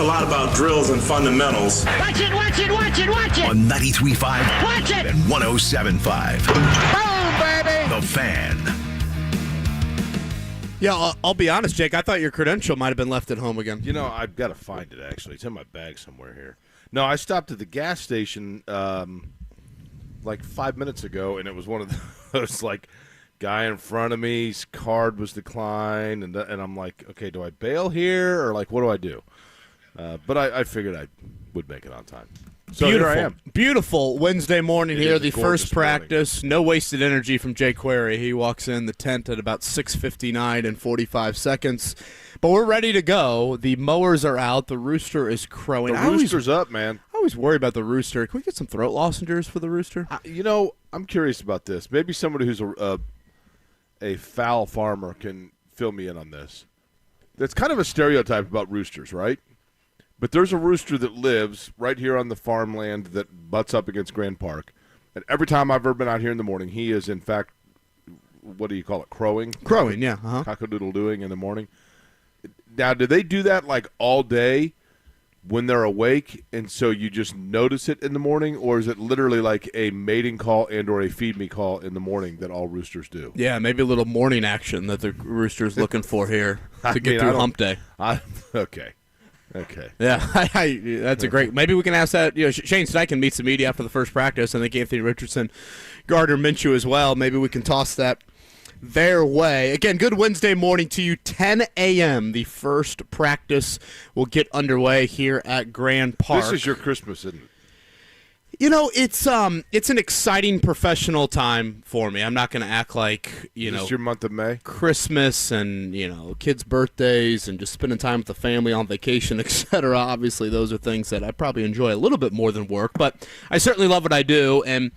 lot about drills and fundamentals. Watch it, watch it, watch it, watch it! On 93.5 Watch it! and 107.5. Boom, baby! The Fan. Yeah, I'll be honest, Jake. I thought your credential might have been left at home again. You know, I've got to find it, actually. It's in my bag somewhere here. No, I stopped at the gas station like 5 minutes ago, and it was one of those, like, guy in front of me's card was declined, and I'm like, okay, do I bail here, or, like, what do I do? But I figured I would make it on time. So beautiful, here I am. Beautiful Wednesday morning here, the first morning. practice. No wasted energy from Jake Query. He walks in the tent at about 6:59 and 45 seconds. But we're ready to go. The mowers are out. The rooster is crowing. The rooster's up, man. I always worry about the rooster. Can we get some throat lozenges for the rooster? You know, I'm curious about this. Maybe somebody who's a fowl farmer can fill me in on this. That's kind of a stereotype about roosters, right? But there's a rooster that lives right here on the farmland that butts up against Grand Park. And every time I've ever been out here in the morning, he is, in fact, what do you call it, crowing? Crowing, yeah. Uh-huh. Cock-a-doodle-doing in the morning. Now, do they do that, like, all day when they're awake, and so you just notice it in the morning? Or is it literally like a mating call and or a feed me call in the morning that all roosters do? Yeah, maybe a little morning action that the rooster's looking for here to get through hump day. Okay. Okay. Yeah, that's a great. Maybe we can ask that. You know, Shane Steichen meets the media after the first practice, and I think Anthony Richardson, Gardner Minshew as well. Maybe we can toss that their way. Again, good Wednesday morning to you. 10 a.m. The first practice will get underway here at Grand Park. This is your Christmas, isn't it? You know, it's an exciting professional time for me. I'm not going to act like, This is your month of May? Christmas and, kids' birthdays and just spending time with the family on vacation, etc. Obviously, those are things that I probably enjoy a little bit more than work, but I certainly love what I do. And,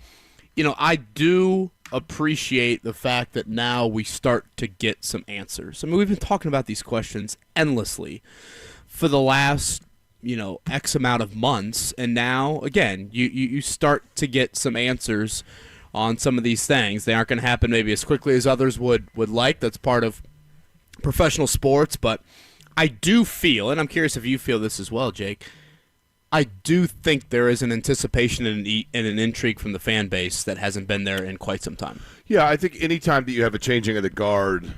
I do appreciate the fact that now we start to get some answers. I mean, we've been talking about these questions endlessly for the last X amount of months, and now, again, you start to get some answers on some of these things. They aren't going to happen maybe as quickly as others would like. That's part of professional sports, but I do feel, and I'm curious if you feel this as well, Jake, I do think there is an anticipation and an intrigue from the fan base that hasn't been there in quite some time. Yeah, I think any time that you have a changing of the guard,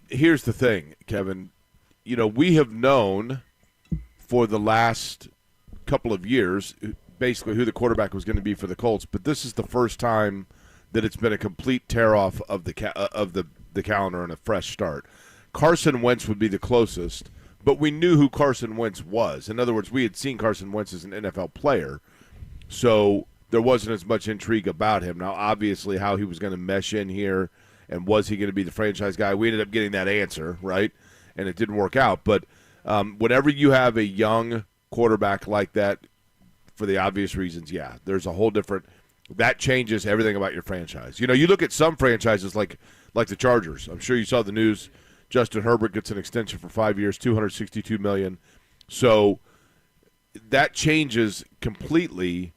here's the thing, Kevin. We have known for the last couple of years, basically who the quarterback was going to be for the Colts, but this is the first time that it's been a complete tear-off of the calendar and a fresh start. Carson Wentz would be the closest, but we knew who Carson Wentz was. In other words, we had seen Carson Wentz as an NFL player, so there wasn't as much intrigue about him. Now, obviously, how he was going to mesh in here and was he going to be the franchise guy, we ended up getting that answer, right? And it didn't work out, but whenever you have a young quarterback like that, for the obvious reasons, yeah, there's a whole different – that changes everything about your franchise. You look at some franchises like the Chargers. I'm sure you saw the news. Justin Herbert gets an extension for 5 years, $262 million. So that changes completely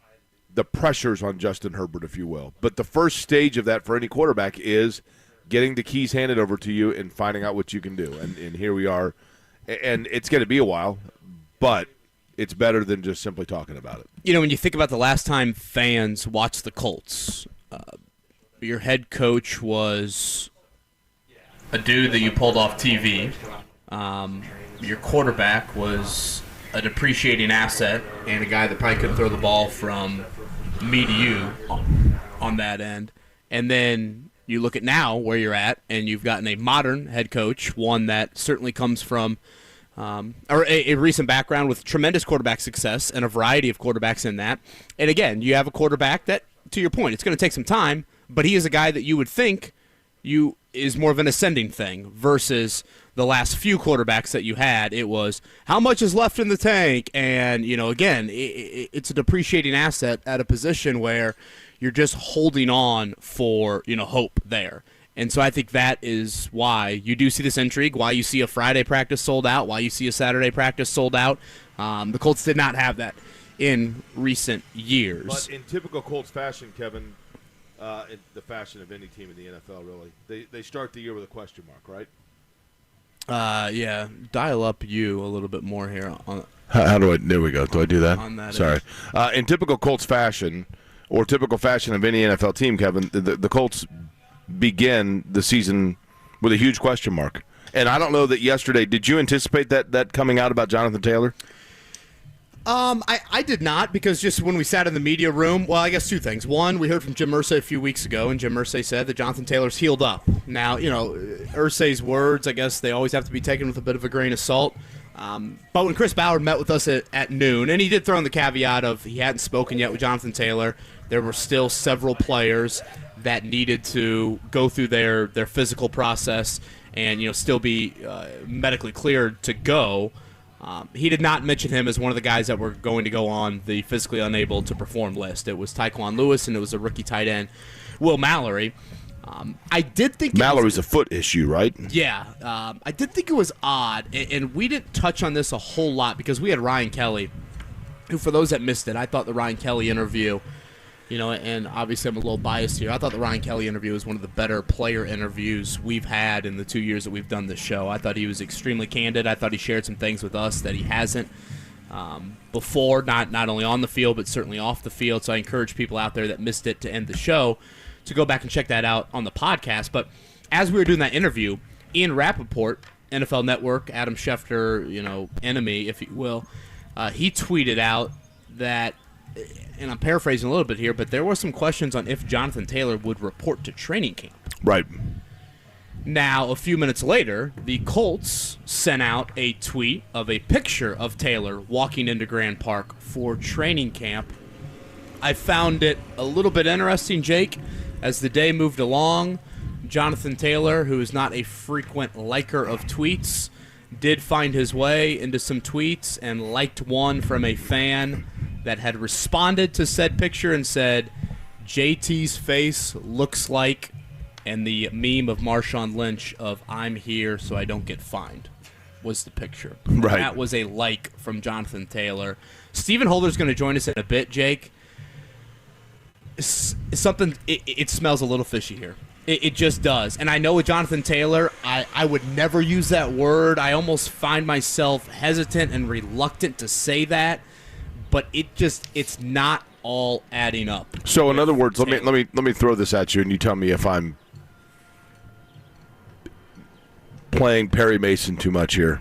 the pressures on Justin Herbert, if you will. But the first stage of that for any quarterback is getting the keys handed over to you and finding out what you can do. And here we are. And it's going to be a while, but it's better than just simply talking about it. When you think about the last time fans watched the Colts, your head coach was a dude that you pulled off TV. Your quarterback was a depreciating asset and a guy that probably couldn't throw the ball from me to you on that end. And then you look at now where you're at, and you've gotten a modern head coach, one that certainly comes from a recent background with tremendous quarterback success and a variety of quarterbacks in that. And again, you have a quarterback that, to your point, it's going to take some time, but he is a guy that you would think is more of an ascending thing versus the last few quarterbacks that you had. It was how much is left in the tank, and again, it's a depreciating asset at a position where you're just holding on for hope there. And so I think that is why you do see this intrigue, why you see a Friday practice sold out, why you see a Saturday practice sold out. The Colts did not have that in recent years. But in typical Colts fashion, Kevin, in the fashion of any team in the NFL, really, they start the year with a question mark, right? Yeah, dial up you a little bit more here. How do I? There we go. Do I do that? On that Sorry. In typical Colts fashion, or typical fashion of any NFL team, Kevin, the Colts begin the season with a huge question mark. And I don't know that yesterday. Did you anticipate that coming out about Jonathan Taylor? I did not, because just when we sat in the media room, well, I guess two things. One, we heard from Jim Irsay a few weeks ago, and Jim Irsay said that Jonathan Taylor's healed up. Now, Irsay's words, I guess they always have to be taken with a bit of a grain of salt. But when Chris Ballard met with us at noon, and he did throw in the caveat of he hadn't spoken yet with Jonathan Taylor, there were still several players that needed to go through their physical process and still be medically cleared to go. He did not mention him as one of the guys that were going to go on the physically unable to perform list. It was Tyquan Lewis, and it was a rookie tight end, Will Mallory. I did think Mallory's a foot issue, right? Yeah. I did think it was odd, and we didn't touch on this a whole lot because we had Ryan Kelly, who, for those that missed it, I thought the Ryan Kelly interview, and obviously I'm a little biased here, I thought the Ryan Kelly interview was one of the better player interviews we've had in the 2 years that we've done this show. I thought he was extremely candid. I thought he shared some things with us that he hasn't before, not only on the field, but certainly off the field. So I encourage people out there that missed it to end the show to go back and check that out on the podcast. But as we were doing that interview, Ian Rappaport, NFL Network, Adam Schefter, enemy, if you will, he tweeted out that, and I'm paraphrasing a little bit here, but there were some questions on if Jonathan Taylor would report to training camp. Right. Now, a few minutes later, the Colts sent out a tweet of a picture of Taylor walking into Grand Park for training camp. I found it a little bit interesting, Jake. As the day moved along, Jonathan Taylor, who is not a frequent liker of tweets, did find his way into some tweets and liked one from a fan that had responded to said picture and said, JT's face looks like, and the meme of Marshawn Lynch of I'm here so I don't get fined was the picture. Right. That was a like from Jonathan Taylor. Stephen Holder's going to join us in a bit, Jake. It smells a little fishy here. It just does. And I know with Jonathan Taylor, I would never use that word. I almost find myself hesitant and reluctant to say that. But it's not all adding up. So in other words, let me throw this at you, and you tell me if I'm playing Perry Mason too much here.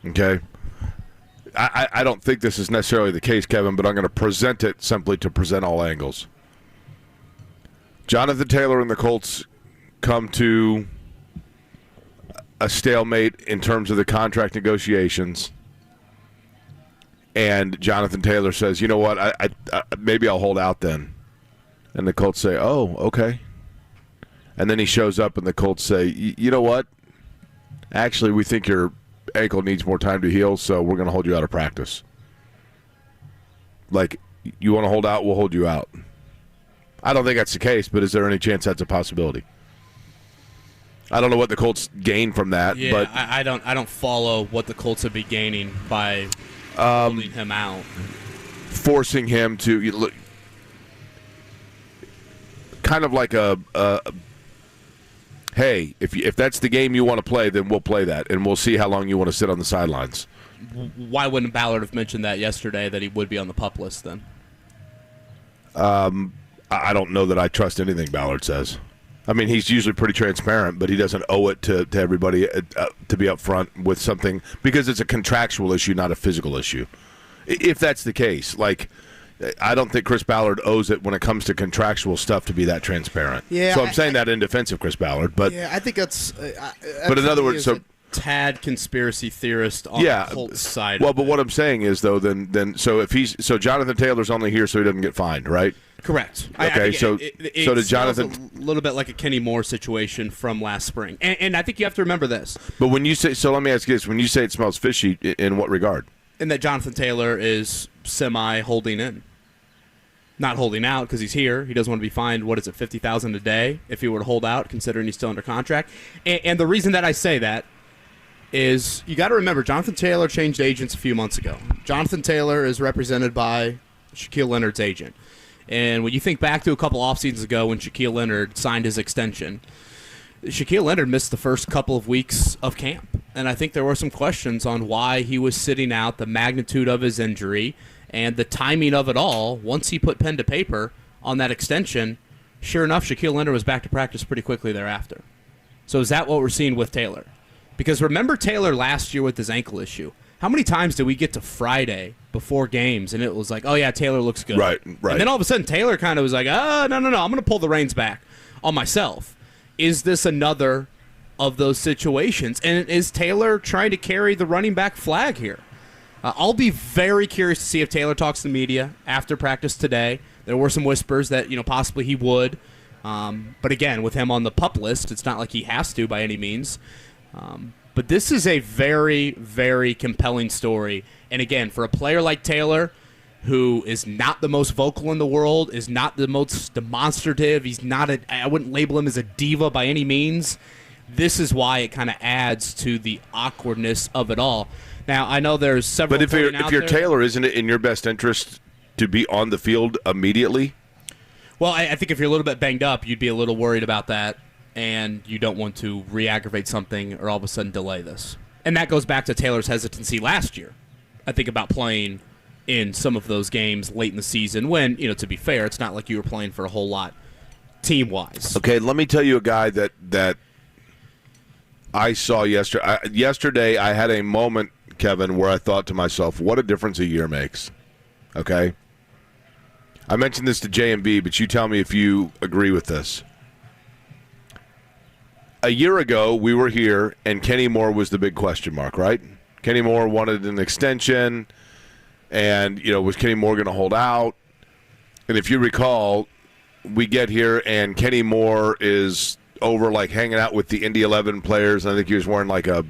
Okay? I don't think this is necessarily the case, Kevin, but I'm going to present it simply to present all angles. Jonathan Taylor and the Colts come to a stalemate in terms of the contract negotiations. And Jonathan Taylor says, you know what, I maybe I'll hold out then. And the Colts say, oh, okay. And then he shows up and the Colts say, you know what, actually we think your ankle needs more time to heal, so we're going to hold you out of practice. Like, you want to hold out, we'll hold you out. I don't think that's the case, but is there any chance that's a possibility? I don't know what the Colts gain from that. Yeah, but I don't follow what the Colts would be gaining by holding him out. Forcing him to look, kind of like hey, if that's the game you want to play, then we'll play that, and we'll see how long you want to sit on the sidelines. Why wouldn't Ballard have mentioned that yesterday, that he would be on the PUP list then? I don't know that I trust anything Ballard says. I mean, he's usually pretty transparent, but he doesn't owe it to everybody to be up front with something, because it's a contractual issue, not a physical issue. If that's the case, like, I don't think Chris Ballard owes it when it comes to contractual stuff to be that transparent. Yeah, so I'm saying that in defense of Chris Ballard, but yeah, I think that's. But in other words, so. Tad conspiraccy theorist on the Colts side. Well, but what I'm saying is, though, then so Jonathan Taylor's only here so he doesn't get fined, right? Correct. Okay, so did Jonathan? A little bit like a Kenny Moore situation from last spring, and I think you have to remember this. But when you say, so let me ask you this: when you say it smells fishy, in what regard? In that Jonathan Taylor is semi-holding in, not holding out because he's here. He doesn't want to be fined. What is it, $50,000 a day if he were to hold out, considering he's still under contract? And the reason that I say that is you got to remember Jonathan Taylor changed agents a few months ago. Jonathan Taylor is represented by Shaquille Leonard's agent. And when you think back to a couple off seasons ago when Shaquille Leonard signed his extension, Shaquille Leonard missed the first couple of weeks of camp, and I think there were some questions on why he was sitting out, the magnitude of his injury, and the timing of it all. Once he put pen to paper on that extension, sure enough, Shaquille Leonard was back to practice pretty quickly thereafter. So is that what we're seeing with Taylor? Because remember Taylor last year with his ankle issue. How many times did we get to Friday before games, and it was like, oh, yeah, Taylor looks good. Right. And then all of a sudden, Taylor kind of was like, no, I'm going to pull the reins back on myself. Is this another of those situations? And is Taylor trying to carry the running back flag here? I'll be very curious to see if Taylor talks to the media after practice today. There were some whispers that possibly he would. But again, with him on the PUP list, it's not like he has to by any means. But this is a very, very compelling story. And again, for a player like Taylor, who is not the most vocal in the world, is not the most demonstrative, he's not I wouldn't label him as a diva by any means. This is why it kind of adds to the awkwardness of it all. Now, I know there's several. But if you're Taylor, isn't it in your best interest to be on the field immediately? Well, I think if you're a little bit banged up, you'd be a little worried about that, and you don't want to re-aggravate something or all of a sudden delay this. And that goes back to Taylor's hesitancy last year, I think, about playing in some of those games late in the season when, to be fair, it's not like you were playing for a whole lot team-wise. Okay, let me tell you a guy that I saw yesterday. Yesterday, I had a moment, Kevin, where I thought to myself, what a difference a year makes. Okay? I mentioned this to J&B, but you tell me if you agree with this. A year ago, we were here, and Kenny Moore was the big question mark, right? Kenny Moore wanted an extension, and, was Kenny Moore going to hold out? And if you recall, we get here, and Kenny Moore is over, hanging out with the Indy 11 players, and I think he was wearing, a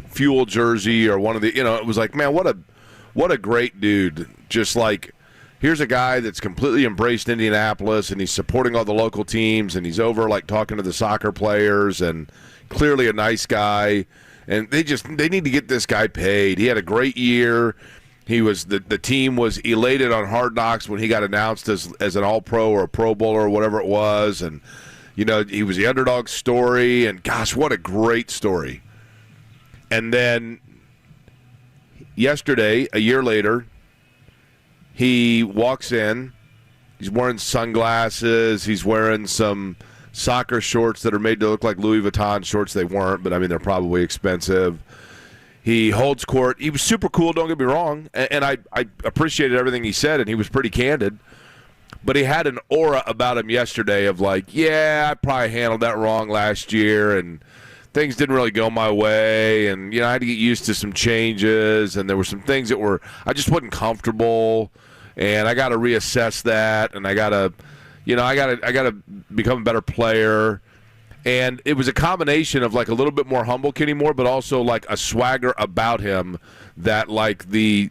Fuel jersey or one of the, it was like, man, what a great dude. Just here's a guy that's completely embraced Indianapolis, and he's supporting all the local teams, and he's over talking to the soccer players, and clearly a nice guy. And they need to get this guy paid. He had a great year. He was the team was elated on Hard Knocks when he got announced as an All-Pro or a Pro Bowler or whatever it was, and he was the underdog story. And gosh, what a great story! And then yesterday, a year later, he walks in. He's wearing sunglasses. He's wearing some soccer shorts that are made to look like Louis Vuitton shorts. They weren't, but, they're probably expensive. He holds court. He was super cool, don't get me wrong, and I appreciated everything he said, and he was pretty candid. But he had an aura about him yesterday of I probably handled that wrong last year, and things didn't really go my way, and I had to get used to some changes, and there were some things that I just wasn't comfortable, and I got to reassess that, and I got to become a better player. And it was a combination of a little bit more humble Kenny Moore, but also a swagger about him that the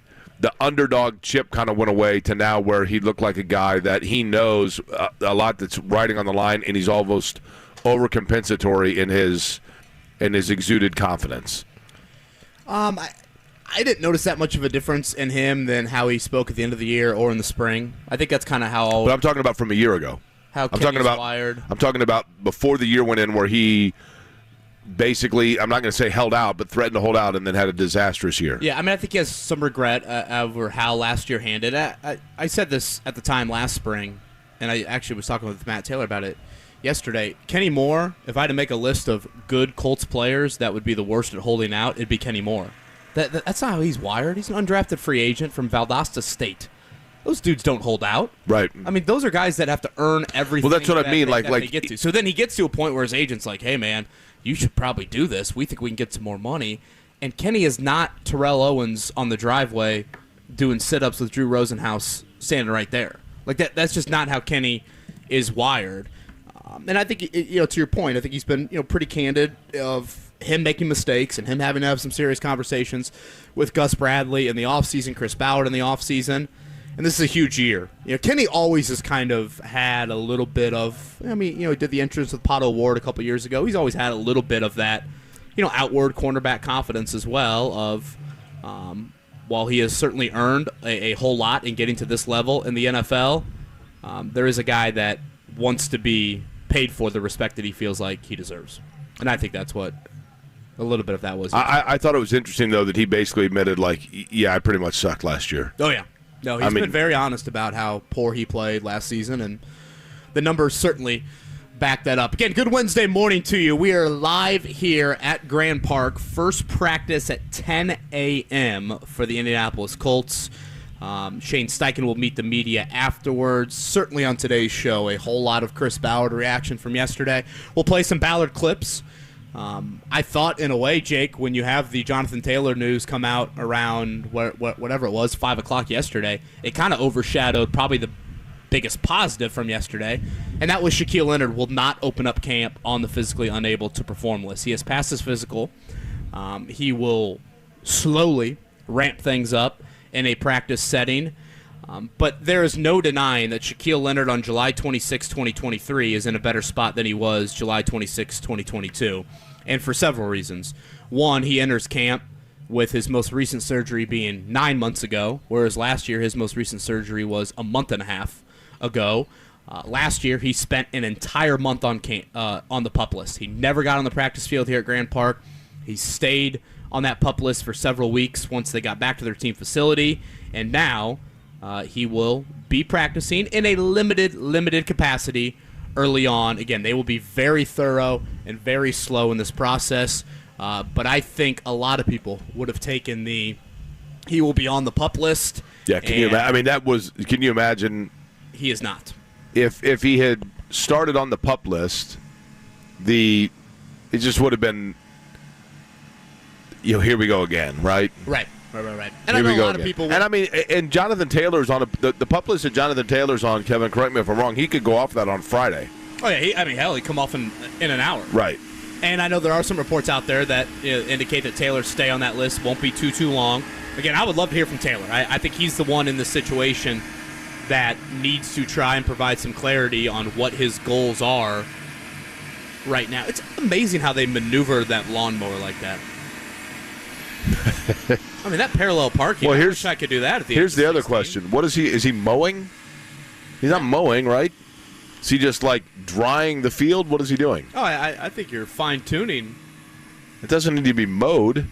underdog chip kind of went away to now where he looked like a guy that he knows a lot that's riding on the line, and he's almost overcompensatory in his exuded confidence. I didn't notice that much of a difference in him than how he spoke at the end of the year or in the spring. I think that's kind of how. But I'm talking about from a year ago. I'm talking about before the year went in, where he basically, I'm not going to say held out, but threatened to hold out, and then had a disastrous year. Yeah, I think he has some regret over how last year handled. I said this at the time last spring, and I actually was talking with Matt Taylor about it yesterday. Kenny Moore, if I had to make a list of good Colts players that would be the worst at holding out, it'd be Kenny Moore. That's not how he's wired. He's an undrafted free agent from Valdosta State. Those dudes don't hold out. Right. Those are guys that have to earn everything. Well, that's what I mean. They get to. So then he gets to a point where his agent's like, hey, man, you should probably do this. We think we can get some more money. And Kenny is not Terrell Owens on the driveway doing sit-ups with Drew Rosenhaus standing right there. That's just not how Kenny is wired. And I think, to your point, I think he's been, pretty candid of him making mistakes and him having to have some serious conversations with Gus Bradley in the offseason, Chris Ballard in the offseason. And this is a huge year. Kenny always has kind of had a little bit of, he did the entrance with Pato Ward a couple years ago. He's always had a little bit of that, outward cornerback confidence as well of, while he has certainly earned a whole lot in getting to this level in the NFL, there is a guy that wants to be paid for the respect that he feels like he deserves. And I think that's what a little bit of that was. I thought it was interesting, though, that he basically admitted, like, yeah, I pretty much sucked last year. Oh, yeah. No, he's been very honest about how poor he played last season, and the numbers certainly back that up. Again, good Wednesday morning to you. We are live here at Grand Park. First practice at 10 a.m. for the Indianapolis Colts. Shane Steichen will meet the media afterwards. Certainly on today's show, a whole lot of Chris Ballard reaction from yesterday. We'll play some Ballard clips. I thought, in a way, Jake, when you have the Jonathan Taylor news come out around whatever it was, 5 o'clock yesterday, it kind of overshadowed probably the biggest positive from yesterday, and that was Shaq Leonard will not open up camp on the physically unable to perform list. He has passed his physical. He will slowly ramp things up in a practice setting. But there is no denying that Shaq Leonard on July 26, 2023 is in a better spot than he was July 26, 2022, and for several reasons. One, he enters camp with his most recent surgery being 9 months ago, whereas last year his most recent surgery was a month and a half ago. Last year he spent an entire month on the PUP list. He never got on the practice field here at Grand Park. He stayed on that PUP list for several weeks once they got back to their team facility, and now he will be practicing in a limited capacity early on. Again, they will be very thorough and very slow in this process, but I think a lot of people would have taken he will be on the PUP list. Yeah, can you imagine? He is not. If he had started on the PUP list, it just would have been, here we go again, right? Right. And I know a lot of people. And Jonathan Taylor's on the PUP list that Jonathan Taylor's on. Kevin, correct me if I'm wrong. He could go off that on Friday. Oh yeah, he'd come off in an hour. Right. And I know there are some reports out there that indicate that Taylor's stay on that list won't be too long. Again, I would love to hear from Taylor. I think he's the one in this situation that needs to try and provide some clarity on what his goals are right now. It's amazing how they maneuver that lawnmower like that. That parallel parking. I wish I could do that. Here's the other question: what is he? Is he mowing? He's not mowing, right? Is he just like drying the field? What is he doing? Oh, I think you're fine tuning. It doesn't need to be mowed.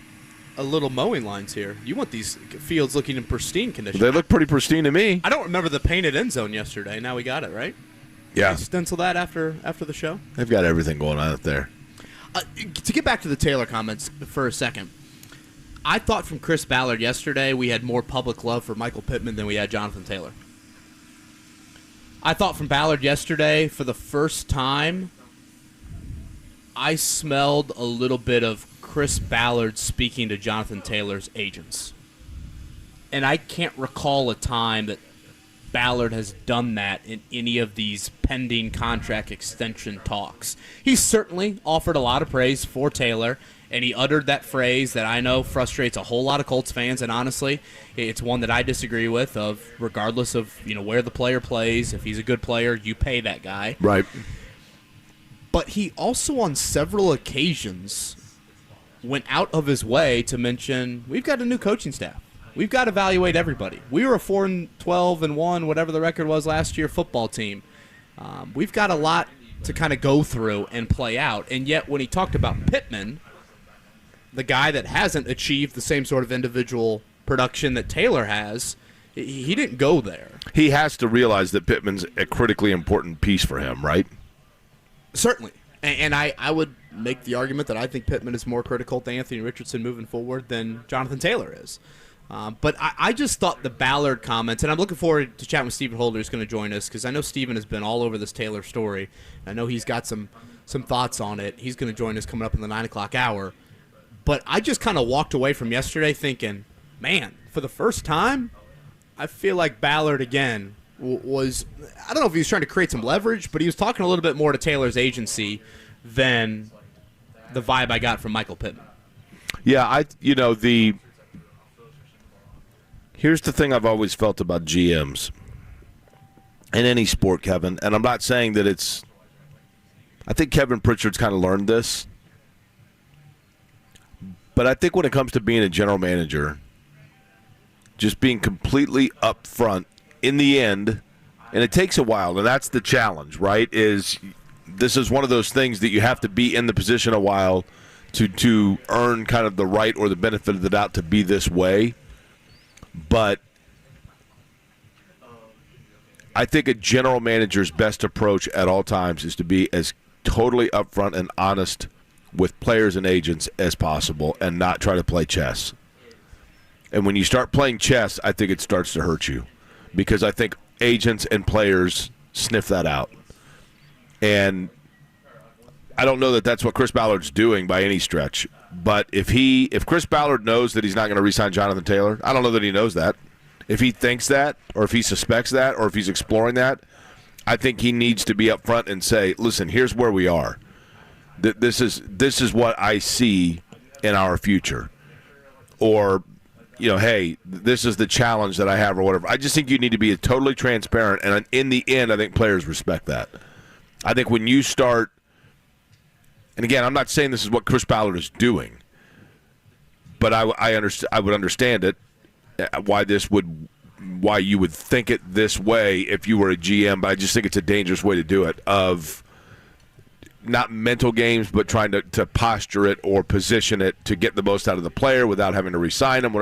A little mowing lines here. You want these fields looking in pristine condition. They look pretty pristine to me. I don't remember the painted end zone yesterday. Now we got it, right? Yeah. Did you stencil that after the show? They've got everything going on out there. To get back to the Taylor comments for a second, I thought from Chris Ballard yesterday we had more public love for Michael Pittman than we had Jonathan Taylor. I thought from Ballard yesterday, for the first time, I smelled a little bit of Chris Ballard speaking to Jonathan Taylor's agents. And I can't recall a time that Ballard has done that in any of these pending contract extension talks. He certainly offered a lot of praise for Taylor, and he uttered that phrase that I know frustrates a whole lot of Colts fans, and honestly, it's one that I disagree with, of regardless of where the player plays, if he's a good player, you pay that guy. Right. But he also on several occasions went out of his way to mention, we've got a new coaching staff. We've got to evaluate everybody. We were a 4-12-1, whatever the record was last year, football team. We've got a lot to kind of go through and play out. And yet when he talked about Pittman, the guy that hasn't achieved the same sort of individual production that Taylor has, he didn't go there. He has to realize that Pittman's a critically important piece for him, right? Certainly. And I would make the argument that I think Pittman is more critical to Anthony Richardson moving forward than Jonathan Taylor is. But I just thought the Ballard comments, and I'm looking forward to chatting with Stephen Holder, who's going to join us, because I know Stephen has been all over this Taylor story. I know he's got some thoughts on it. He's going to join us coming up in the 9 o'clock hour. But I just kind of walked away from yesterday thinking, man, for the first time, I feel like Ballard again was, I don't know if he was trying to create some leverage, but he was talking a little bit more to Taylor's agency than the vibe I got from Michael Pittman. Yeah, here's the thing I've always felt about GMs in any sport, Kevin, and I'm not saying that I think Kevin Pritchard's kind of learned this, but I think when it comes to being a general manager, just being completely upfront in the end, and it takes a while, and that's the challenge, right, is this is one of those things that you have to be in the position a while to earn kind of the right or the benefit of the doubt to be this way. But I think a general manager's best approach at all times is to be as totally upfront and honest with players and agents as possible and not try to play chess. And when you start playing chess, I think it starts to hurt you because I think agents and players sniff that out. And I don't know that that's what Chris Ballard's doing by any stretch. But if Chris Ballard knows that he's not going to re-sign Jonathan Taylor, I don't know that he knows that. If he thinks that, or if he suspects that, or if he's exploring that, I think he needs to be up front and say, listen, here's where we are. This is what I see in our future. Or, hey, this is the challenge that I have or whatever. I just think you need to be totally transparent, and in the end, I think players respect that. I think when you start, and again, I'm not saying this is what Chris Ballard is doing, but I would understand it, why you would think it this way if you were a GM, but I just think it's a dangerous way to do it, of not mental games, but trying to posture it or position it to get the most out of the player without having to re-sign him.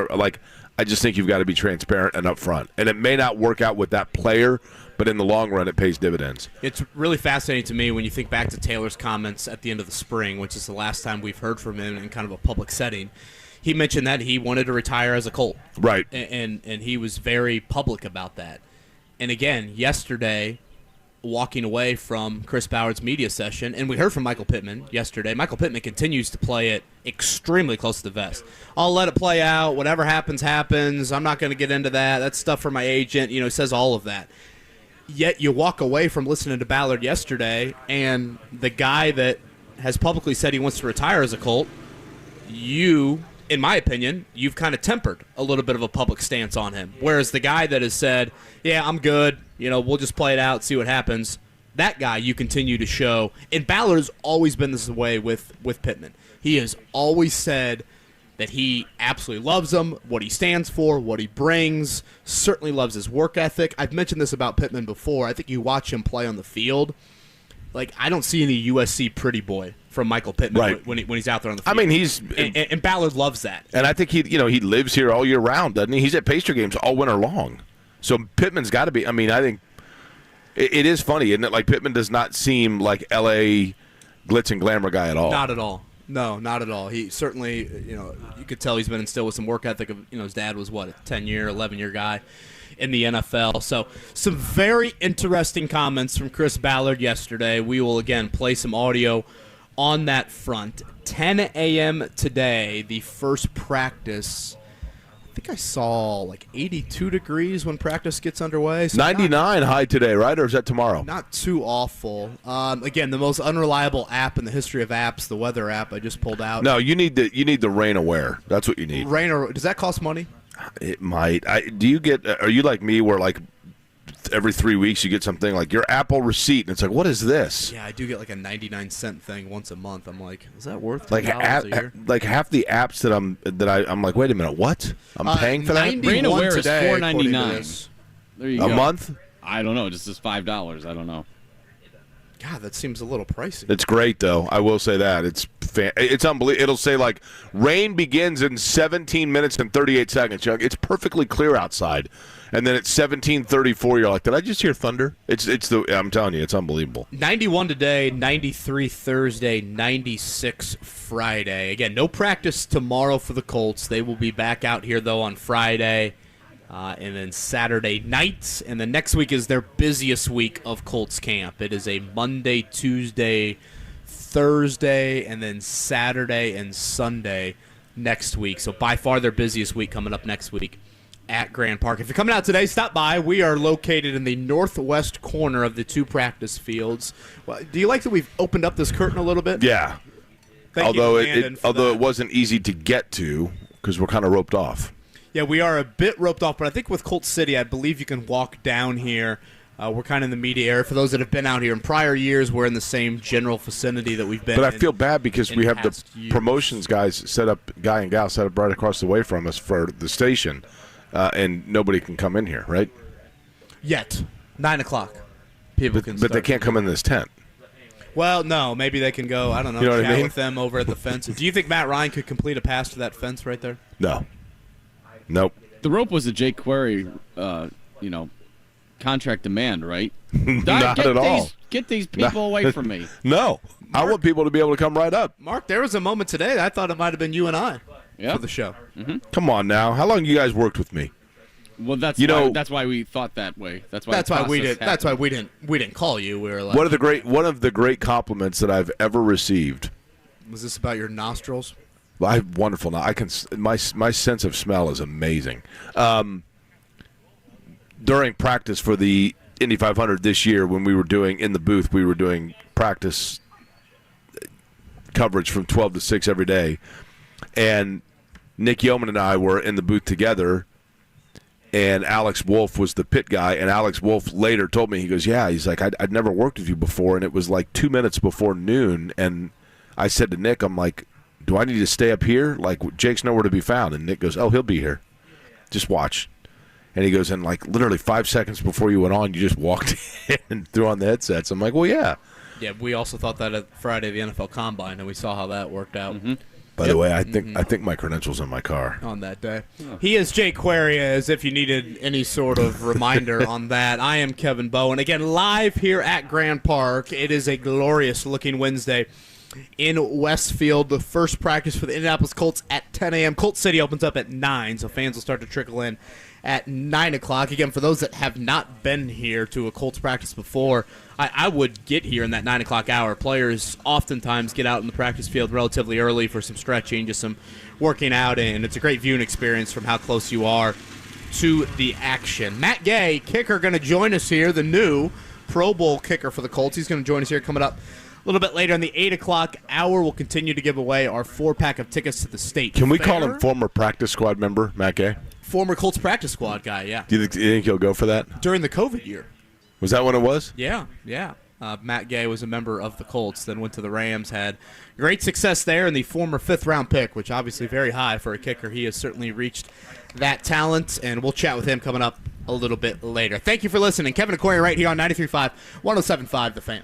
I just think you've got to be transparent and upfront. And it may not work out with that player, but in the long run, it pays dividends. It's really fascinating to me when you think back to Taylor's comments at the end of the spring, which is the last time we've heard from him in kind of a public setting. He mentioned that he wanted to retire as a Colt. Right. And he was very public about that. And again, yesterday, walking away from Chris Ballard's media session, and we heard from Michael Pittman yesterday. Michael Pittman continues to play it extremely close to the vest. I'll let it play out. Whatever happens, happens. I'm not going to get into that. That's stuff for my agent. He says all of that. Yet you walk away from listening to Ballard yesterday, and the guy that has publicly said he wants to retire as a Colt, in my opinion, you've kind of tempered a little bit of a public stance on him. Whereas the guy that has said, yeah, I'm good, we'll just play it out, see what happens, that guy you continue to show. And Ballard has always been this way with Pittman. He has always said that he absolutely loves him, what he stands for, what he brings, certainly loves his work ethic. I've mentioned this about Pittman before. I think you watch him play on the field. I don't see any USC pretty boy from Michael Pittman right. when he's out there on the field. I mean, and Ballard loves that. And I think he lives here all year round, doesn't he? He's at Pacer games all winter long. So Pittman's got to be. I mean, I think it is funny, isn't it? Like Pittman does not seem like L.A. glitz and glamour guy at all. Not at all. No, not at all. He certainly, you could tell he's been instilled with some work ethic. His dad was a 10-year, 11-year guy in the NFL. So some very interesting comments from Chris Ballard yesterday. We will, again, play some audio on that front. 10 a.m. today, the first practice. I think I saw 82 degrees when practice gets underway. So 99 high today, right? Or is that tomorrow? Not too awful. Again, the most unreliable app in the history of apps, the weather app I just pulled out. No, you need the Rain Aware. That's what you need. Does that cost money? It might. Are you like me where every 3 weeks you get something like your Apple receipt, and it's like, what is this? Yeah, I do get a 99-cent thing once a month. I'm like, is that worth $10 a year? Half the apps that I'm like, wait a minute, what? I'm paying for that? Rain Aware is $4.99. There you go. A month? I don't know. Just as $5. I don't know. God, that seems a little pricey. It's great though. I will say that it's unbelievable. It'll say rain begins in 17 minutes and 38 seconds. It's perfectly clear outside. And then at 17:34, you're like, did I just hear thunder? I'm telling you, it's unbelievable. 91 today, 93 Thursday, 96 Friday. Again, no practice tomorrow for the Colts. They will be back out here, though, on Friday and then Saturday night. And then next week is their busiest week of Colts camp. It is a Monday, Tuesday, Thursday, and then Saturday and Sunday next week. So by far their busiest week coming up next week at Grand Park. If you're coming out today, stop by. We are located in the northwest corner of the two practice fields. Well, do you like that we've opened up this curtain a little bit? Yeah. Although it wasn't easy to get to because we're kind of roped off. Yeah, we are a bit roped off, but I think with Colt City, I believe you can walk down here. We're kind of in the media area. For those that have been out here in prior years, we're in the same general vicinity that we've been in. But I feel bad because we have the promotions guy and gal set up right across the way from us for the station. And nobody can come in here, right? Yet. 9 o'clock. People can But they can't come in this tent. Well, no, maybe they can go, I don't know, You know what chat I mean? with them over at the fence. Do you think Matt Ryan could complete a pass to that fence right there? No. Nope. The rope was a Jake Query, contract demand, right? Not at all. Get these people away from me. No. I want people to be able to come right up. Mark, there was a moment today I thought it might have been you and I Yep. for the show. Come on now. How long you guys worked with me? Well, that's why we thought that way. That's why we happened. didn't call you. We were like, One of the great compliments that I've ever received. was this about your nostrils? I have wonderful. Now my sense of smell is amazing. During practice for the Indy 500 this year, when we were doing in the booth, we were doing practice coverage from 12 to 6 every day, and Nick Yeoman and I were in the booth together. And Alex Wolf was the pit guy, and Alex Wolf later told me, he goes, yeah, he's like, I'd never worked with you before, and it was like 2 minutes before noon, and I said to Nick, I'm like, do I need to stay up here? Like, Jake's nowhere to be found. And Nick goes, oh, he'll be here. Just watch. And he goes, and like literally 5 seconds before you went on, you just walked in and threw on the headsets. I'm like, well, yeah. Yeah, we also thought that at Friday, the NFL Combine, and we saw how that worked out. Mm-hmm. By the way, I think my credentials in my car. On that day. He is Jake Query, as if you needed any sort of reminder on that. I am Kevin Bowen. Again, live here at Grand Park. It is a glorious-looking Wednesday in Westfield. The first practice for the Indianapolis Colts at 10 a.m. Colt City opens up at 9, so fans will start to trickle in at 9 o'clock. Again, for those that have not been here to a Colts practice before, I would get here in that 9 o'clock hour. Players oftentimes get out in the practice field relatively early for some stretching, just some working out, and it's a great viewing experience from how close you are to the action. Matt Gay, kicker, going to join us here, the new Pro Bowl kicker for the Colts. He's going to join us here coming up a little bit later in the 8 o'clock hour. We'll continue to give away our 4-pack of tickets to the state Can we fair. call him former practice squad member, Matt Gay? Former Colts practice squad guy, yeah. Do you think he'll go for that? During the COVID year. Was that when it was? Yeah. Matt Gay was a member of the Colts, then went to the Rams, had great success there, and the former 5th-round pick, which obviously very high for a kicker. He has certainly reached that talent, and we'll chat with him coming up a little bit later. Thank you for listening. Kevin Aquari right here on 93.5, 107.5 The Fan.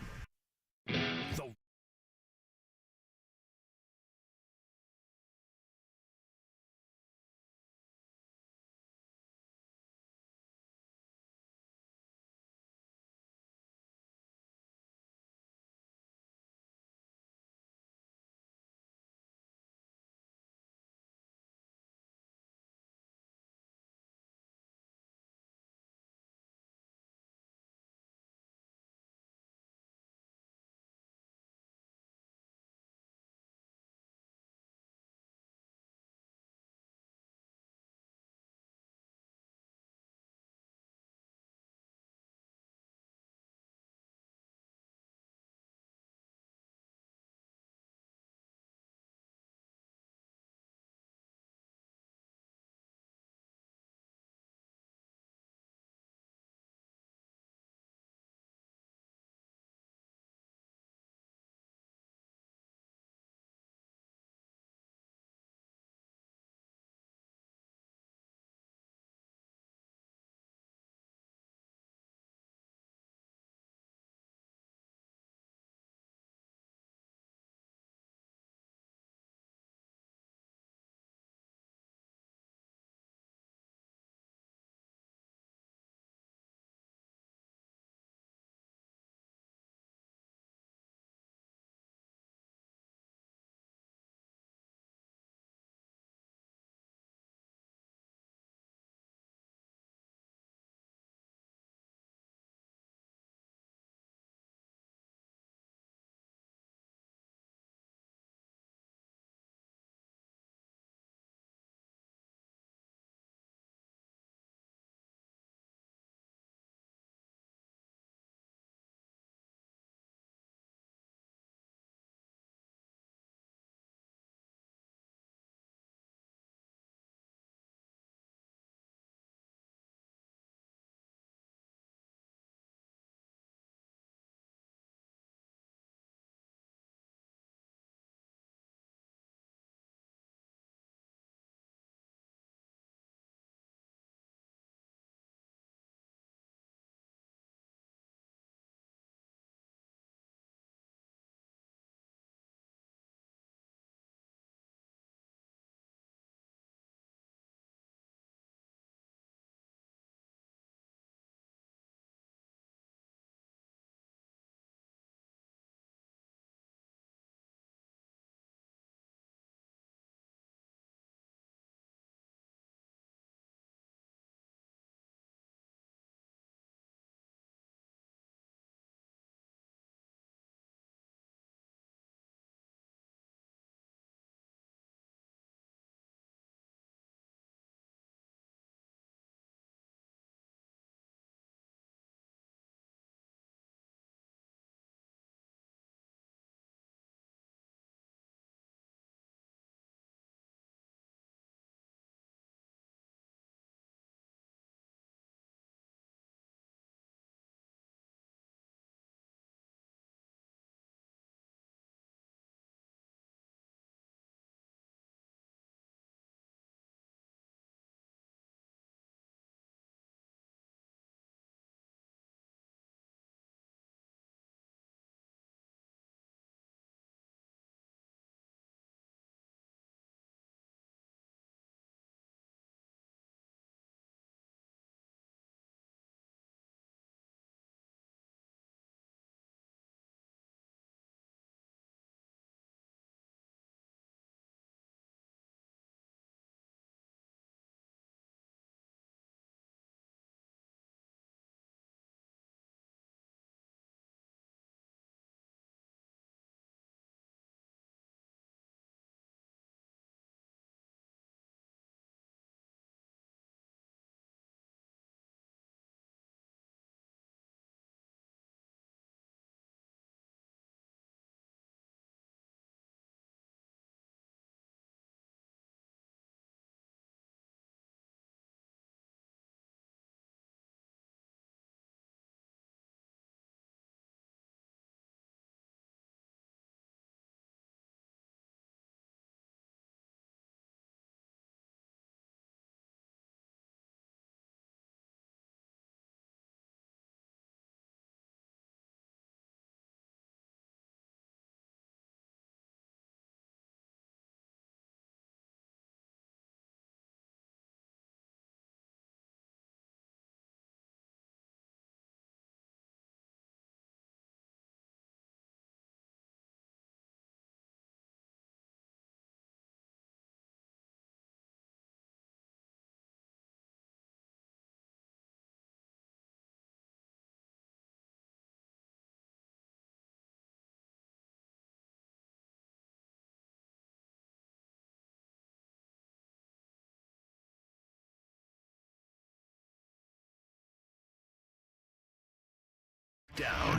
Checkdown.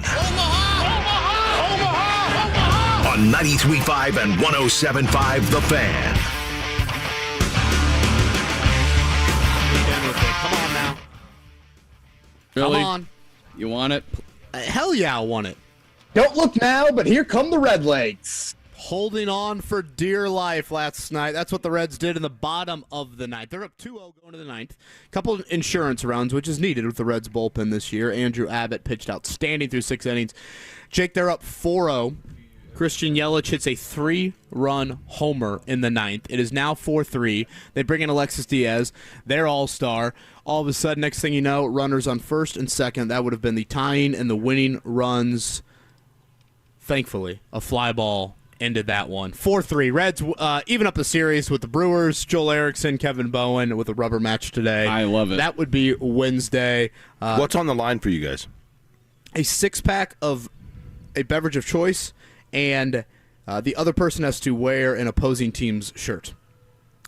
On 93.5 and 107.5 The Fan. Come on now. Billy, Come on. You want it? Hell yeah, I want it. Don't look now, but here come the Red Legs. Holding on for dear life last night. That's what the Reds did in the bottom of the ninth. They're up 2-0 going to the ninth. Couple of insurance runs, which is needed with the Reds bullpen this year. Andrew Abbott pitched outstanding through 6 innings. Jake, they're up 4-0. Christian Yelich hits a 3-run homer in the ninth. It is now 4-3. They bring in Alexis Diaz, their all-star. All of a sudden, next thing you know, runners on first and second. That would have been the tying and the winning runs. Thankfully, a fly ball ended that one. 4-3. Reds even up the series with the Brewers. Joel Erickson, Kevin Bowen with a rubber match today. I love it. That would be Wednesday. What's on the line for you guys? A 6-pack of a beverage of choice, and the other person has to wear an opposing team's shirt.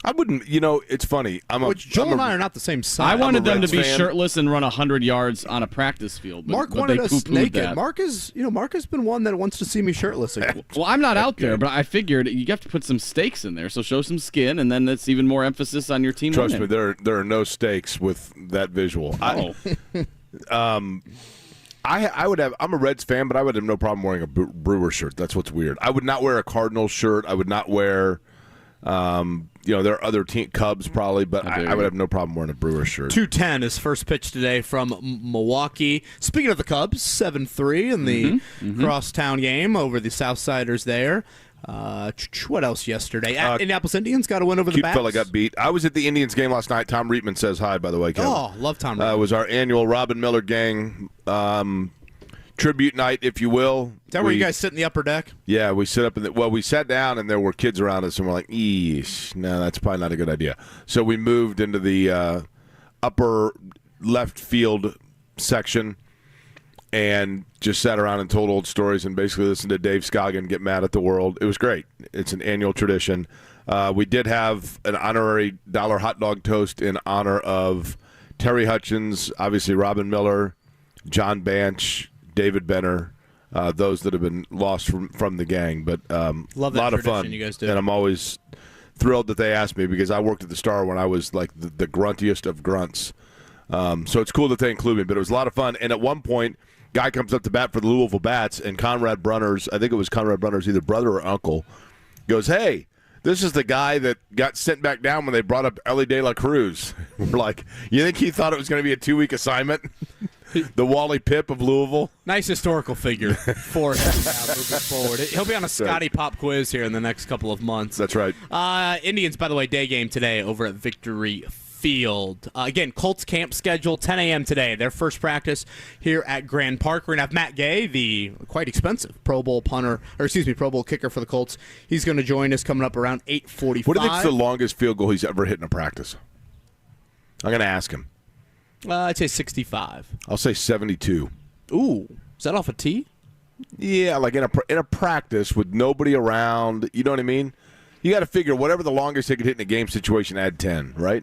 I wouldn't, it's funny. Joel and I are not the same size. I wanted them to be fan. shirtless and run 100 yards on a practice field. But, Mark but wanted they us poo-pooed naked. that. Mark has been one that wants to see me shirtless. Well, I'm not out there, but I figured you have to put some stakes in there. So show some skin, and then that's even more emphasis on your team. Trust me, winning. there are no stakes with that visual. Oh. I would have. I'm a Reds fan, but I would have no problem wearing a Brewer shirt. That's what's weird. I would not wear a Cardinals shirt. I would not wear. There are other Cubs probably, but I would have no problem wearing a Brewer shirt. 2:10 is first pitch today from Milwaukee. Speaking of the Cubs, 7-3 in the crosstown game over the Southsiders there. What else yesterday? Indianapolis Indians got a win over the Cute Bats. fella got beat. I was at the Indians game last night. Tom Reitman says hi, by the way, Kevin. Oh, love Tom Reitman. It was our annual Robin Miller Gang tribute night, if you will. Is that where you guys sit in the upper deck? Yeah, we sit up we sat down and there were kids around us and we're like, eesh, no, that's probably not a good idea. So we moved into the upper left field section and just sat around and told old stories and basically listened to Dave Scoggin get mad at the world. It was great. It's an annual tradition. We did have an honorary dollar hot dog toast in honor of Terry Hutchins, obviously Robin Miller, John Banch, David Benner, those that have been lost from the gang. But love that a lot of tradition fun. you guys do. And I'm always thrilled that they asked me because I worked at the Star when I was like the gruntiest of grunts. So it's cool that they include me. But it was a lot of fun. And at one point, guy comes up to bat for the Louisville Bats, and Conrad Brunner's, I think it was Conrad Brunner's either brother or uncle, goes, "Hey, this is the guy that got sent back down when they brought up Ellie De La Cruz." We're like, you think he thought it was going to be a 2-week assignment? The Wally Pipp of Louisville. Nice historical figure for him moving forward. He'll be on a Scotty Pop quiz here in the next couple of months. That's right. Indians, by the way, day game today over at Victory Field. Again, Colts camp schedule, 10 a.m. today. Their first practice here at Grand Park. We're going to have Matt Gay, the quite expensive Pro Bowl Pro Bowl kicker for the Colts. He's going to join us coming up around 8:45. What do you think's the longest field goal he's ever hit in a practice? I'm going to ask him. I'd say 65. I'll say 72. Ooh, is that off a tee? Yeah, like in a practice with nobody around. You know what I mean? You got to figure whatever the longest he could hit in a game situation, add 10, right?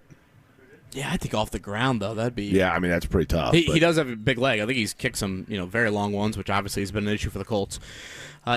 Yeah, I think off the ground, though, that'd be... Yeah, I mean, that's pretty tough. He does have a big leg. I think he's kicked some very long ones, which obviously has been an issue for the Colts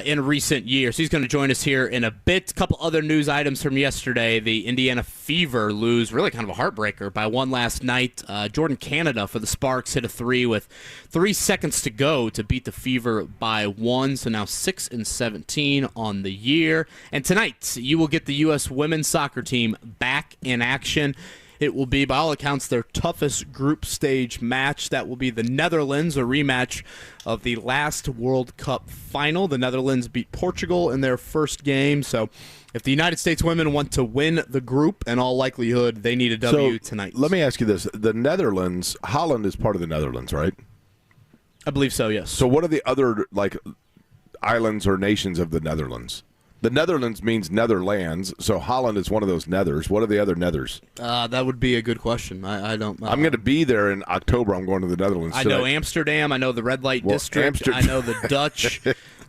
in recent years. He's going to join us here in a bit. A couple other news items from yesterday. The Indiana Fever lose really kind of a heartbreaker by one last night. Jordan Canada for the Sparks hit a 3 with 3 seconds to go to beat the Fever by 1. So now 6-17 on the year. And tonight, you will get the U.S. women's soccer team back in action. It will be, by all accounts, their toughest group stage match. That will be the Netherlands, a rematch of the last World Cup final. The Netherlands beat Portugal in their first game. So if the United States women want to win the group, in all likelihood, they need a W tonight. Let me ask you this. The Netherlands, Holland is part of the Netherlands, right? I believe so, yes. So what are the other islands or nations of the Netherlands? The Netherlands means Netherlands, so Holland is one of those nethers. What are the other nethers? That would be a good question. I don't. I'm going to be there in October. I'm going to the Netherlands. I know Amsterdam. I know the red light district. I know the Dutch.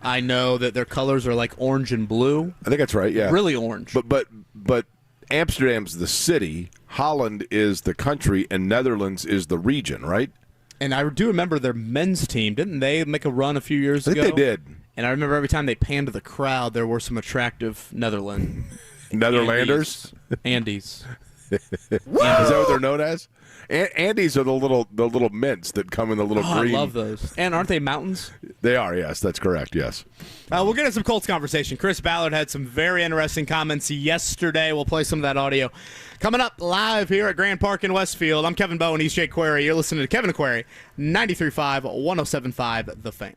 I know that their colors are like orange and blue. I think that's right. Yeah, really orange. But Amsterdam's the city, Holland is the country, and Netherlands is the region, right? And I do remember their men's team. Didn't they make a run a few years ago? I think they did. And I remember every time they panned to the crowd, there were some attractive Netherlanders? Andes. Is that what they're known as? Andes are the little mints that come in the little green. I love those. And aren't they mountains? They are, yes. That's correct, yes. We'll get into some Colts conversation. Chris Ballard had some very interesting comments yesterday. We'll play some of that audio. Coming up live here at Grand Park in Westfield, I'm Kevin Bowen. He's Jake Query. You're listening to Kevin Aquari, 93.5, 107.5, The Fan.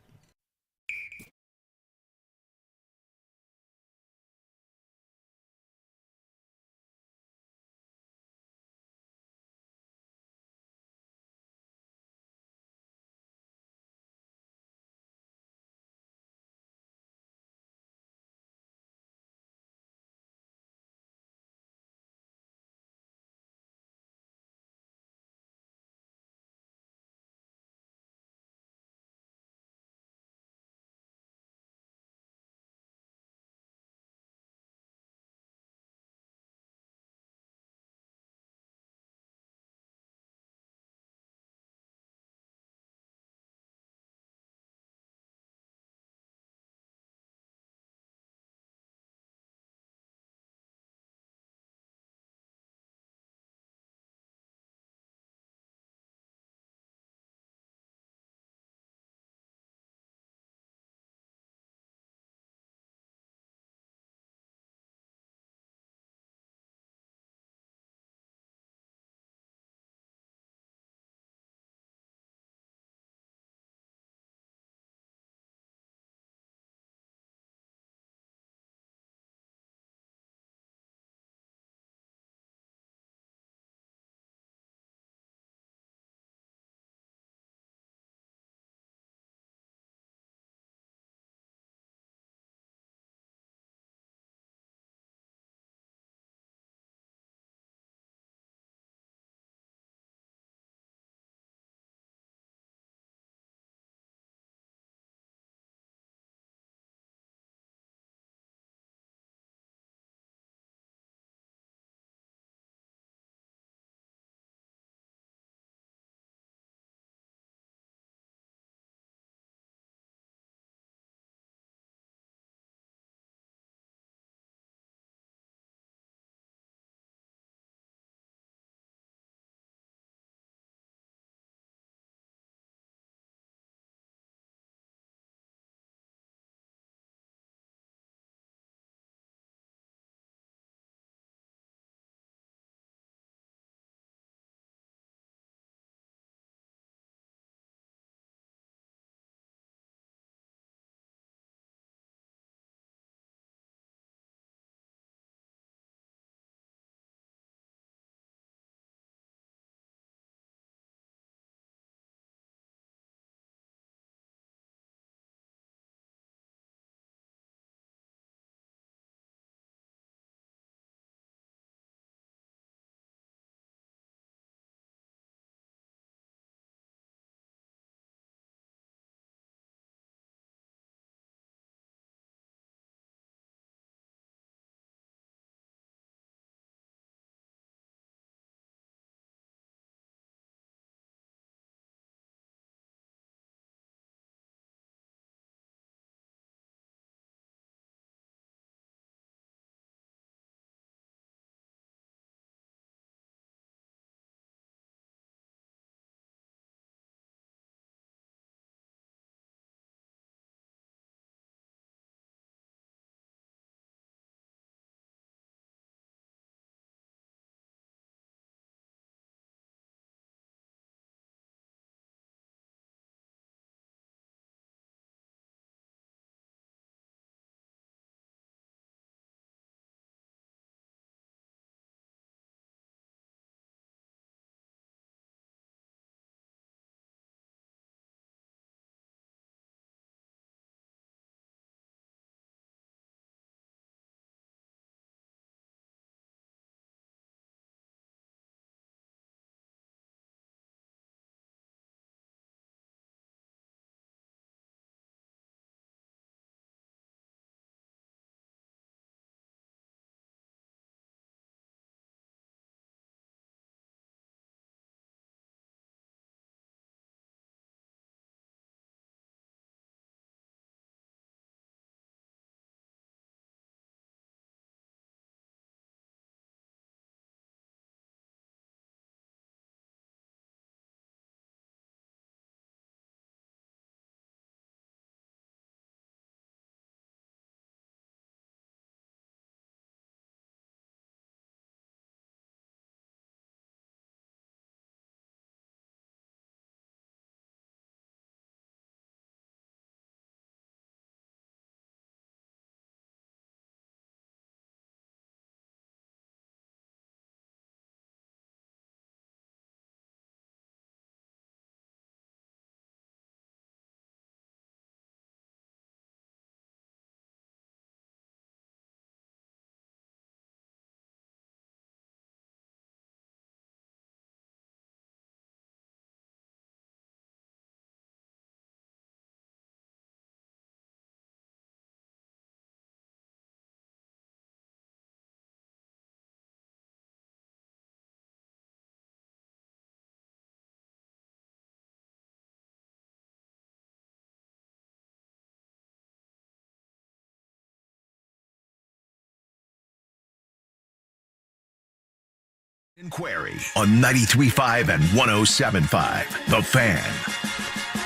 Inquiry on 93.5 and 107.5. The Fan.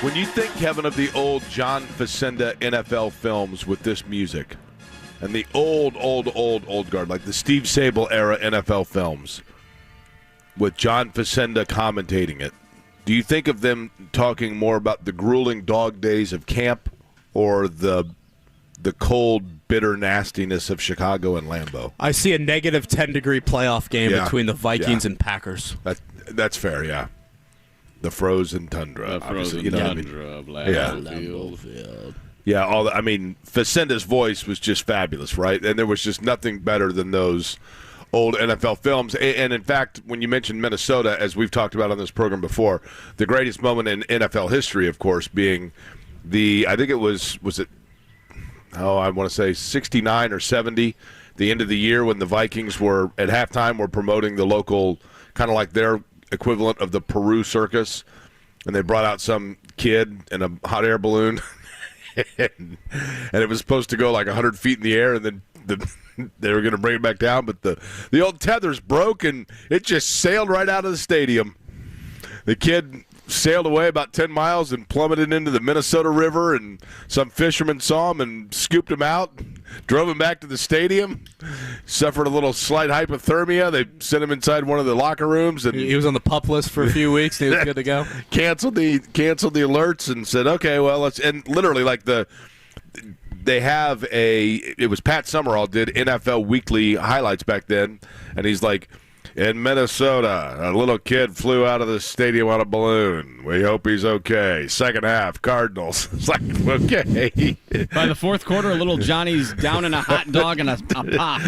When you think, Kevin, of the old John Facenda NFL films with this music, and the old guard, like the Steve Sable era NFL films, with John Facenda commentating it, do you think of them talking more about the grueling dog days of camp or the cold, bitter nastiness of Chicago and Lambeau? I see a negative 10-degree playoff game between the Vikings and Packers. That's fair, yeah. The frozen tundra. The frozen tundra of Lambeau Field. Yeah, Facenda's voice was just fabulous, right? And there was just nothing better than those old NFL films. And in fact, when you mentioned Minnesota, as we've talked about on this program before, the greatest moment in NFL history, of course, being I think it was it, I want to say 69 or 70, the end of the year when the Vikings were, at halftime, were promoting the local, kind of like their equivalent of the Peru Circus, and they brought out some kid in a hot air balloon, and it was supposed to go like 100 feet in the air, and then they were going to bring it back down, but the old tethers broke, and it just sailed right out of the stadium. The kid sailed away about 10 miles and plummeted into the Minnesota River, and some fishermen saw him and scooped him out, drove him back to the stadium, suffered a little slight hypothermia. They sent him inside one of the locker rooms, and he was on the PUP list for a few weeks, and he was good to go. Canceled the alerts and said, okay, well, let's, and literally like they have it was Pat Summerall did NFL Weekly highlights back then, and he's like, in Minnesota, a little kid flew out of the stadium on a balloon. We hope he's okay. Second half, Cardinals. It's like, okay. By the fourth quarter, little Johnny's down in a hot dog and a pop.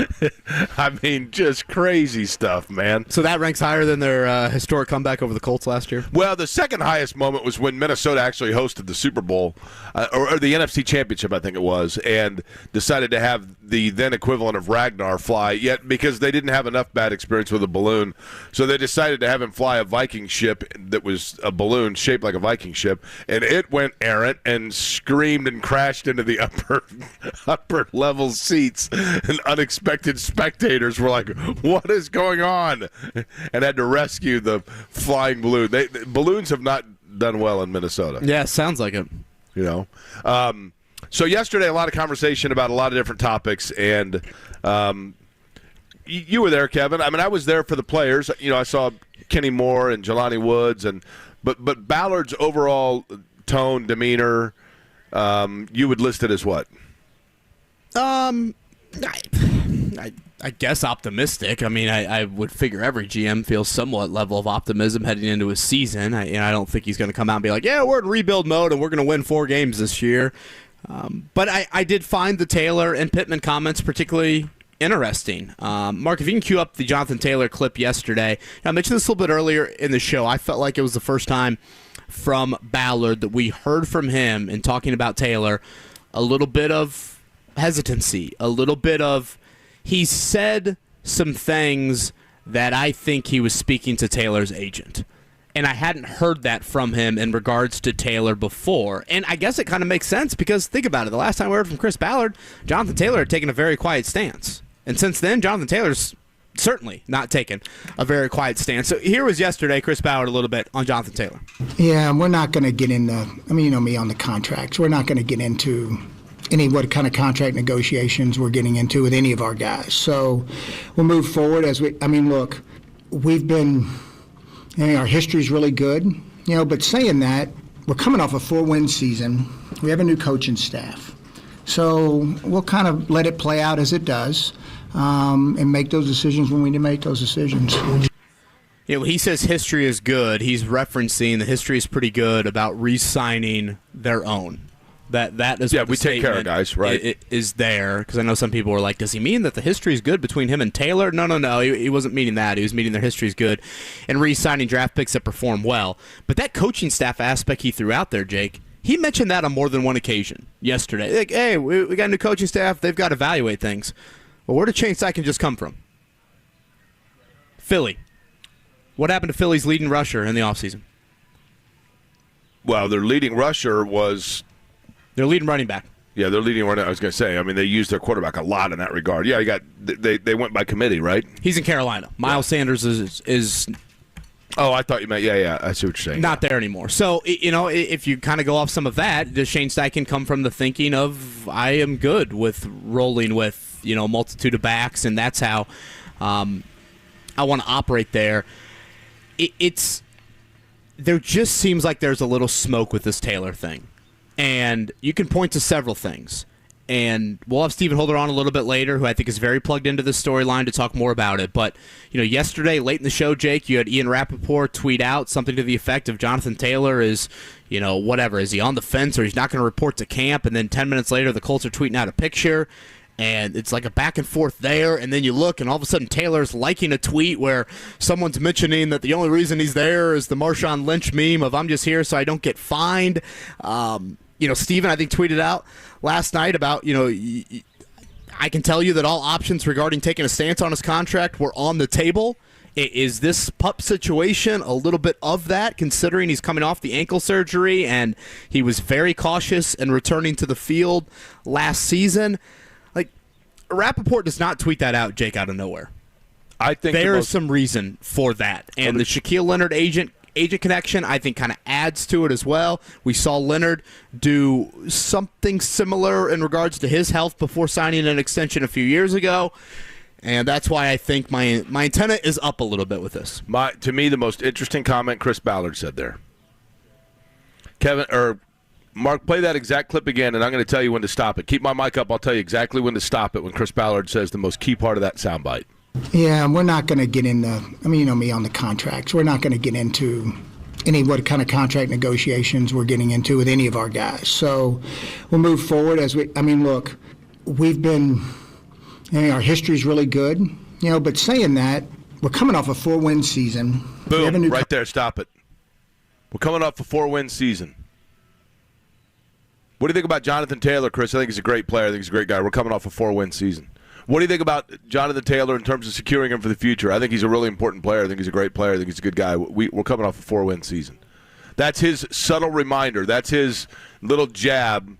I mean, just crazy stuff, man. So that ranks higher than their historic comeback over the Colts last year? Well, the second highest moment was when Minnesota actually hosted the Super Bowl, or the NFC Championship, I think it was, and decided to have the then equivalent of Ragnar fly, yet because they didn't have enough bad experience with a balloon, so they decided to have him fly a Viking ship that was a balloon shaped like a Viking ship, and it went errant and screamed and crashed into the upper level seats, and unexpected spectators were like, what is going on? And had to rescue the flying balloon. Balloons have not done well in Minnesota. Yeah, sounds like it. So yesterday, a lot of conversation about a lot of different topics, and you were there, Kevin. I mean, I was there for the players. I saw Kenny Moore and Jelani Woods, but Ballard's overall tone, demeanor, you would list it as what? I guess optimistic. I mean, I would figure every GM feels somewhat level of optimism heading into his season. I don't think he's going to come out and be like, yeah, we're in rebuild mode and we're going to win 4 games this year. But I did find the Taylor and Pittman comments particularly interesting. Mark, if you can cue up the Jonathan Taylor clip yesterday. I mentioned this a little bit earlier in the show. I felt like it was the first time from Ballard that we heard from him in talking about Taylor a little bit of hesitancy, a little bit of he said some things that I think he was speaking to Taylor's agent. And I hadn't heard that from him in regards to Taylor before. And I guess it kind of makes sense because think about it. The last time we heard from Chris Ballard, Jonathan Taylor had taken a very quiet stance. And since then, Jonathan Taylor's certainly not taken a very quiet stance. So here was yesterday, Chris Ballard a little bit on Jonathan Taylor. Yeah, we're not going to get into, you know me on the contracts. We're not going to get into what kind of contract negotiations we're getting into with any of our guys. So we'll move forward look, we've been... our history's really good, but saying that, we're coming off a 4-win season. We have a new coaching staff. So we'll kind of let it play out as it does and make those decisions when we need to make those decisions. Yeah, well, he says history is good. He's referencing the history is pretty good about re-signing their own. That is what we take care of guys, right? It is there because I know some people were like, does he mean that the history is good between him and Taylor? No. He wasn't meaning that. He was meaning their history is good and re-signing draft picks that perform well. But that coaching staff aspect he threw out there, Jake, he mentioned that on more than one occasion yesterday. Like, hey, we got a new coaching staff. They've got to evaluate things. Well, where did Shane Steichen just come from? Philly. What happened to Philly's leading rusher in the offseason? Well, their leading rusher was... Their leading running back. Yeah, they're leading right now. I was going to say, I mean, they used their quarterback a lot in that regard. Yeah, they went by committee, right? He's in Carolina. Miles Sanders is Oh, I thought you meant, yeah, I see what you're saying. not there anymore. So, if you kind of go off some of that, does Shane Steichen come from the thinking of, I am good with rolling with, a multitude of backs, and that's how I want to operate there. There just seems like there's a little smoke with this Taylor thing. And you can point to several things. And we'll have Stephen Holder on a little bit later, who I think is very plugged into this storyline to talk more about it. But, yesterday, late in the show, Jake, you had Ian Rappaport tweet out something to the effect of Jonathan Taylor is, whatever. Is he on the fence or he's not going to report to camp? And then 10 minutes later, the Colts are tweeting out a picture. And it's like a back and forth there, and then you look, and all of a sudden Taylor's liking a tweet where someone's mentioning that the only reason he's there is the Marshawn Lynch meme of I'm just here so I don't get fined. Steven, I think, tweeted out last night about, I can tell you that all options regarding taking a stance on his contract were on the table. Is this pup situation a little bit of that, considering he's coming off the ankle surgery and he was very cautious in returning to the field last season? Rappaport does not tweet that out, Jake, out of nowhere. I think there is some reason for that. And the Shaquille Leonard agent connection, I think, kind of adds to it as well. We saw Leonard do something similar in regards to his health before signing an extension a few years ago. And that's why I think my antenna is up a little bit with this. To me, the most interesting comment Chris Ballard said there. Mark, play that exact clip again, and I'm going to tell you when to stop it. Keep my mic up. I'll tell you exactly when to stop it when Chris Ballard says the most key part of that soundbite. Yeah, we're not going to get into, me on the contracts. We're not going to get into what kind of contract negotiations we're getting into with any of our guys. So we'll move forward look, we've been, our history's really good, but saying that, we're coming off a 4-win season. Boom, right there, stop it. We're coming off a 4-win season. What do you think about Jonathan Taylor, Chris? I think he's a great player. I think he's a great guy. We're coming off a 4-win season. What do you think about Jonathan Taylor in terms of securing him for the future? I think he's a really important player. I think he's a great player. I think he's a good guy. We're coming off a 4-win season. That's his subtle reminder. That's his little jab.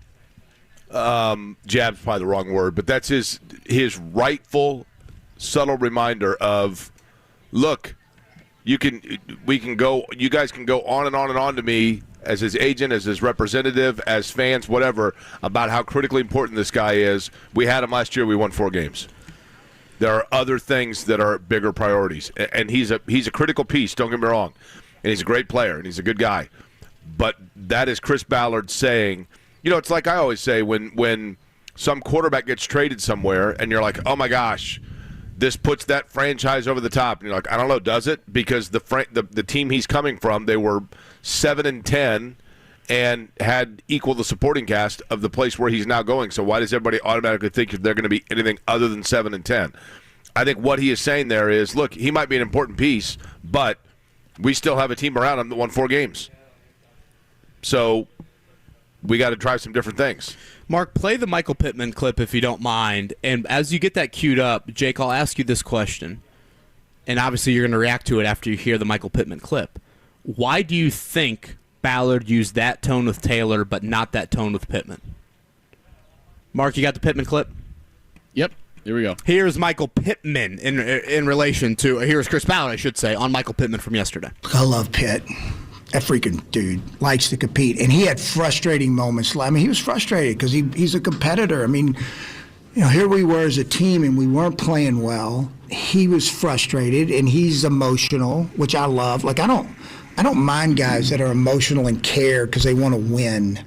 Jab's probably the wrong word, but that's his rightful, subtle reminder of, look, you guys can go on and on and on to me as his agent, as his representative, as fans, whatever, about how critically important this guy is. We had him last year. We won 4 games. There are other things that are bigger priorities, and he's a critical piece. Don't get me wrong, and he's a great player, and he's a good guy. But that is Chris Ballard saying, it's like I always say when some quarterback gets traded somewhere, and you're like, oh my gosh, this puts that franchise over the top, and you're like, I don't know, does it? Because the team he's coming from, they were 7-10 and had equal the supporting cast of the place where he's now going. So why does everybody automatically think they're going to be anything other than 7-10? I think what he is saying there is, look, he might be an important piece, but we still have a team around him that won 4 games. So we got to try some different things. Mark, play the Michael Pittman clip if you don't mind. And as you get that queued up, Jake, I'll ask you this question. And obviously you're going to react to it after you hear the Michael Pittman clip. Why do you think Ballard used that tone with Taylor but not that tone with Pittman? Mark, you got the Pittman clip? Yep. Here we go. Here's Michael Pittman in relation to, here's Chris Ballard, I should say, on Michael Pittman from yesterday. I love Pitt. That freaking dude likes to compete. And he had frustrating moments. He was frustrated because he's a competitor. Here we were as a team and we weren't playing well. He was frustrated and he's emotional, which I love. I don't mind guys that are emotional and care because they want to win.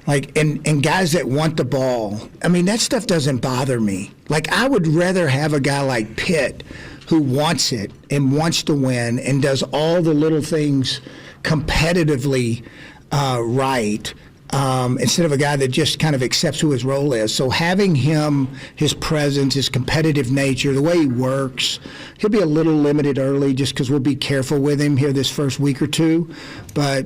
And guys that want the ball. That stuff doesn't bother me. I would rather have a guy like Pitt who wants it and wants to win and does all the little things competitively right, instead of a guy that just kind of accepts who his role is. So having him, his presence, his competitive nature, the way he works, he'll be a little limited early just because we'll be careful with him here this first week or two. But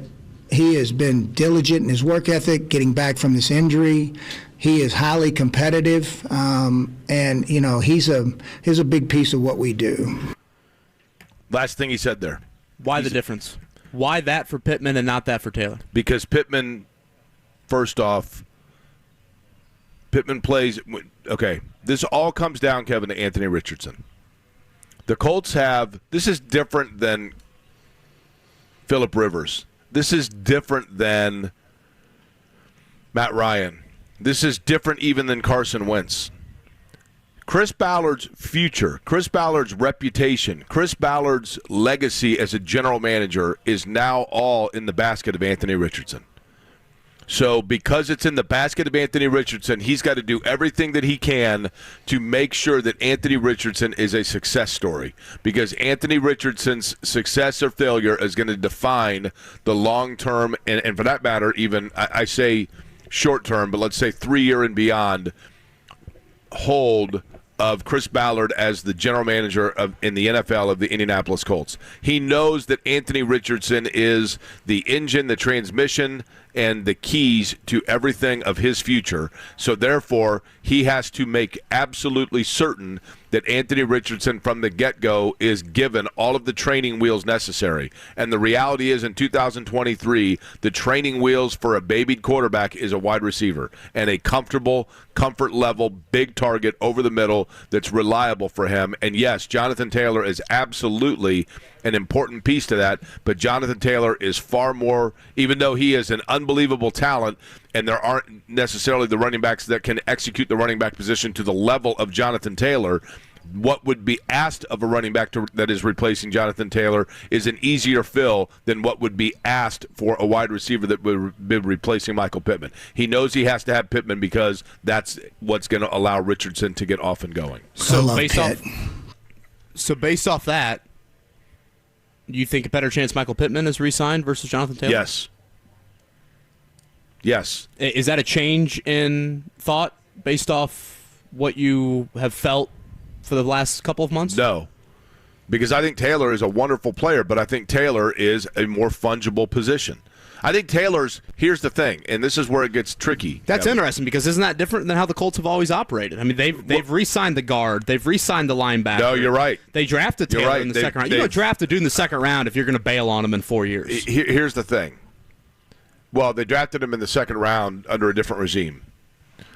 he has been diligent in his work ethic, getting back from this injury. He is highly competitive, and he's a big piece of what we do. Last thing he said there. Why the difference? Why that for Pittman and not that for Taylor? Because Pittman, first off, Pittman plays. Okay, this all comes down, Kevin, to Anthony Richardson. The Colts have. This is different than Phillip Rivers. This is different than Matt Ryan. This is different even than Carson Wentz. Chris Ballard's future, Chris Ballard's reputation, Chris Ballard's legacy as a general manager is now all in the basket of Anthony Richardson. So because it's in the basket of Anthony Richardson, he's got to do everything that he can to make sure that Anthony Richardson is a success story. Because Anthony Richardson's success or failure is going to define the long-term, and for that matter, even, I say short-term, but let's say 3-year and beyond, hold of Chris Ballard as the general manager in the NFL of the Indianapolis Colts. He knows that Anthony Richardson is the engine, the transmission, and the keys to everything of his future. So therefore, he has to make absolutely certain that Anthony Richardson from the get-go is given all of the training wheels necessary. And the reality is in 2023, the training wheels for a babied quarterback is a wide receiver and a comfortable, comfort level, big target over the middle that's reliable for him. And yes, Jonathan Taylor is absolutely an important piece to that, but Jonathan Taylor is far more, even though he is an unbelievable talent, and there aren't necessarily the running backs that can execute the running back position to the level of Jonathan Taylor, what would be asked of a running back that is replacing Jonathan Taylor is an easier fill than what would be asked for a wide receiver that would be replacing Michael Pittman. He knows he has to have Pittman because that's what's going to allow Richardson to get off and going. So based off that, you think a better chance Michael Pittman is re-signed versus Jonathan Taylor? Yes. Yes. Is that a change in thought based off what you have felt for the last couple of months? No. Because I think Taylor is a wonderful player, but I think Taylor is a more fungible position. I think Taylor's, here's the thing, and this is where it gets tricky. That's interesting because isn't that different than how the Colts have always operated? I mean, they've re-signed the guard, they've re-signed the linebacker. No, you're right. They drafted Taylor in the second round. You don't draft a dude in the second round if you're going to bail on him in 4 years. Here's the thing. Well, they drafted him in the second round under a different regime.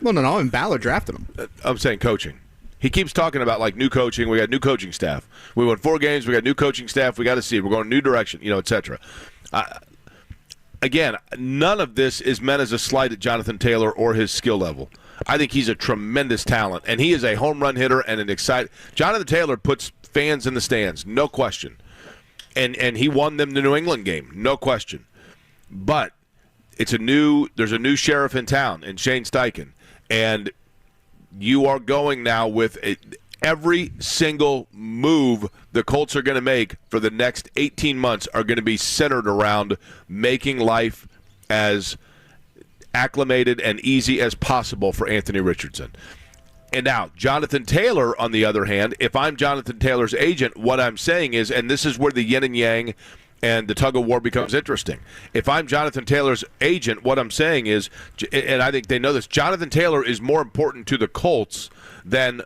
Well, no, and Ballard drafted him. I'm saying coaching. He keeps talking about, like, new coaching. We got new coaching staff. We won 4 games. We got new coaching staff. We got to see. We're going a new direction, et cetera. Again, none of this is meant as a slight at Jonathan Taylor or his skill level. I think he's a tremendous talent, and he is a home run hitter and an exciting. Jonathan Taylor puts fans in the stands, no question. And he won them the New England game, no question. But there's a new sheriff in town, in Shane Steichen, and you are going now with every single move the Colts are going to make for the next 18 months are going to be centered around making life as acclimated and easy as possible for Anthony Richardson. And now, Jonathan Taylor, on the other hand, if I'm Jonathan Taylor's agent, what I'm saying is, and this is where the yin and yang and the tug-of-war becomes interesting. If I'm Jonathan Taylor's agent, what I'm saying is, and I think they know this, Jonathan Taylor is more important to the Colts than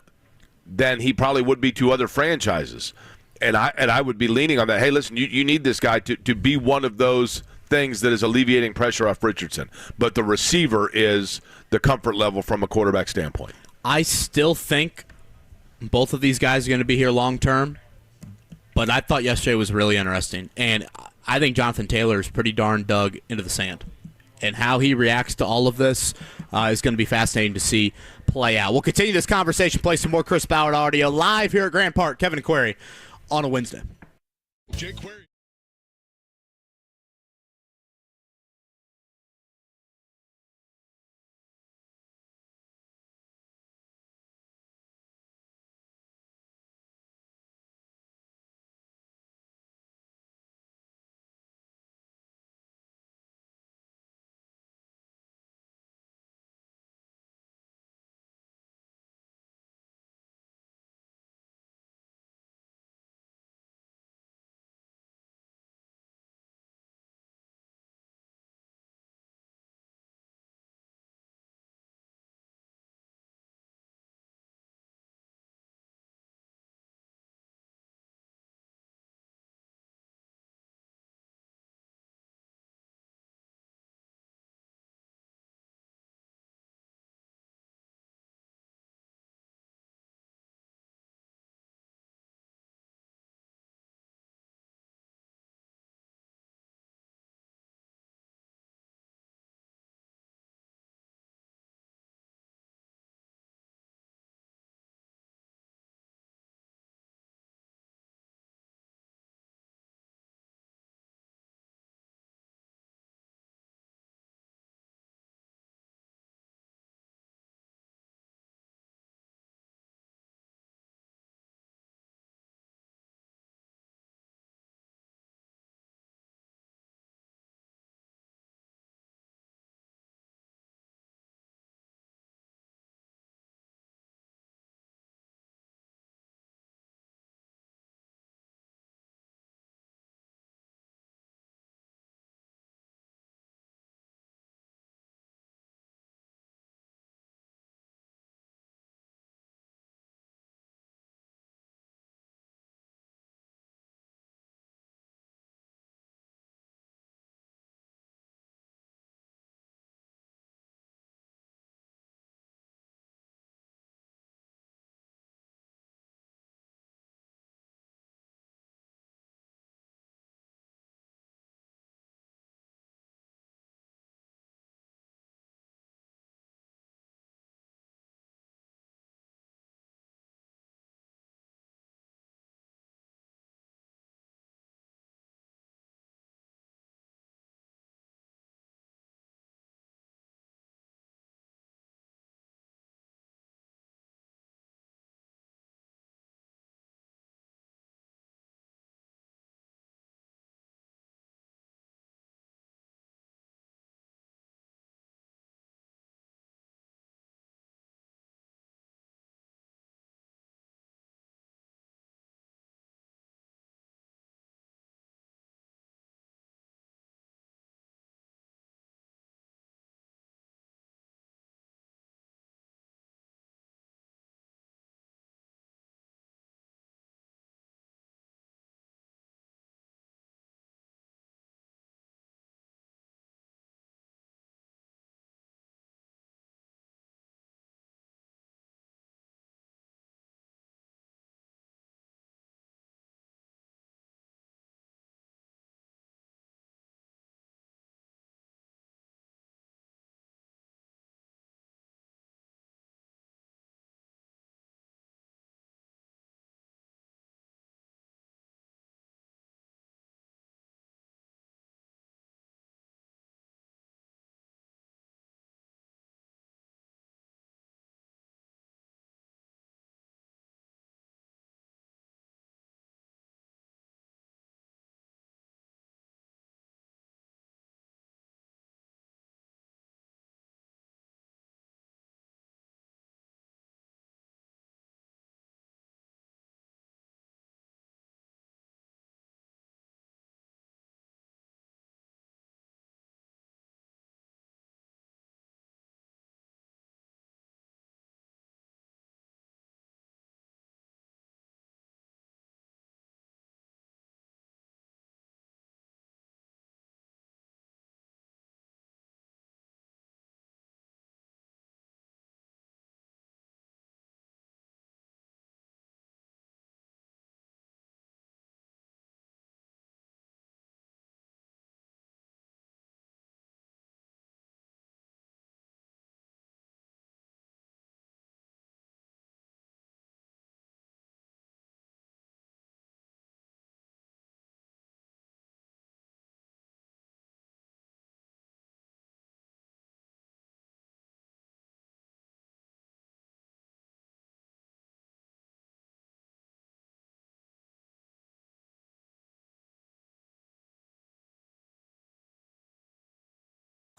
he probably would be to other franchises. And I would be leaning on that. Hey, listen, you need this guy to be one of those things that is alleviating pressure off Richardson. But the receiver is the comfort level from a quarterback standpoint. I still think both of these guys are going to be here long term. But I thought yesterday was really interesting. And I think Jonathan Taylor is pretty darn dug into the sand. And how he reacts to all of this is going to be fascinating to see play out. We'll continue this conversation, play some more Chris Ballard audio live here at Grant Park. Kevin and Query on a Wednesday. Jake Query.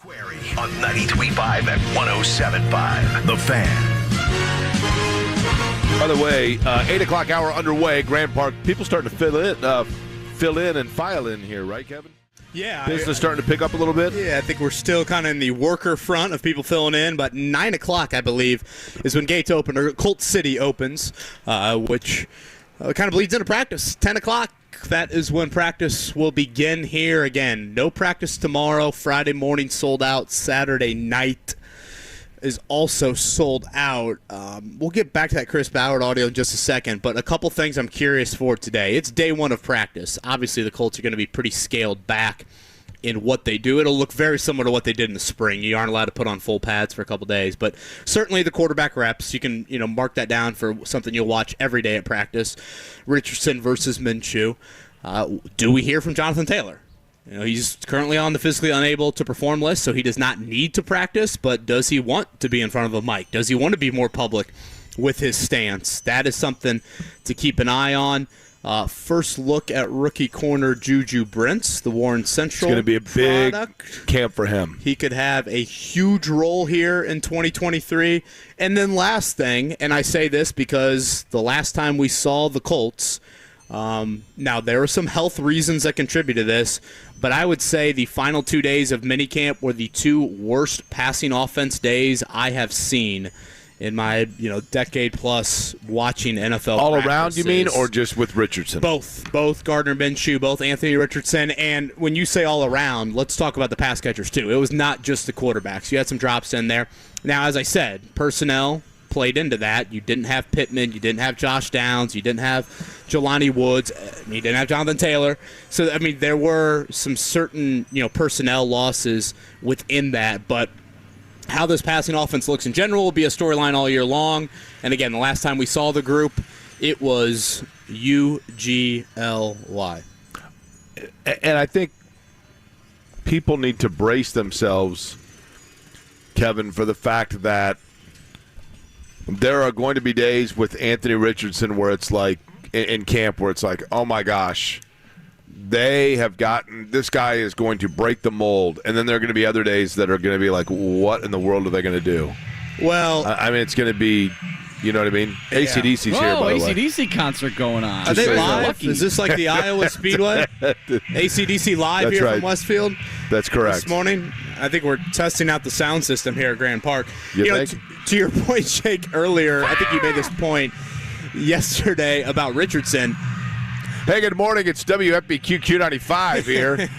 Query on 93.5 and 107.5. The Fan. By the way, 8 o'clock hour underway, Grand Park. People starting to fill in and file in here, right, Kevin? Yeah. Business starting to pick up a little bit? Yeah, I think we're still kind of in the worker front of people filling in, but 9 o'clock, I believe, is when gates open, or Colt City opens, which kind of bleeds into practice. 10 o'clock, that is when practice will begin here again. No practice tomorrow. Friday morning sold out. Saturday night is also sold out. We'll get back to that Chris Ballard audio in just a second, but a couple things I'm curious for today. It's day one of practice. Obviously, the Colts are going to be pretty scaled back in what they do. It'll look very similar to what they did in the spring. You aren't allowed to put on full pads for a couple days, but certainly the quarterback reps, you can mark that down for something you'll watch every day at practice. Richardson versus Minshew. Do we hear from Jonathan Taylor? He's currently on the physically unable to perform list, so he does not need to practice, but does he want to be in front of a mic? Does he want to be more public with his stance? That is something to keep an eye on. First look at rookie corner Juju Brents, the Warren Central. It's going to be a big camp for him. He could have a huge role here in 2023. And then last thing, and I say this because the last time we saw the Colts, now there are some health reasons that contribute to this, but I would say the final 2 days of minicamp were the two worst passing offense days I have seen in my decade plus watching NFL all practices. around, you mean, or just with Richardson? Both Gardner Minshew, both Anthony Richardson, and when you say all around, let's talk about the pass catchers too. It was not just the quarterbacks. You had some drops in there. Now, as I said, personnel played into that. You didn't have Pittman, you didn't have Josh Downs, you didn't have Jelani Woods, you didn't have Jonathan Taylor. So, I mean, there were some certain, personnel losses within that, but how this passing offense looks in general will be a storyline all year long. And again, the last time we saw the group, it was UGLY. And I think people need to brace themselves, Kevin, for the fact that there are going to be days with Anthony Richardson where it's like, in camp, where it's like, oh my gosh, they have gotten, this guy is going to break the mold. And then there are going to be other days that are going to be like, what in the world are they going to do? Well, I mean, it's going to be, you know what I mean? Yeah. AC/DC's here, by the way. AC/DC concert going on. Are they live? Is this like the Iowa Speedway? AC/DC live here from Westfield? That's correct. This morning, I think we're testing out the sound system here at Grand Park. You think? To your point, Jake, earlier, I think you made this point yesterday about Richardson. Hey, good morning. It's WFBQ Q95 here.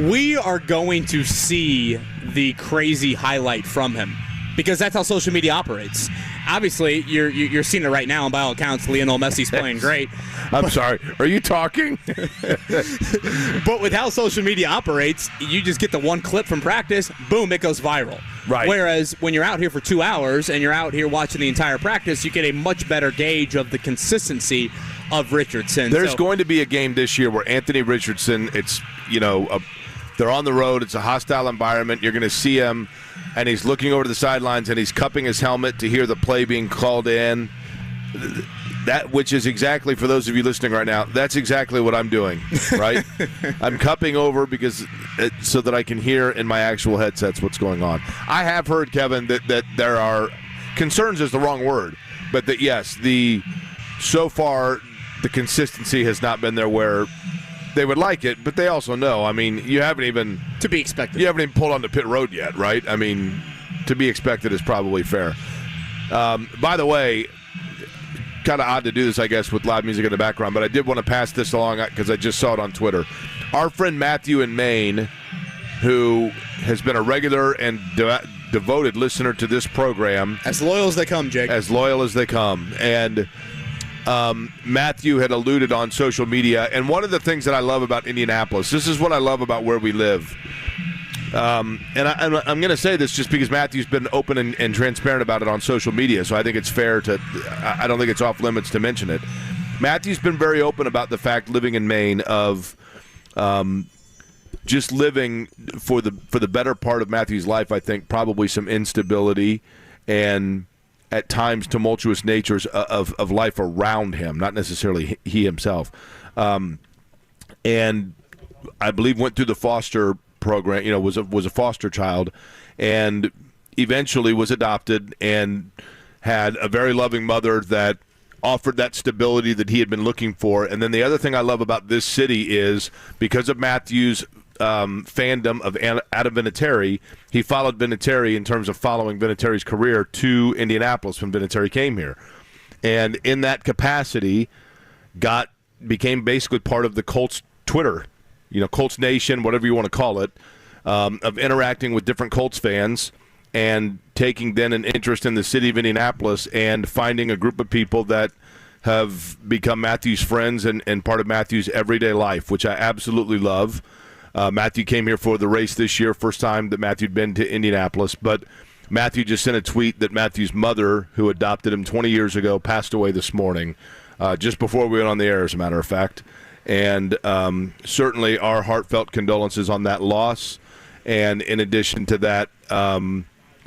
We are going to see the crazy highlight from him because that's how social media operates. Obviously, you're seeing it right now, and by all accounts, Lionel Messi's playing great. I'm sorry. Are you talking? But with how social media operates, you just get the one clip from practice, boom, it goes viral. Right. Whereas when you're out here for 2 hours and you're out here watching the entire practice, you get a much better gauge of the consistency of Richardson. There's going to be a game this year where Anthony Richardson, it's, they're on the road. It's a hostile environment. You're going to see him, and he's looking over to the sidelines, and he's cupping his helmet to hear the play being called in. That, which is exactly, for those of you listening right now, that's exactly what I'm doing, right? I'm cupping over so that I can hear in my actual headsets what's going on. I have heard, Kevin, that there are concerns is the wrong word, but that, yes, so far the consistency has not been there where they would like it, but they also know. I mean, you haven't even to be expected. You haven't even pulled onto pit road yet, right? I mean, to be expected is probably fair. By the way, kind of odd to do this, I guess, with live music in the background, but I did want to pass this along because I just saw it on Twitter. Our friend Mathieu in Maine, who has been a regular and devoted listener to this program. As loyal as they come, Jake. As loyal as they come. And Mathieu had alluded on social media, and one of the things that I love about Indianapolis, this is what I love about where we live. And I'm going to say this just because Matthew's been open and transparent about it on social media, so I think it's fair I don't think it's off limits to mention it. Matthew's been very open about the fact, living in Maine, of just living for the better part of Matthew's life, I think probably some instability and at times tumultuous natures of life around him, not necessarily he himself. And I believe went through the foster program. Was a foster child, and eventually was adopted and had a very loving mother that offered that stability that he had been looking for. And then the other thing I love about this city is because of Matthew's fandom of Adam Vinatieri, he followed Vinatieri in terms of following Vinatieri's career to Indianapolis when Vinatieri came here. And in that capacity, became basically part of the Colts Twitter, Colts Nation, whatever you want to call it, of interacting with different Colts fans and taking then an interest in the city of Indianapolis and finding a group of people that have become Matthew's friends and part of Matthew's everyday life, which I absolutely love. Matthew came here for the race this year, first time that Matthew had been to Indianapolis. But Matthew just sent a tweet that Matthew's mother, who adopted him 20 years ago, passed away this morning, just before we went on the air, as a matter of fact. And certainly our heartfelt condolences on that loss. And in addition to that,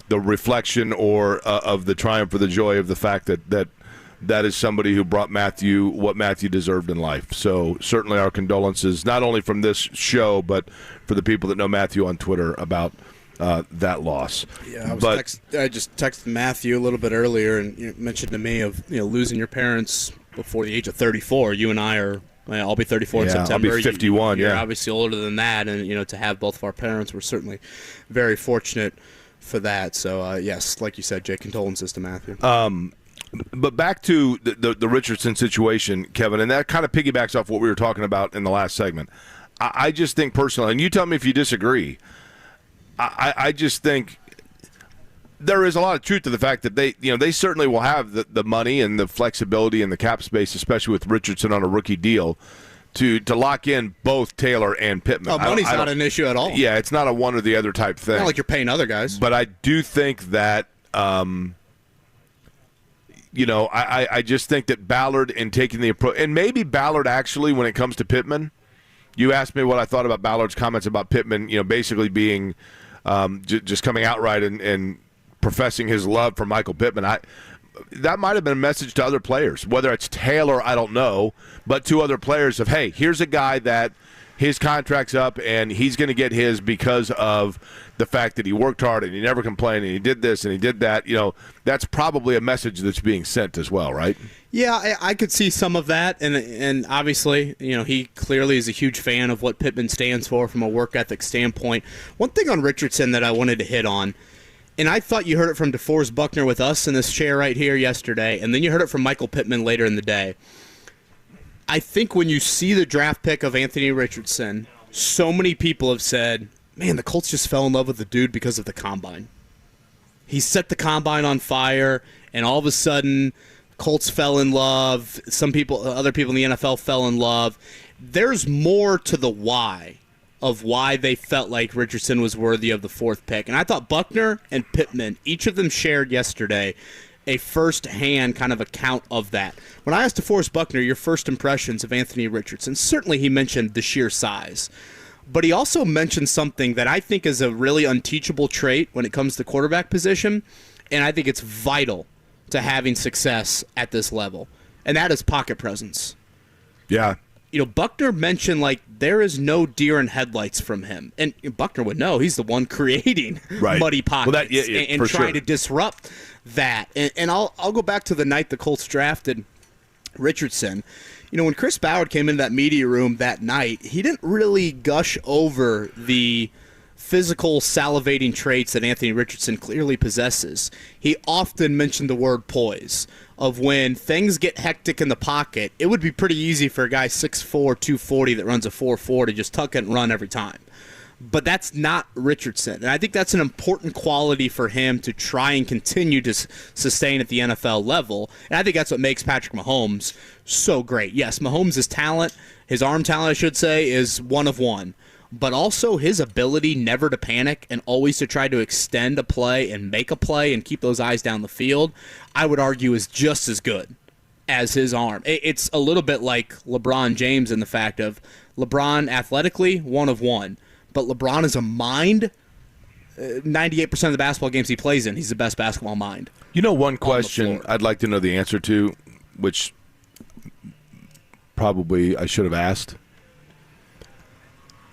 the reflection of the triumph or the joy of the fact that is somebody who brought Matthew what Matthew deserved in life. So certainly our condolences, not only from this show, but for the people that know Matthew on Twitter about that loss. Yeah, I just texted Matthew a little bit earlier and mentioned to me of losing your parents before the age of 34. You and I are. I'll be 34 in September. I'll be 51. You're obviously older than that, and to have both of our parents, we're certainly very fortunate for that. So yes, like you said, Jay, condolences to Matthew. But back to the Richardson situation, Kevin, and that kind of piggybacks off what we were talking about in the last segment. I just think personally, and you tell me if you disagree, I just think there is a lot of truth to the fact that they certainly will have the money and the flexibility and the cap space, especially with Richardson on a rookie deal, to lock in both Taylor and Pittman. Oh, money's not an issue at all. Yeah, it's not a one or the other type thing. Not like you're paying other guys. But I do think that I just think that Ballard in taking the approach, and maybe Ballard actually, when it comes to Pittman, you asked me what I thought about Ballard's comments about Pittman, basically being just coming outright and professing his love for Michael Pittman. That might have been a message to other players, whether it's Taylor, I don't know, but to other players of, hey, here's a guy that his contract's up and he's going to get his because of the fact that he worked hard and he never complained and he did this and he did that. That's probably a message that's being sent as well, right? Yeah, I could see some of that, and obviously, he clearly is a huge fan of what Pittman stands for from a work ethic standpoint. One thing on Richardson that I wanted to hit on, and I thought you heard it from DeForest Buckner with us in this chair right here yesterday, and then you heard it from Michael Pittman later in the day. I think when you see the draft pick of Anthony Richardson, so many people have said, man, the Colts just fell in love with the dude because of the combine. He set the combine on fire, and all of a sudden, Colts fell in love. Other people in the NFL fell in love. There's more to the why of why they felt like Richardson was worthy of the fourth pick. And I thought Buckner and Pittman, each of them shared yesterday a first-hand kind of account of that. When I asked DeForest Buckner, your first impressions of Anthony Richardson, certainly he mentioned the sheer size. But he also mentioned something that I think is a really unteachable trait when it comes to quarterback position, and I think it's vital to having success at this level, and that is pocket presence. Yeah. Buckner mentioned, there is no deer in headlights from him. And Buckner would know. He's the one creating muddy pockets and trying to disrupt that. And I'll go back to the night the Colts drafted Richardson. When Chris Ballard came into that media room that night, he didn't really gush over the physical salivating traits that Anthony Richardson clearly possesses. He often mentioned the word poise, of when things get hectic in the pocket, it would be pretty easy for a guy 6'4", 240 that runs a 4.4 to just tuck it and run every time. But that's not Richardson. And I think that's an important quality for him to try and continue to sustain at the NFL level. And I think that's what makes Patrick Mahomes so great. Yes, Mahomes' talent, his arm talent, I should say, is one of one. But also his ability never to panic and always to try to extend a play and make a play and keep those eyes down the field, I would argue is just as good as his arm. It's a little bit like LeBron James in the fact of LeBron athletically, one of one. But LeBron is a mind. 98% of the basketball games he plays in, he's the best basketball mind. One question I'd like to know the answer to, which probably I should have asked.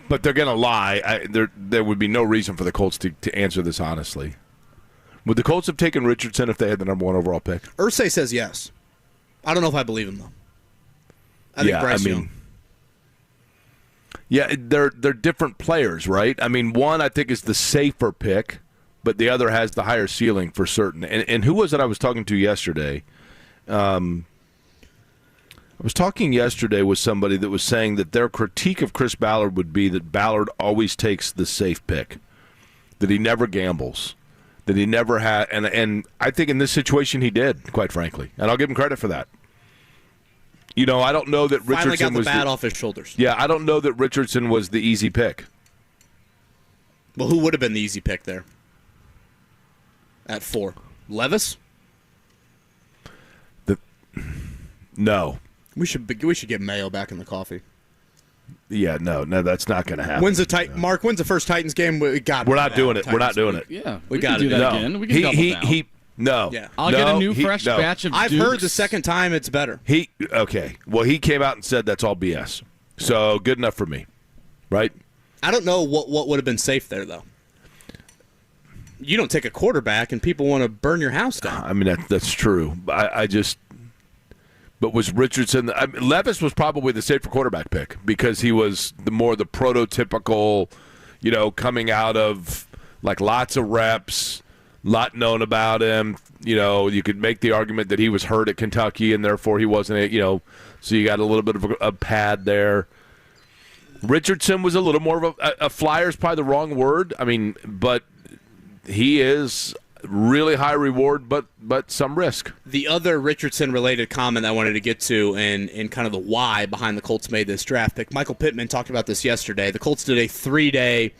But they're going to lie. There would be no reason for the Colts to answer this honestly. Would the Colts have taken Richardson if they had the number 1 overall pick? Irsay says yes. I don't know if I believe him, though. I think Bryce Young. Yeah, they're different players, right? I mean, one I think is the safer pick, but the other has the higher ceiling for certain. And who was it I was talking to yesterday? I was talking yesterday with somebody that was saying that their critique of Chris Ballard would be that Ballard always takes the safe pick, that he never gambles, that he never had. And I think in this situation he did, quite frankly. And I'll give him credit for that. You know, I don't know that Richardson finally got the was bat off his shoulders. Yeah, I don't know that Richardson was the easy pick. Well, who would have been the easy pick there? At 4. Levis? No. We should get Mayo back in the coffee. Yeah, no, that's not going to happen. When's the first Titans game? We're not doing it. We're not doing it. Yeah, we got to do that no. again. We can double down. No. Yeah. I'll get a new fresh batch of I've Dukes. heard the second time it's better. Okay. Well, he came out and said that's all BS. So good enough for me, right? I don't know what would have been safe there, though. You don't take a quarterback and people want to burn your house down. I mean, that's true. But was Richardson – Levis was probably the safer quarterback pick because he was the prototypical, coming out of, like, lots of reps, lot known about him. You could make the argument that he was hurt at Kentucky and therefore he wasn't, so you got a little bit of a pad there. Richardson was a little more of a flyer is probably the wrong word. I mean, but he is – really high reward, but some risk. The other Richardson-related comment I wanted to get to and kind of the why behind the Colts made this draft pick, Michael Pittman talked about this yesterday. The Colts did a 3-day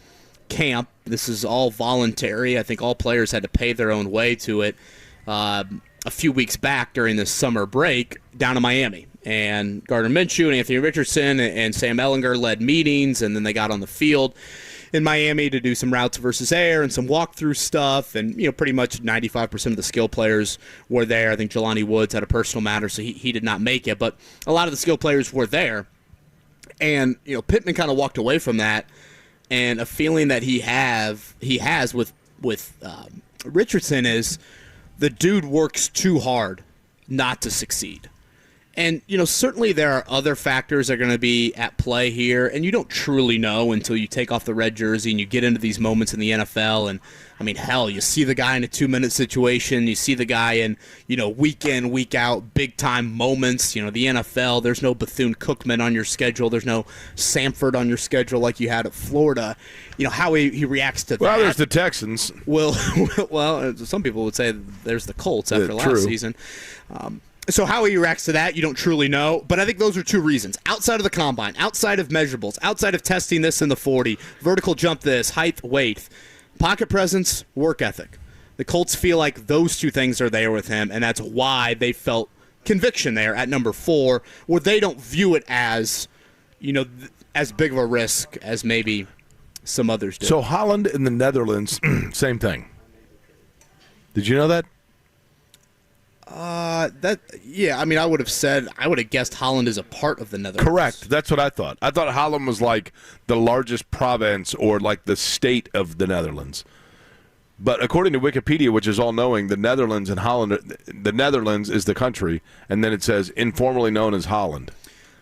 camp. This is all voluntary. I think all players had to pay their own way to it a few weeks back during the summer break down in Miami. And Gardner Minshew and Anthony Richardson and Sam Ehlinger led meetings, and then they got on the field in Miami to do some routes versus air and some walkthrough stuff, and pretty much 95% of the skill players were there. I think Jelani Woods had a personal matter, so he did not make it, but a lot of the skill players were there. And Pittman kind of walked away from that, and a feeling that he has with Richardson is the dude works too hard not to succeed. And, certainly there are other factors that are going to be at play here, and you don't truly know until you take off the red jersey and you get into these moments in the NFL. And, I mean, hell, you see the guy in a 2-minute situation. You see the guy in, week in, week out, big-time moments. The NFL, there's no Bethune-Cookman on your schedule. There's no Samford on your schedule like you had at Florida. How he reacts to that. Well, there's the Texans. Well, some people would say there's the Colts after last season. So how he reacts to that, you don't truly know. But I think those are two reasons. Outside of the combine, outside of measurables, outside of testing this in the 40, vertical jump this, height, weight, pocket presence, work ethic. The Colts feel like those two things are there with him, and that's why they felt conviction there at number 4, where they don't view it as, as big of a risk as maybe some others do. So Holland in the Netherlands, same thing. Did you know that? I would have guessed Holland is a part of the Netherlands. Correct. That's what I thought. I thought Holland was like the largest province or like the state of the Netherlands. But according to Wikipedia, which is all-knowing, the Netherlands and Holland, the Netherlands is the country, and then it says informally known as Holland.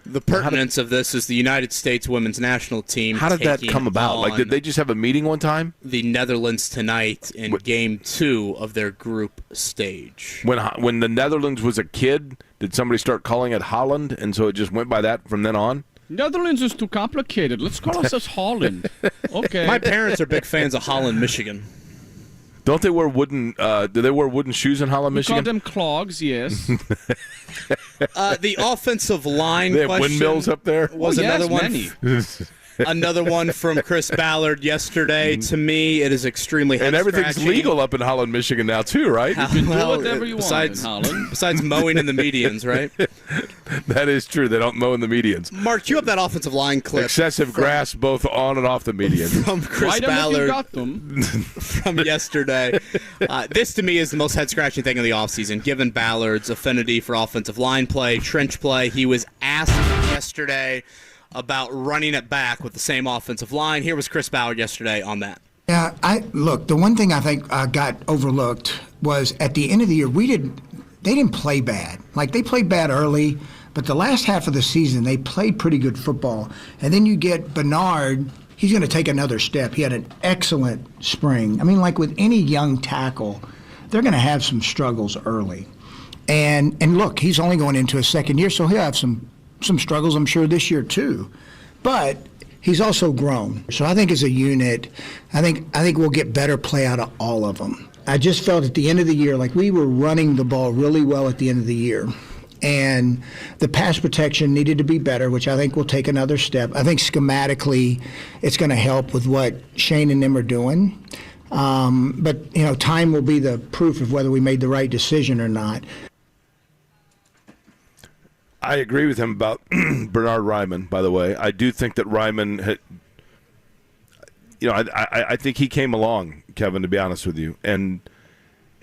The pertinence of this is the United States women's national team. How did that come about? Like, did they just have a meeting one time? The Netherlands tonight in Game 2 of their group stage. When the Netherlands was a kid, did somebody start calling it Holland, and so it just went by that from then on? Netherlands is too complicated. Let's call us as Holland. Okay. My parents are big fans of Holland, Michigan. Don't they wear wooden? Do they wear wooden shoes in Holland, Michigan? We call them clogs. Yes. The offensive line. They have question windmills up there. Was another one. Many. Another one from Chris Ballard yesterday. To me, it is extremely and everything's legal up in Holland, Michigan now too, right? You can do whatever you want in Holland. Besides mowing in the medians, right? That is true. They don't mow in the medians. Mark, you have that offensive line clip. Excessive grass both on and off the median. From Chris Ballard got them. from yesterday. This, to me, is the most head-scratching thing of the offseason, given Ballard's affinity for offensive line play, trench play. He was asked yesterday about running it back with the same offensive line. Here was Chris Ballard yesterday on that. Yeah, look, the one thing I think got overlooked was at the end of the year, they didn't play bad. Like, they played bad early, but the last half of the season, they played pretty good football. And then you get Bernard, he's going to take another step. He had an excellent spring. I mean, like with any young tackle, they're going to have some struggles early. And look, he's only going into his second year, so he'll have some struggles, I'm sure, this year too. But he's also grown. So I think as a unit, I think we'll get better play out of all of them. I just felt at the end of the year like we were running the ball really well at the end of the year. And the pass protection needed to be better, which I think will take another step. I think schematically it's going to help with what Shane and them are doing. But, you know, time will be the proof of whether we made the right decision or not. I agree with him about Bernard Ryman, by the way. I do think that Ryman had, you know, I think he came along, Kevin, to be honest with you. And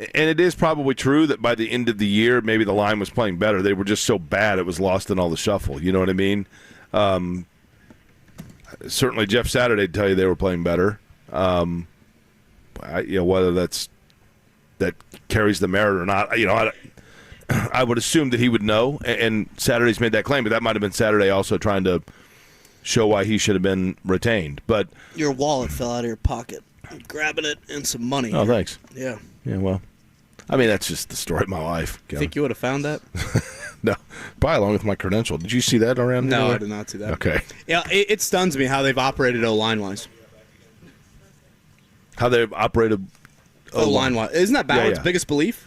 it is probably true that by the end of the year, maybe the line was playing better. They were just so bad it was lost in all the shuffle. You know what I mean? Certainly Jeff Saturday would tell you they were playing better. You know, whether that carries the merit or not, you know, I would assume that he would know, and Saturday's made that claim, but that might have been Saturday also trying to show why he should have been retained. But your wallet fell out of your pocket. I'm grabbing it and some money. Oh, thanks. Yeah. Yeah, well, I mean, that's just the story of my life. You think you would have found that? No, probably along with my credential. Did you see that around? No, I did not see that. Okay. Yeah, it stuns me how they've operated O-line-wise. How they've operated O-line-wise. Isn't that Ballard's biggest belief?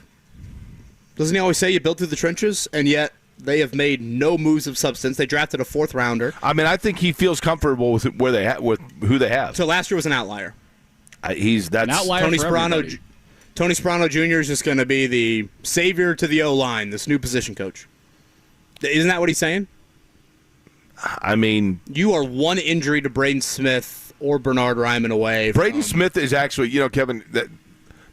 Doesn't he always say you built through the trenches, and yet they have made no moves of substance? They drafted a fourth rounder. I mean, I think he feels comfortable with with who they have. So last year was an outlier. That's an outlier. Tony Sperano Jr. is just going to be the savior to the O-line, this new position coach. Isn't that what he's saying? I mean, you are one injury to Braden Smith or Bernard Ryman away. Braden Smith is actually, you know, Kevin,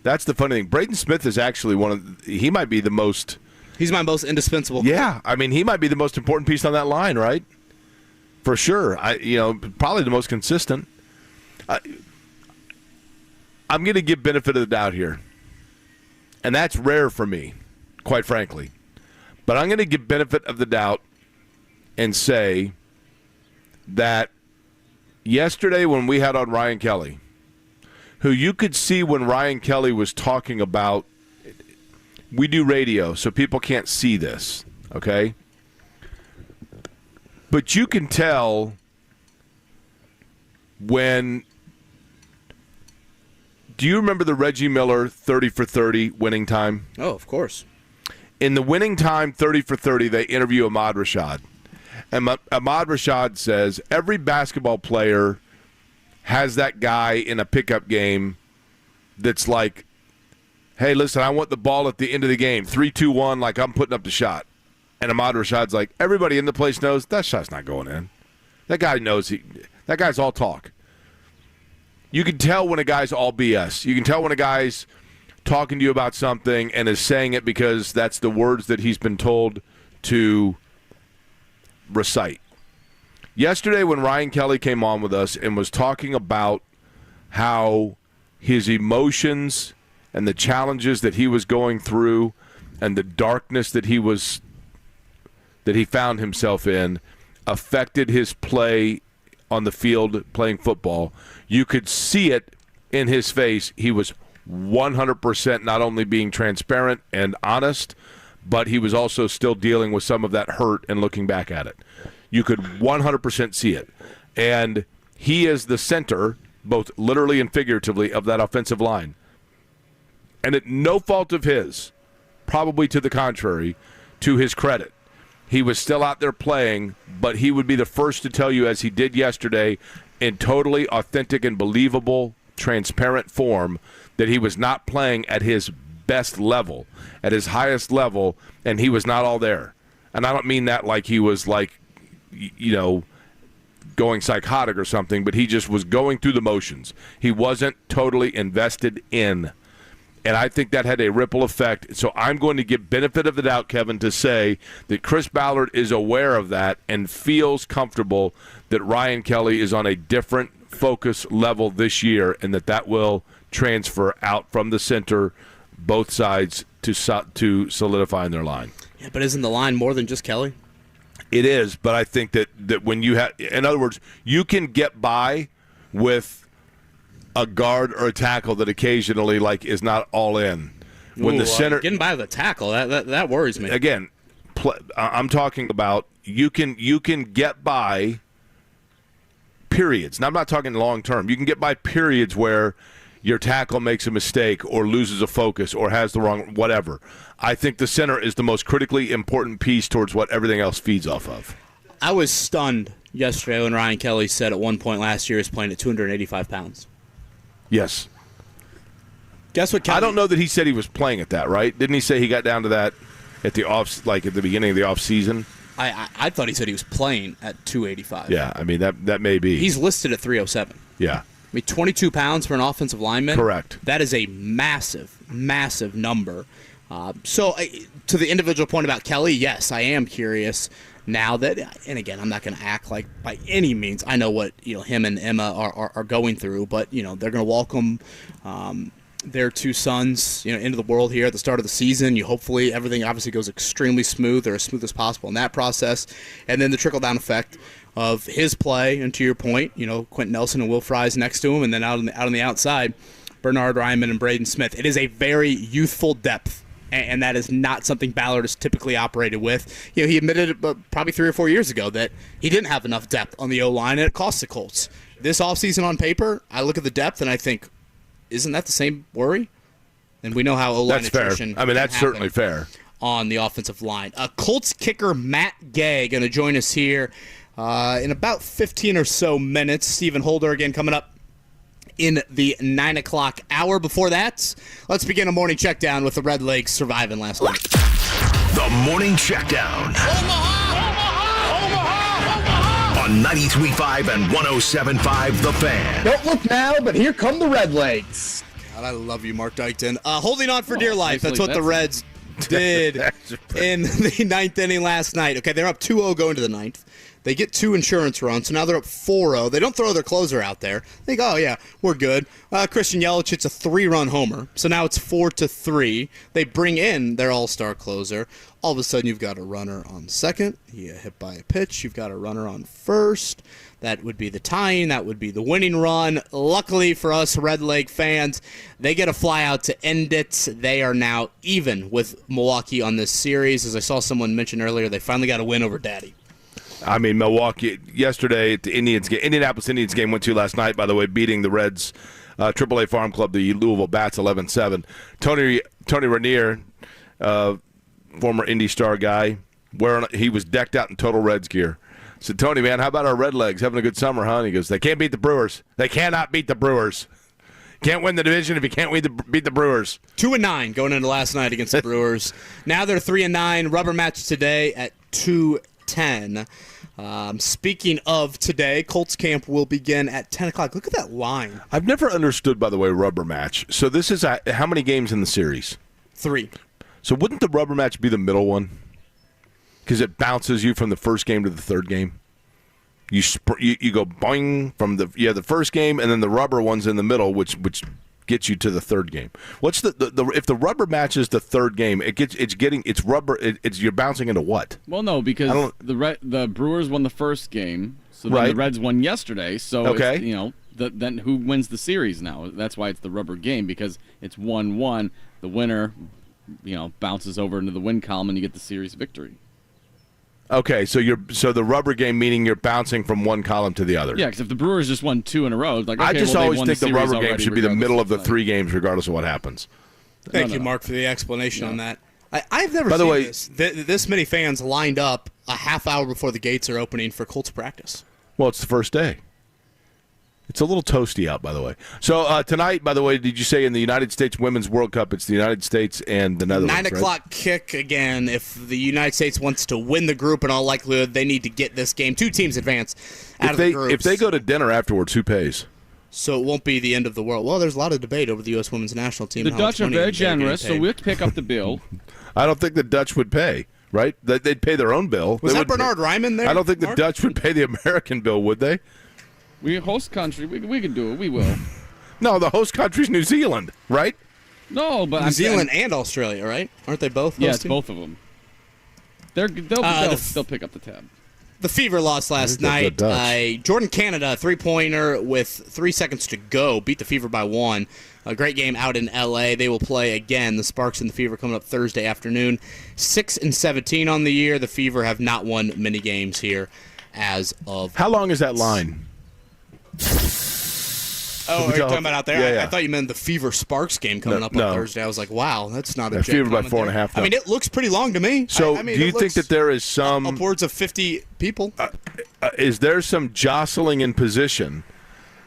that's the funny thing. Braden Smith is actually he might be the most. He's my most indispensable. Yeah, I mean, he might be the most important piece on that line, right? For sure. Probably the most consistent. I'm going to give benefit of the doubt here. And that's rare for me, quite frankly. But I'm going to give benefit of the doubt and say that yesterday when we had on Ryan Kelly, who you could see when Ryan Kelly was talking about, we do radio, so people can't see this, okay? But you can tell when, do you remember the Reggie Miller 30 for 30 winning time? Oh, of course. In the winning time 30 for 30, they interview Ahmad Rashad. And Ahmad Rashad says every basketball player has that guy in a pickup game that's like, hey, listen, I want the ball at the end of the game, 3-2-1, like I'm putting up the shot. And Ahmad Rashad's like, everybody in the place knows that shot's not going in. That guy knows that guy's all talk. You can tell when a guy's all BS. You can tell when a guy's talking to you about something and is saying it because that's the words that he's been told to recite. Yesterday when Ryan Kelly came on with us and was talking about how his emotions and the challenges that he was going through and the darkness that he found himself in affected his play on the field playing football, you could see it in his face. He was 100% not only being transparent and honest, but he was also still dealing with some of that hurt and looking back at it. You could 100% see it. And he is the center, both literally and figuratively, of that offensive line. And at no fault of his, probably to the contrary, to his credit, he was still out there playing, but he would be the first to tell you, as he did yesterday, in totally authentic and believable, transparent form, that he was not playing at his best level, at his highest level, and he was not all there. And I don't mean that like he was like, you know, going psychotic or something, but he just was going through the motions. He wasn't totally invested in. And I think that had a ripple effect. So I'm going to give benefit of the doubt, Kevin, to say that Chris Ballard is aware of that and feels comfortable that Ryan Kelly is on a different focus level this year, and that will transfer out from the center, both sides, to solidifying their line. Yeah, but isn't the line more than just Kelly? It is, but I think that when you have, in other words, you can get by with a guard or a tackle that occasionally is not all in. When the center getting by with a tackle, that worries me. Again, I'm talking about you can get by periods. Now I'm not talking long term. You can get by periods where your tackle makes a mistake or loses a focus or has the wrong whatever. I think the center is the most critically important piece towards what everything else feeds off of. I was stunned yesterday when Ryan Kelly said at one point last year he was playing at 285 pounds. Yes. Guess what, Kelly? I don't know that he said he was playing at that, right? Didn't he say he got down to that at the at the beginning of the off season? I thought he said he was playing at 285. Yeah, I mean that may be. He's listed at 307. Yeah. I mean, 22 pounds for an offensive lineman. Correct. That is a massive, massive number. So, to the individual point about Kelly, yes, I am curious now that, and again, I'm not going to act like by any means I know what him and Emma are going through, but they're going to welcome their two sons into the world here at the start of the season. Hopefully everything obviously goes extremely smooth or as smooth as possible in that process, and then the trickle down effect of his play, and to your point, Quentin Nelson and Will Fries next to him, and then out on the outside, Bernard Ryman and Braden Smith. It is a very youthful depth, and that is not something Ballard has typically operated with. He admitted probably 3 or 4 years ago that he didn't have enough depth on the O-line, and it cost the Colts. This offseason on paper, I look at the depth, and I think, isn't that the same worry? And we know how O-line attrition fair. I mean, that's certainly fair. On the offensive line. Colts kicker Matt Gay going to join us here in about 15 or so minutes. Stephen Holder again coming up in the 9 o'clock hour. Before that, let's begin a morning check down with the Red Legs surviving last night. The morning check down. On 93.5 and 107.5 The Fan. Don't look now, but here come the Red Legs. God, I love you, Mark Dykton. Holding on for dear life. That's what the Reds did in the ninth inning last night. Okay, they're up 2-0 going to the ninth. They get 2 insurance runs, so now they're up 4-0. They don't throw their closer out there. They think, oh, yeah, we're good. Christian Yelich hits a 3-run homer, so now it's 4-3. They bring in their all-star closer. All of a sudden, you've got a runner on second. He hit by a pitch. You've got a runner on first. That would be the tying. That would be the winning run. Luckily for us Red Leg fans, they get a fly out to end it. They are now even with Milwaukee on this series. As I saw someone mention earlier, they finally got a win over Daddy. I mean, Milwaukee yesterday at the Indianapolis Indians game went to last night, by the way, beating the Reds, AAA Farm Club, the Louisville Bats, 11-7. Tony Ranier, former Indy star guy, he was decked out in total Reds gear. I said, Tony, man, how about our Red Legs having a good summer, huh? And he goes, they can't beat the Brewers. They cannot beat the Brewers. Can't win the division if you can't beat the Brewers. 2-9 going into last night against the Brewers. Now they're 3-9. Rubber match today at 2:10. Speaking of today, Colts camp will begin at 10 o'clock. Look at that line. I've never understood, by the way, rubber match. So this is how many games in the series? 3. So wouldn't the rubber match be the middle one? Because it bounces you from the first game to the third game. You go boing from the first game, and then the rubber one's in the middle, which gets you to the third game. What's the if the rubber match is the third game, you're bouncing into what? Well, no, because the Brewers won the first game, so then right. The Reds won yesterday. So okay. Then who wins the series now? That's why it's the rubber game, because it's 1-1. The winner, bounces over into the win column, and you get the series victory. Okay, so the rubber game meaning you're bouncing from one column to the other. Yeah, because if the Brewers just won 2 in a row, I always think the rubber game should be the middle of the 3 games, regardless of what happens. Thank you, Mark, for the explanation on that. I've never seen this many fans lined up a half hour before the gates are opening for Colts practice. Well, it's the first day. It's a little toasty out, by the way. So tonight, by the way, did you say in the United States Women's World Cup, it's the United States and the Netherlands, 9 o'clock right? kick again. If the United States wants to win the group, in all likelihood, they need to get this game. 2 teams advance out of the groups. If they go to dinner afterwards, who pays? So it won't be the end of the world. Well, there's a lot of debate over the U.S. women's national team. The and how much Dutch are money very they're getting generous, so paid. we'll pick up the bill. I don't think the Dutch would pay, right? They'd pay their own bill. Was They that would Bernard Ryman there? I don't think the Mark? Dutch would pay the American bill, would they? We host country. We can do it. We will. No, the host country's New Zealand, right? No, but New Zealand and Australia, right? Aren't they both? Yeah, it's hosting? both of them. They'll pick up the tab. The Fever lost last think that's night. the Dutch. Jordan Canada, three-pointer with 3 seconds to go, beat the Fever by 1. A great game out in L.A. They will play again. The Sparks and the Fever coming up Thursday afternoon. 6-17 on the year. The Fever have not won many games here as of. How long is that line? Oh, are you talking about out there? Yeah, yeah. I thought you meant the Fever Sparks game coming up on no. Thursday. I was like, wow, that's not a Yeah, jet Fever by commentary. 4.5, I mean, no. it looks pretty long to me. So I mean, do you it think looks that there is some... upwards of 50 people? is there some jostling in position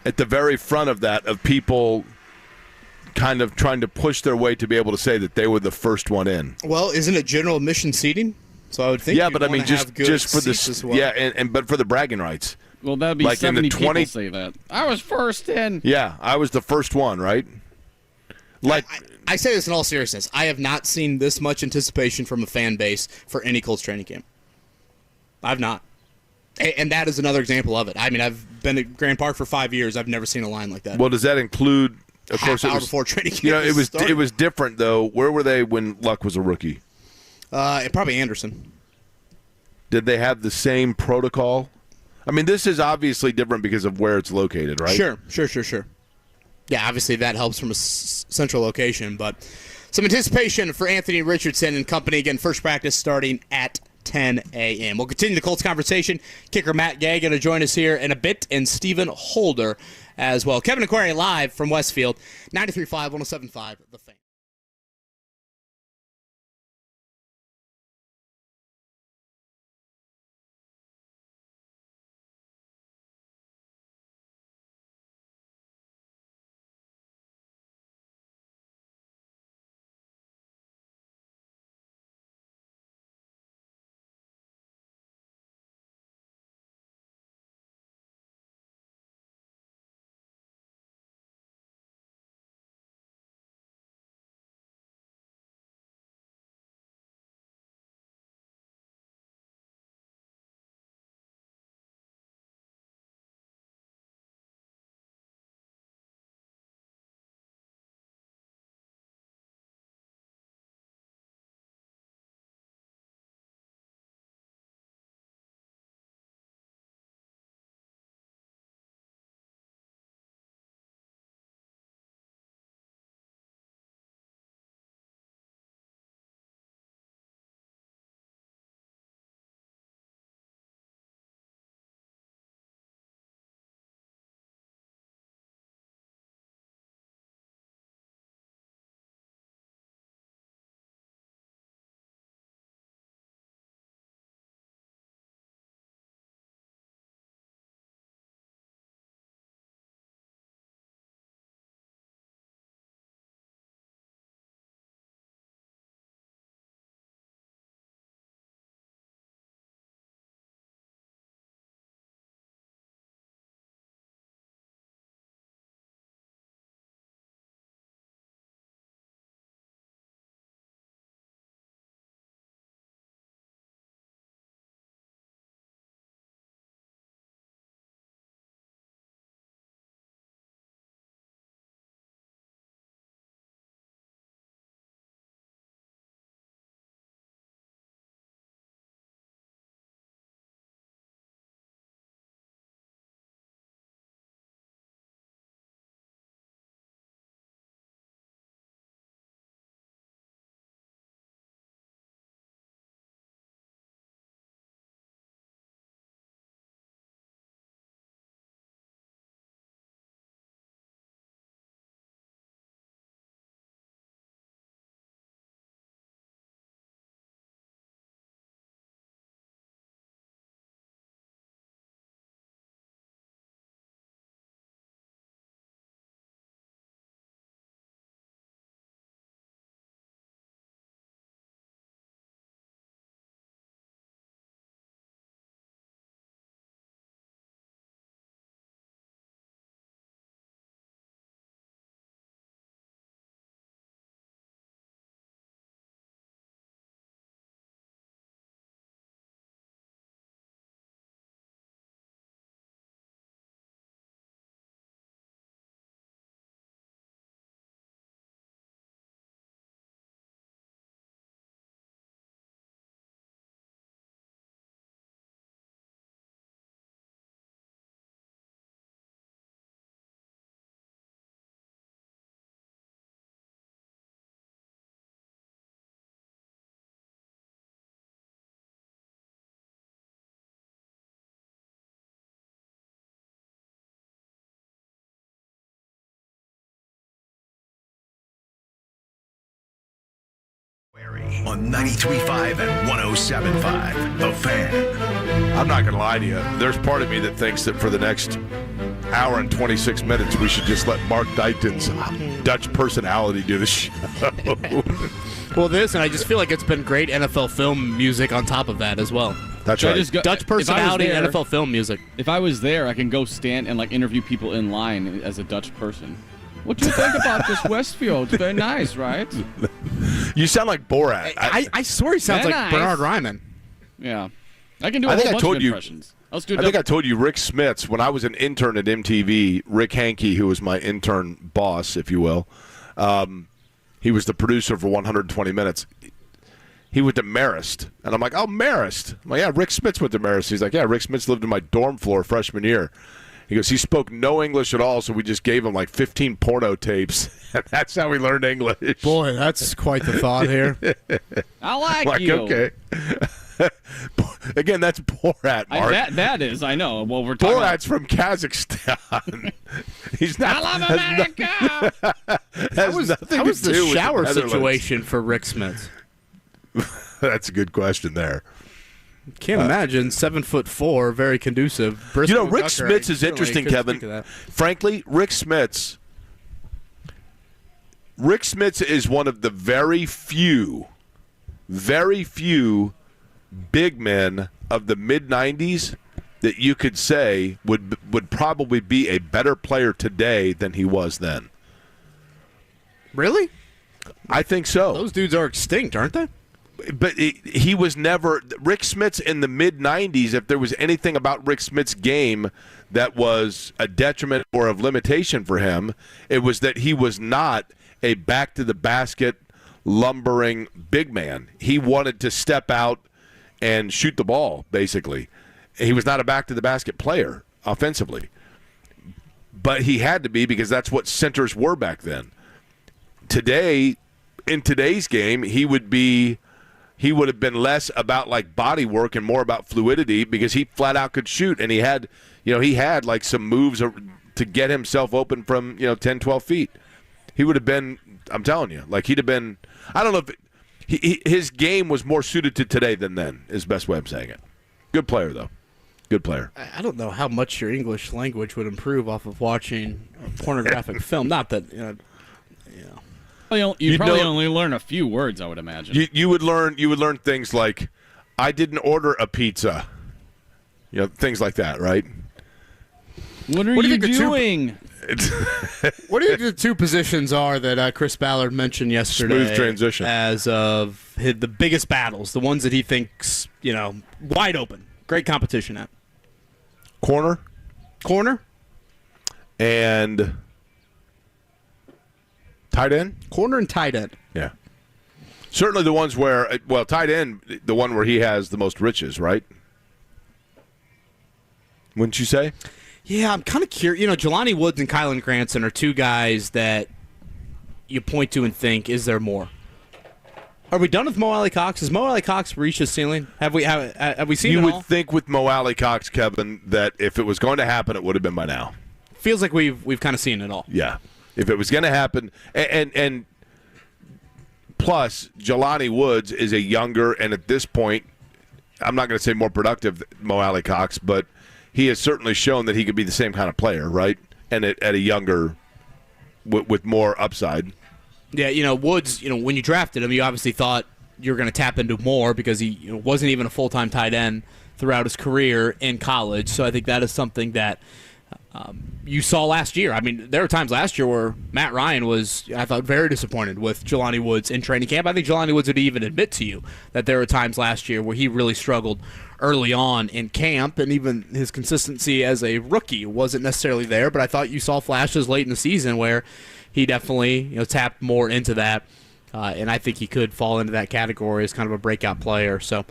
at the very front of that of people kind of trying to push their way to be able to say that they were the first one in? Well, isn't it general admission seating? So I would think. Yeah, you'd but I mean, wanna have good just for the seats as well. but for the bragging rights. Well, that'd be Like in the 70 20 people say that. I was first in. Yeah, I was the first one, right? Like I say this in all seriousness. I have not seen this much anticipation from a fan base for any Colts training camp. I've not. And that is another example of it. I mean, I've been at Grand Park for 5 years. I've never seen a line like that. well, does that include? Of course, Half hour before training camp. You know, started. it was different though. Where were they when Luck was a rookie? Probably Anderson. Did they have the same protocol? I mean, this is obviously different because of where it's located, right? Sure. Yeah, obviously that helps from a central location, but some anticipation for Anthony Richardson and company. Again, first practice starting at 10 a.m. We'll continue the Colts conversation. Kicker Matt Gay going to join us here in a bit, and Stephen Holder as well. Kevin Aquari live from Westfield, 93.5, 107.5, The Fan. on 93.5 and 107.5. The Fan. I'm not going to lie to you. There's part of me that thinks that for the next hour and 26 minutes, we should just let Mark Dykton's Dutch personality do the show. Well, this, and I just feel like it's been great NFL film music on top of that as well. That's So I right. just go- Dutch if I was personality, there- NFL film music. If I was there, I can go stand and like interview people in line as a Dutch person. What do you think about this Westfield? It's very nice, right? You sound like Borat. I swear he sounds Very like nice. Bernard Ryman. Yeah. I can do a I think whole I bunch told of you- impressions. Let's do I think I told you Rick Smits, when I was an intern at MTV, Rick Hankey, who was my intern boss, if you will, he was the producer for 120 Minutes. He went to Marist. And I'm like, oh, Marist. I'm like, yeah, Rick Smits went to Marist. He's like, yeah, Rick Smits lived in my dorm floor freshman year. He goes, he spoke no English at all, so we just gave him like 15 porno tapes. And that's how we learned English. Boy, that's quite the thought here. I like you. Okay. Again, that's Borat, Mark. That is, I know. Well, we're talking Borat's from Kazakhstan. He's not. I love America. Has nothing How to was the do with shower Netherlands. situation for Rick Smith? That's a good question there. Can't imagine 7'4", very conducive. You know, Briscoe Rick Tucker, Smits is certainly interesting, couldn't Kevin. speak to that. Frankly, Rick Smits is one of the very few big men of the mid-'90s that you could say would probably be a better player today than he was then. Really? I think so. Those dudes are extinct, aren't they? But he was never – Rick Smits in the mid-'90s, if there was anything about Rick Smits' game that was a detriment or of limitation for him, it was that he was not a back-to-the-basket, lumbering big man. He wanted to step out and shoot the ball, basically. He was not a back-to-the-basket player offensively. But he had to be because that's what centers were back then. Today, in today's game, he would have been less about like body work and more about fluidity because he flat out could shoot, and he had like some moves to get himself open from 10, 12 feet. He would have been, I'm telling you, like he'd have been. I don't know if his game was more suited to today than then. Is the best way I'm saying it. Good player though, good player. I don't know how much your English language would improve off of watching pornographic film. Not that You probably only learn a few words, I would imagine. You would learn things like, I didn't order a pizza. Things like that, right? What are you doing? What do you think the two positions are that Chris Ballard mentioned yesterday? Smooth transition. As of the biggest battles, the ones that he thinks, wide open. Great competition at. Corner and tight end? Corner and tight end. Yeah. Certainly the ones where, tight end, the one where he has the most riches, right? Wouldn't you say? Yeah, I'm kind of curious. Jelani Woods and Kylan Granson are two guys that you point to and think, is there more? Are we done with Mo Alley Cox? Has Mo Alley Cox reached his ceiling? Have we seen it all? You would think with Mo Alley Cox, Kevin, that if it was going to happen, it would have been by now. Feels like we've kind of seen it all. Yeah. If it was going to happen, and plus, Jelani Woods is a younger, and at this point, I'm not going to say more productive Mo Alley Cox, but he has certainly shown that he could be the same kind of player, right? And at a younger, with more upside. Yeah, Woods, when you drafted him, you obviously thought you were going to tap into more because he wasn't even a full-time tight end throughout his career in college. So I think that is something that you saw last year. I mean, there were times last year where Matt Ryan was, I thought, very disappointed with Jelani Woods in training camp. I think Jelani Woods would even admit to you that there were times last year where he really struggled early on in camp, and even his consistency as a rookie wasn't necessarily there, but I thought you saw flashes late in the season where he definitely tapped more into that, and I think he could fall into that category as kind of a breakout player. So,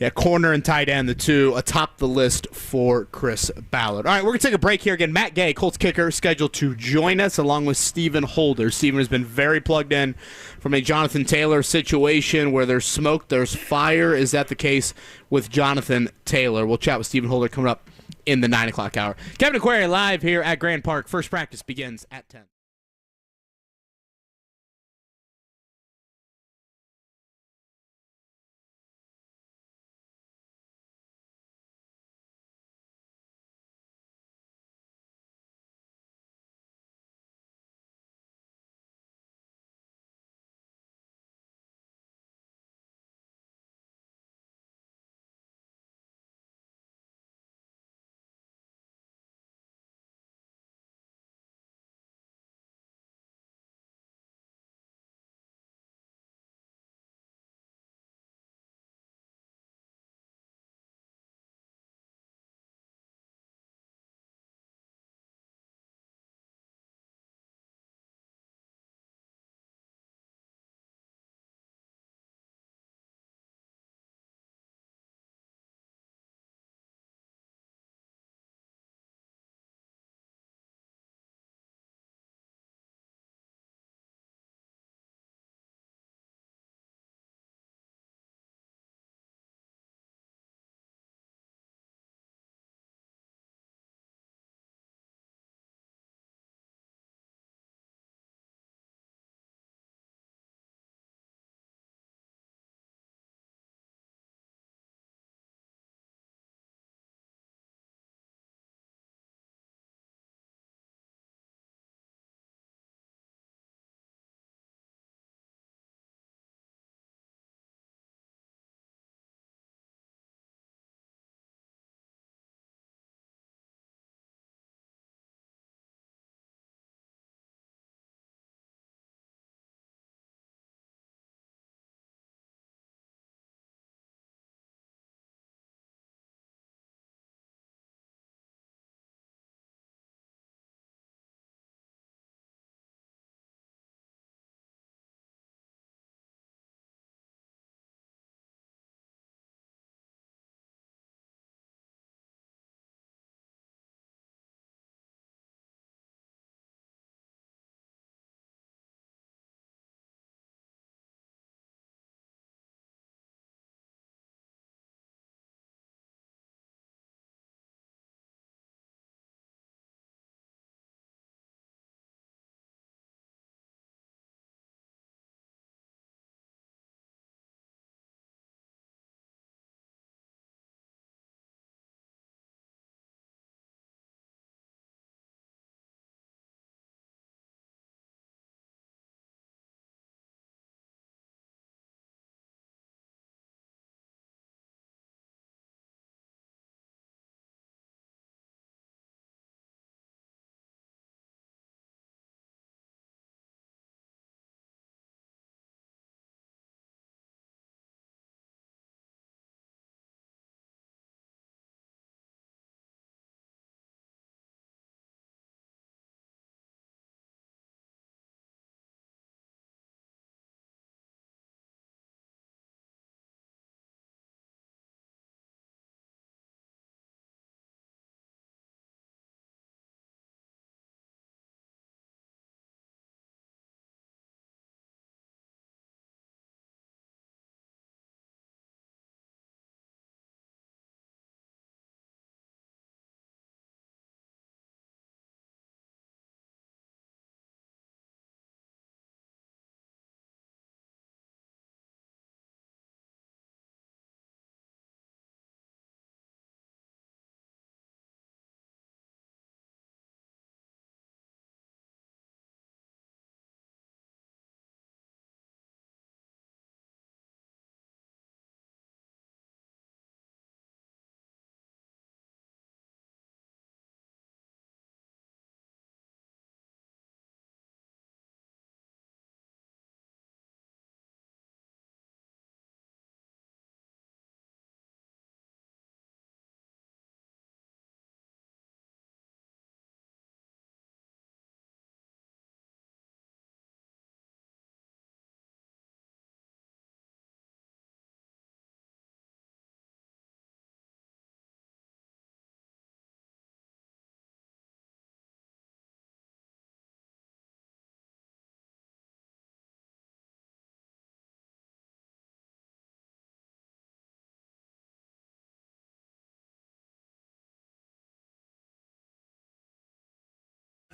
yeah, corner and tight end, the two atop the list for Chris Ballard. All right, we're going to take a break here again. Matt Gay, Colts kicker, scheduled to join us along with Stephen Holder. Stephen has been very plugged in from a Jonathan Taylor situation where there's smoke, there's fire. Is that the case with Jonathan Taylor? We'll chat with Stephen Holder coming up in the 9 o'clock hour. Kevin Aquari live here at Grand Park. First practice begins at 10.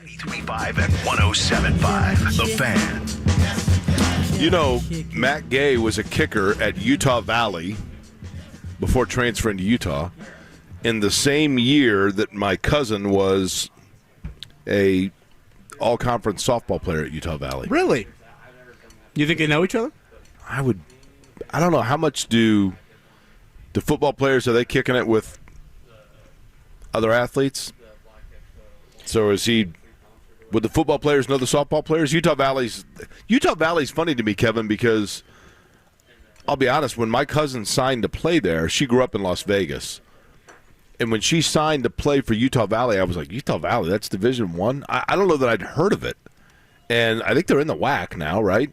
93.5 and 107.5. The Fan. You know, Matt Gay was a kicker at Utah Valley before transferring to Utah in the same year that my cousin was a all-conference softball player at Utah Valley. Really? You think they know each other? I don't know. How much do the football players, are they kicking it with other athletes? So would the football players know the softball players? Utah Valley's funny to me, Kevin, because I'll be honest, when my cousin signed to play there, she grew up in Las Vegas. And when she signed to play for Utah Valley, I was like, Utah Valley, that's Division I? I don't know that I'd heard of it. And I think they're in the WAC now, right?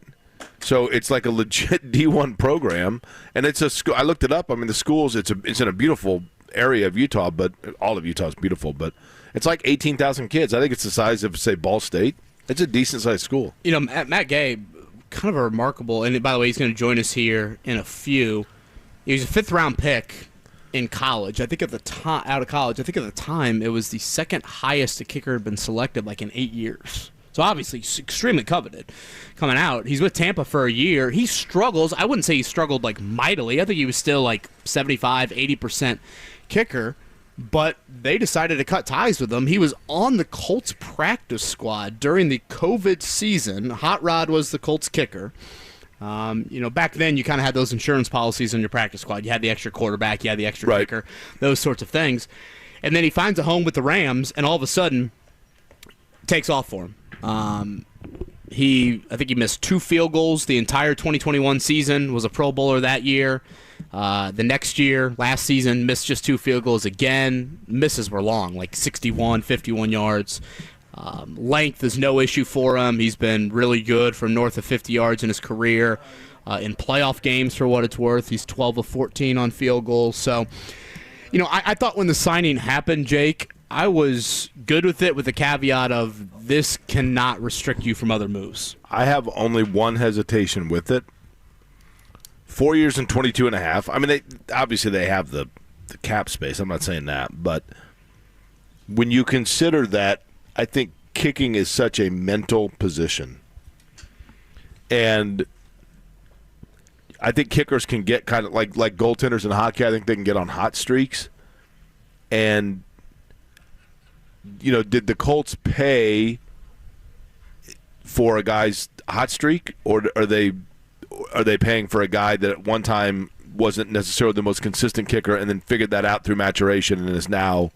So it's like a legit D1 program. And it's a school. I looked it up. I mean, the schools, it's in a beautiful area of Utah, but all of Utah is beautiful. But it's like 18,000 kids. I think it's the size of, say, Ball State. It's a decent-sized school. You know, Matt Gay, kind of a remarkable, and by the way, he's going to join us here in a few. He was a fifth-round pick in college. I think at the time, out of college, I think at the time it was the second highest a kicker had been selected, like in 8 years. So obviously he's extremely coveted coming out. He's with Tampa for a year. He struggles. I wouldn't say he struggled like mightily. I think he was still like 75, 80% kicker. But they decided to cut ties with him. He was on the Colts practice squad during the COVID season. Hot Rod was the Colts kicker. Back then you kind of had those insurance policies on your practice squad. You had the extra quarterback, you had the extra kicker, those sorts of things. And then he finds a home with the Rams, and all of a sudden takes off for him. I think he missed 2 field goals the entire 2021 season, was a Pro Bowler that year. The next year, last season, missed just 2 field goals again. Misses were long, like 61, 51 yards. Length is no issue for him. He's been really good from north of 50 yards in his career. In playoff games, for what it's worth, he's 12 of 14 on field goals. So, I thought when the signing happened, Jake, I was good with it with the caveat of this cannot restrict you from other moves. I have only one hesitation with it. 4 years and 22 and a half. I mean, obviously they have the cap space. I'm not saying that. But when you consider that, I think kicking is such a mental position. And I think kickers can get kind of like goaltenders in hockey. I think they can get on hot streaks. And, did the Colts pay for a guy's hot streak, or are they paying for a guy that at one time wasn't necessarily the most consistent kicker and then figured that out through maturation and is now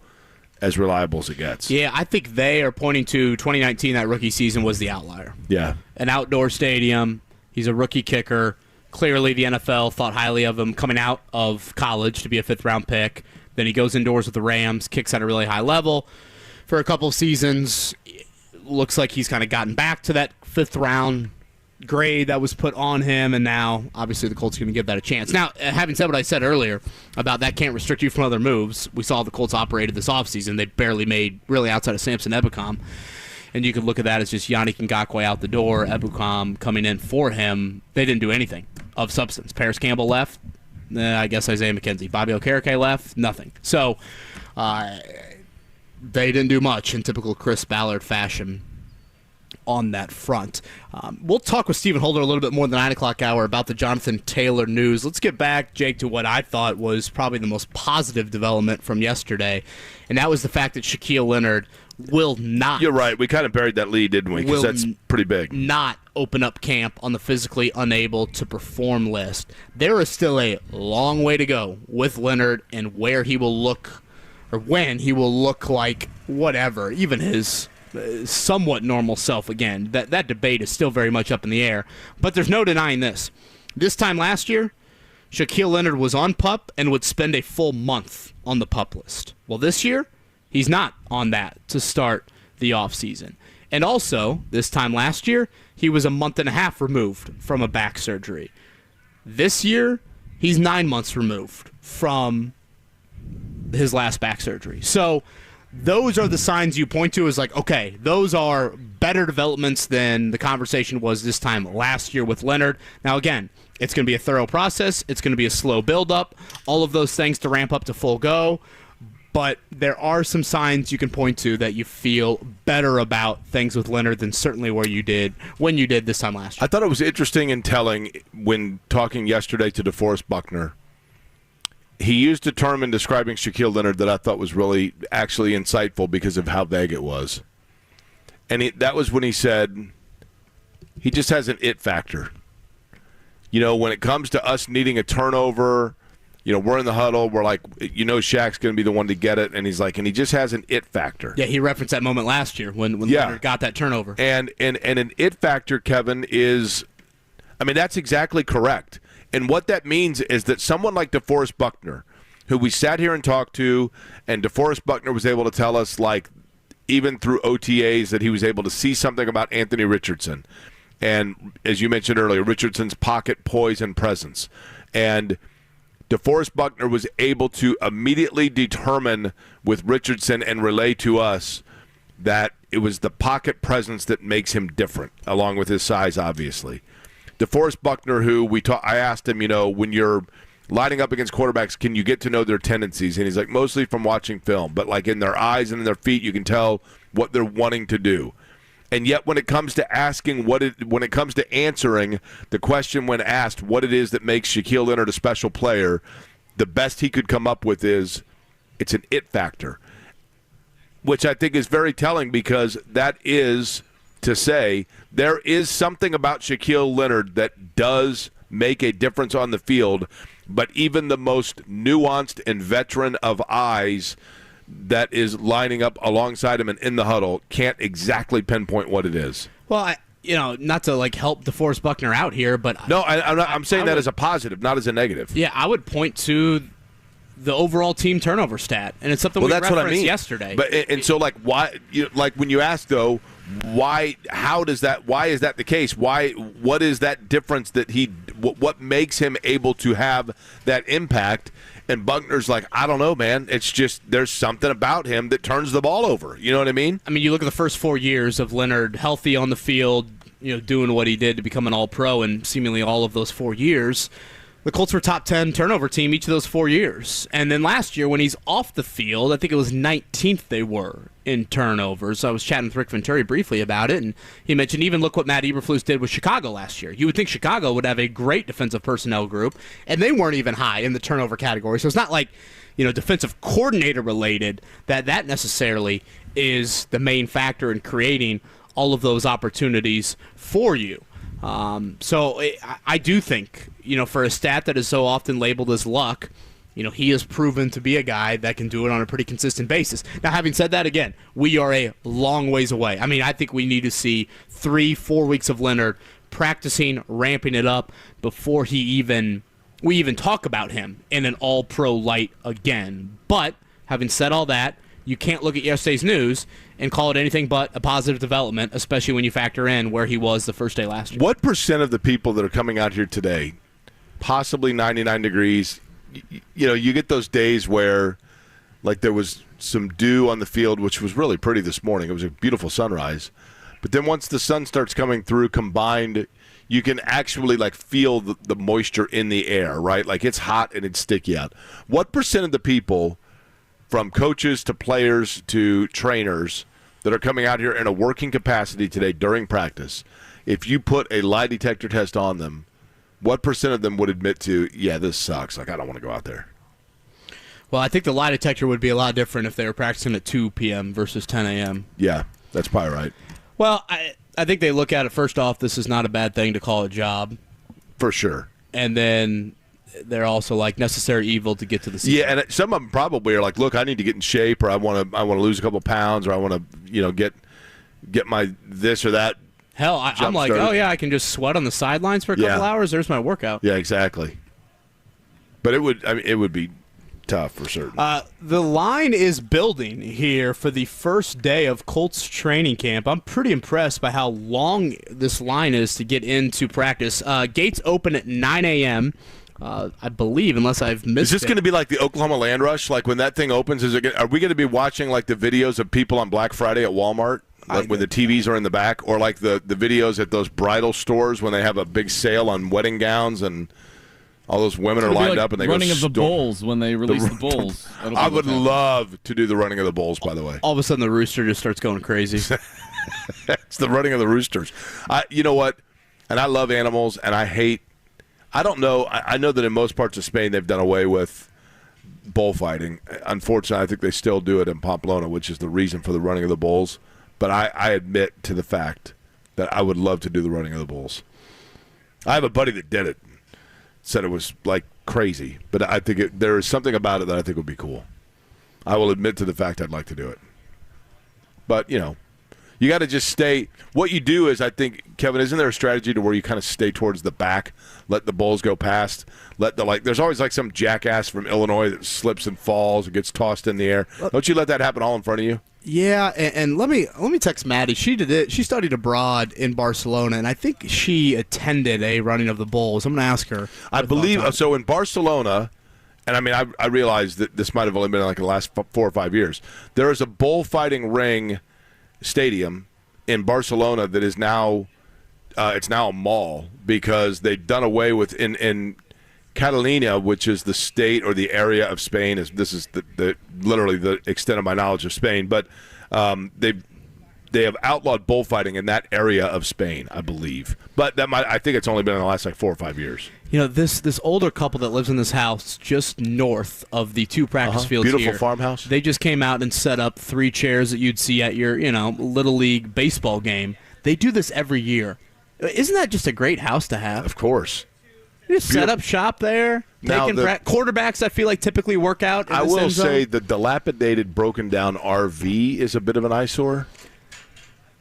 as reliable as it gets? Yeah, I think they are pointing to 2019, that rookie season was the outlier. Yeah. An outdoor stadium. He's a rookie kicker. Clearly the NFL thought highly of him coming out of college to be a fifth-round pick. Then he goes indoors with the Rams, kicks at a really high level for a couple of seasons. Looks like he's kind of gotten back to that fifth-round grade that was put on him, and now obviously the Colts are going to give that a chance. Now, having said what I said earlier about that can't restrict you from other moves, we saw the Colts operated this offseason. They barely made, really outside of Samson Ebukam, and you could look at that as just Yannick Ngakoue out the door, Ebukam coming in for him. They didn't do anything of substance. Paris Campbell left. I guess Isaiah McKenzie. Bobby Okereke left. Nothing. So they didn't do much in typical Chris Ballard fashion on that front. We'll talk with Stephen Holder a little bit more in the 9 o'clock hour about the Jonathan Taylor news. Let's get back, Jake, to what I thought was probably the most positive development from yesterday, and that was the fact that Shaq Leonard will not... You're right. We kind of buried that lead, didn't we? Because that's pretty big. ...not open up camp on the physically unable to perform list. There is still a long way to go with Leonard and where he will look, or when he will look like whatever, even his somewhat normal self again. That debate is still very much up in the air. But there's no denying this. This time last year, Shaq Leonard was on PUP and would spend a full month on the PUP list. Well, this year, he's not on that to start the offseason. And also, this time last year, he was a month and a half removed from a back surgery. This year, he's 9 months removed from his last back surgery. So those are the signs you point to as like, okay, those are better developments than the conversation was this time last year with Leonard. Now, again, it's going to be a thorough process. It's going to be a slow build-up. All of those things to ramp up to full go. But there are some signs you can point to that you feel better about things with Leonard than certainly when you did this time last year. I thought it was interesting and telling when talking yesterday to DeForest Buckner. He used a term in describing Shaquille Leonard that I thought was really actually insightful because of how vague it was. And that was when he said he just has an it factor. When it comes to us needing a turnover, we're in the huddle. We're like, Shaq's going to be the one to get it. And he's like, and he just has an it factor. Yeah, he referenced that moment last year when Leonard got that turnover. And an it factor, Kevin, is, that's exactly correct. And what that means is that someone like DeForest Buckner, who we sat here and talked to, and DeForest Buckner was able to tell us, like, even through OTAs, that he was able to see something about Anthony Richardson. And as you mentioned earlier, Richardson's pocket poise and presence. And DeForest Buckner was able to immediately determine with Richardson and relay to us that it was the pocket presence that makes him different, along with his size, obviously. DeForest Buckner, who I asked him, when you're lining up against quarterbacks, can you get to know their tendencies? And he's like, mostly from watching film, but like in their eyes and in their feet, you can tell what they're wanting to do. And yet when it comes to when it comes to answering the question when asked what it is that makes Shaquille Leonard a special player, the best he could come up with is it's an it factor, which I think is very telling because that is to say there is something about Shaquille Leonard that does make a difference on the field, but even the most nuanced and veteran of eyes that is lining up alongside him and in the huddle can't exactly pinpoint what it is. Well, not to help DeForest Buckner out here, but no, I'm saying that as a positive, not as a negative. Yeah, I would point to the overall team turnover stat, and it's something we referenced yesterday. But and so why? When you ask though, why? How does that? Why is that the case? Why? What is that difference that what makes him able to have that impact? And Buckner's like, I don't know, man. It's just there's something about him that turns the ball over. You know what I mean? You look at the first 4 years of Leonard healthy on the field, doing what he did to become an All-Pro, and seemingly all of those 4 years, the Colts were top 10 turnover team each of those 4 years. And then last year, when he's off the field, I think it was 19th they were in turnovers. I was chatting with Rick Venturi briefly about it, and he mentioned even look what Matt Eberflus did with Chicago last year. You would think Chicago would have a great defensive personnel group, and they weren't even high in the turnover category. So it's not like, defensive coordinator related that necessarily is the main factor in creating all of those opportunities for you. So I do think, for a stat that is so often labeled as luck, he has proven to be a guy that can do it on a pretty consistent basis. Now, having said that, again, we are a long ways away. I think we need to see 3-4 weeks of Leonard practicing, ramping it up before we even talk about him in an all-pro light again. But having said all that, you can't look at yesterday's news and call it anything but a positive development, especially when you factor in where he was the first day last year. What percent of the people that are coming out here today, possibly 99 degrees, you get those days where, there was some dew on the field, which was really pretty this morning. It was a beautiful sunrise. But then once the sun starts coming through, combined, you can actually, feel the moisture in the air, right? It's hot and it's sticky out. What percent of the people, from coaches to players to trainers, that are coming out here in a working capacity today during practice, if you put a lie detector test on them, what percent of them would admit to, yeah, this sucks, I don't want to go out there? Well, I think the lie detector would be a lot different if they were practicing at 2 p.m. versus 10 a.m. Yeah, that's probably right. Well, I think they look at it, first off, this is not a bad thing to call a job. For sure. And then they're also necessary evil to get to the season. Yeah, and some of them probably are look, I need to get in shape, or I want to lose a couple pounds, or I want to get my this or that. Hell, I'm like, oh yeah, I can just sweat on the sidelines for a couple hours. There's my workout. Yeah, exactly. But it would be tough for certain. The line is building here for the first day of Colts training camp. I'm pretty impressed by how long this line is to get into practice. Gates open at 9 a.m., I believe, unless I've missed it. Is this going to be like the Oklahoma Land Rush? When that thing opens, are we going to be watching the videos of people on Black Friday at Walmart? When the TVs are in the back, or the videos at those bridal stores when they have a big sale on wedding gowns and All those women are It'll be lined like up and they running go of the bulls when they release the bulls. I would love to do the running of the bulls, by the way. All of a sudden, the rooster just starts going crazy. It's the running of the roosters. You know what? And I love animals, and I don't know. I know that in most parts of Spain they've done away with bullfighting. Unfortunately, I think they still do it in Pamplona, which is the reason for the running of the bulls. But I admit to the fact that I would love to do the running of the bulls. I have a buddy that did it. Said it was like crazy, but I think there is something about it that I think would be cool. I will admit to the fact I'd like to do it. But, you got to just stay. What you do is, I think, Kevin, isn't there a strategy to where you kind of stay towards the back, let the bulls go past, there's always like some jackass from Illinois that slips and falls and gets tossed in the air. Don't you let that happen all in front of you? Yeah, and let me text Maddie. She did it. She studied abroad in Barcelona, and I think she attended a running of the bulls. I'm going to ask her. I believe so. In Barcelona, and I mean, I realize that this might have only been like in the last 4 or 5 years. There is a bullfighting ring stadium in Barcelona that is now it's now a mall because they've done away with in Catalonia, which is the state or the area of Spain. This is the literally the extent of my knowledge of Spain, but they have outlawed bullfighting in that area of Spain, I believe. But I think it's only been in the last 4 or 5 years. This older couple that lives in this house just north of the 2 practice fields Beautiful here, farmhouse. They just came out and set up 3 chairs that you'd see at your little league baseball game. They do this every year. Isn't that just a great house to have? Of course. You just set up shop there. Now Quarterbacks, I feel like, typically work out. I will say the dilapidated, broken down RV is a bit of an eyesore.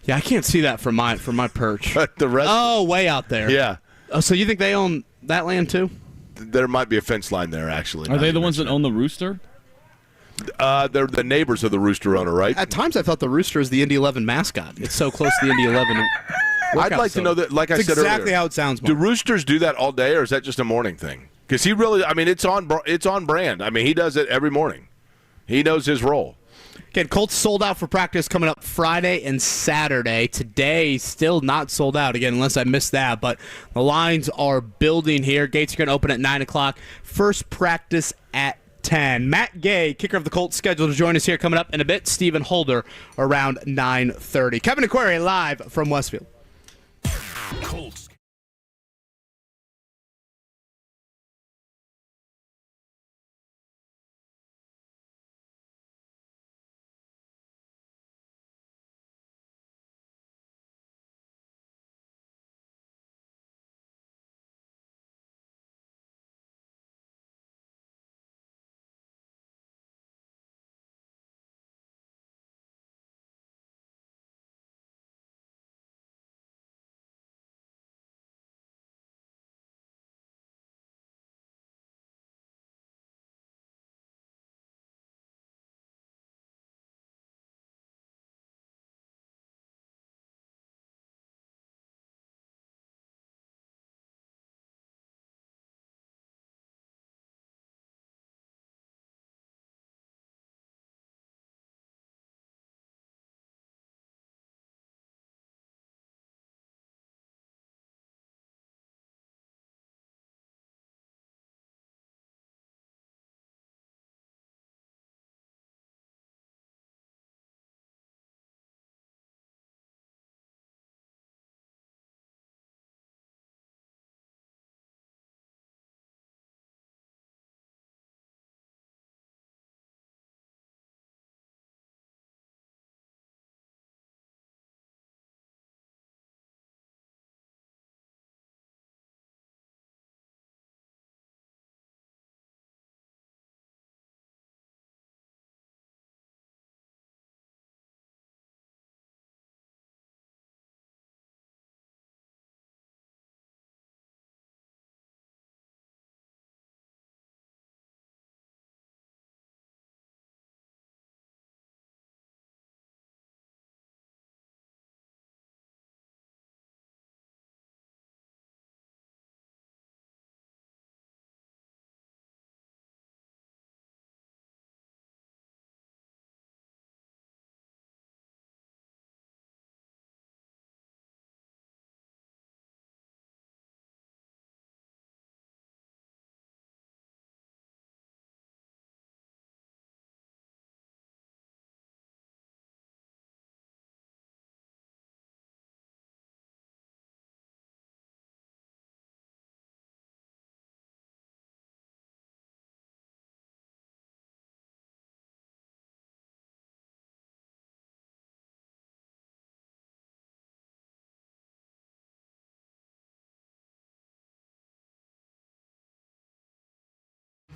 Yeah, I can't see that from my perch. But the rest, way out there. Yeah. Oh, so you think they own that land too? There might be a fence line there, actually. Are they the ones that own the rooster? They're the neighbors of the rooster owner, right? At times, I thought the rooster is the Indy 11 mascot. It's so close to the Indy 11. I'd like to know that, like I said earlier. Exactly how it sounds. Do roosters do that all day, or is that just a morning thing? Because he really, it's on brand. I mean, he does it every morning. He knows his role. Again, Colts sold out for practice coming up Friday and Saturday. Today, still not sold out, again, unless I missed that. But the lines are building here. Gates are going to open at 9 o'clock. First practice at 10. Matt Gay, kicker of the Colts, scheduled to join us here coming up in a bit. Stephen Holder around 9:30. Kevin Aquari live from Westfield. Colts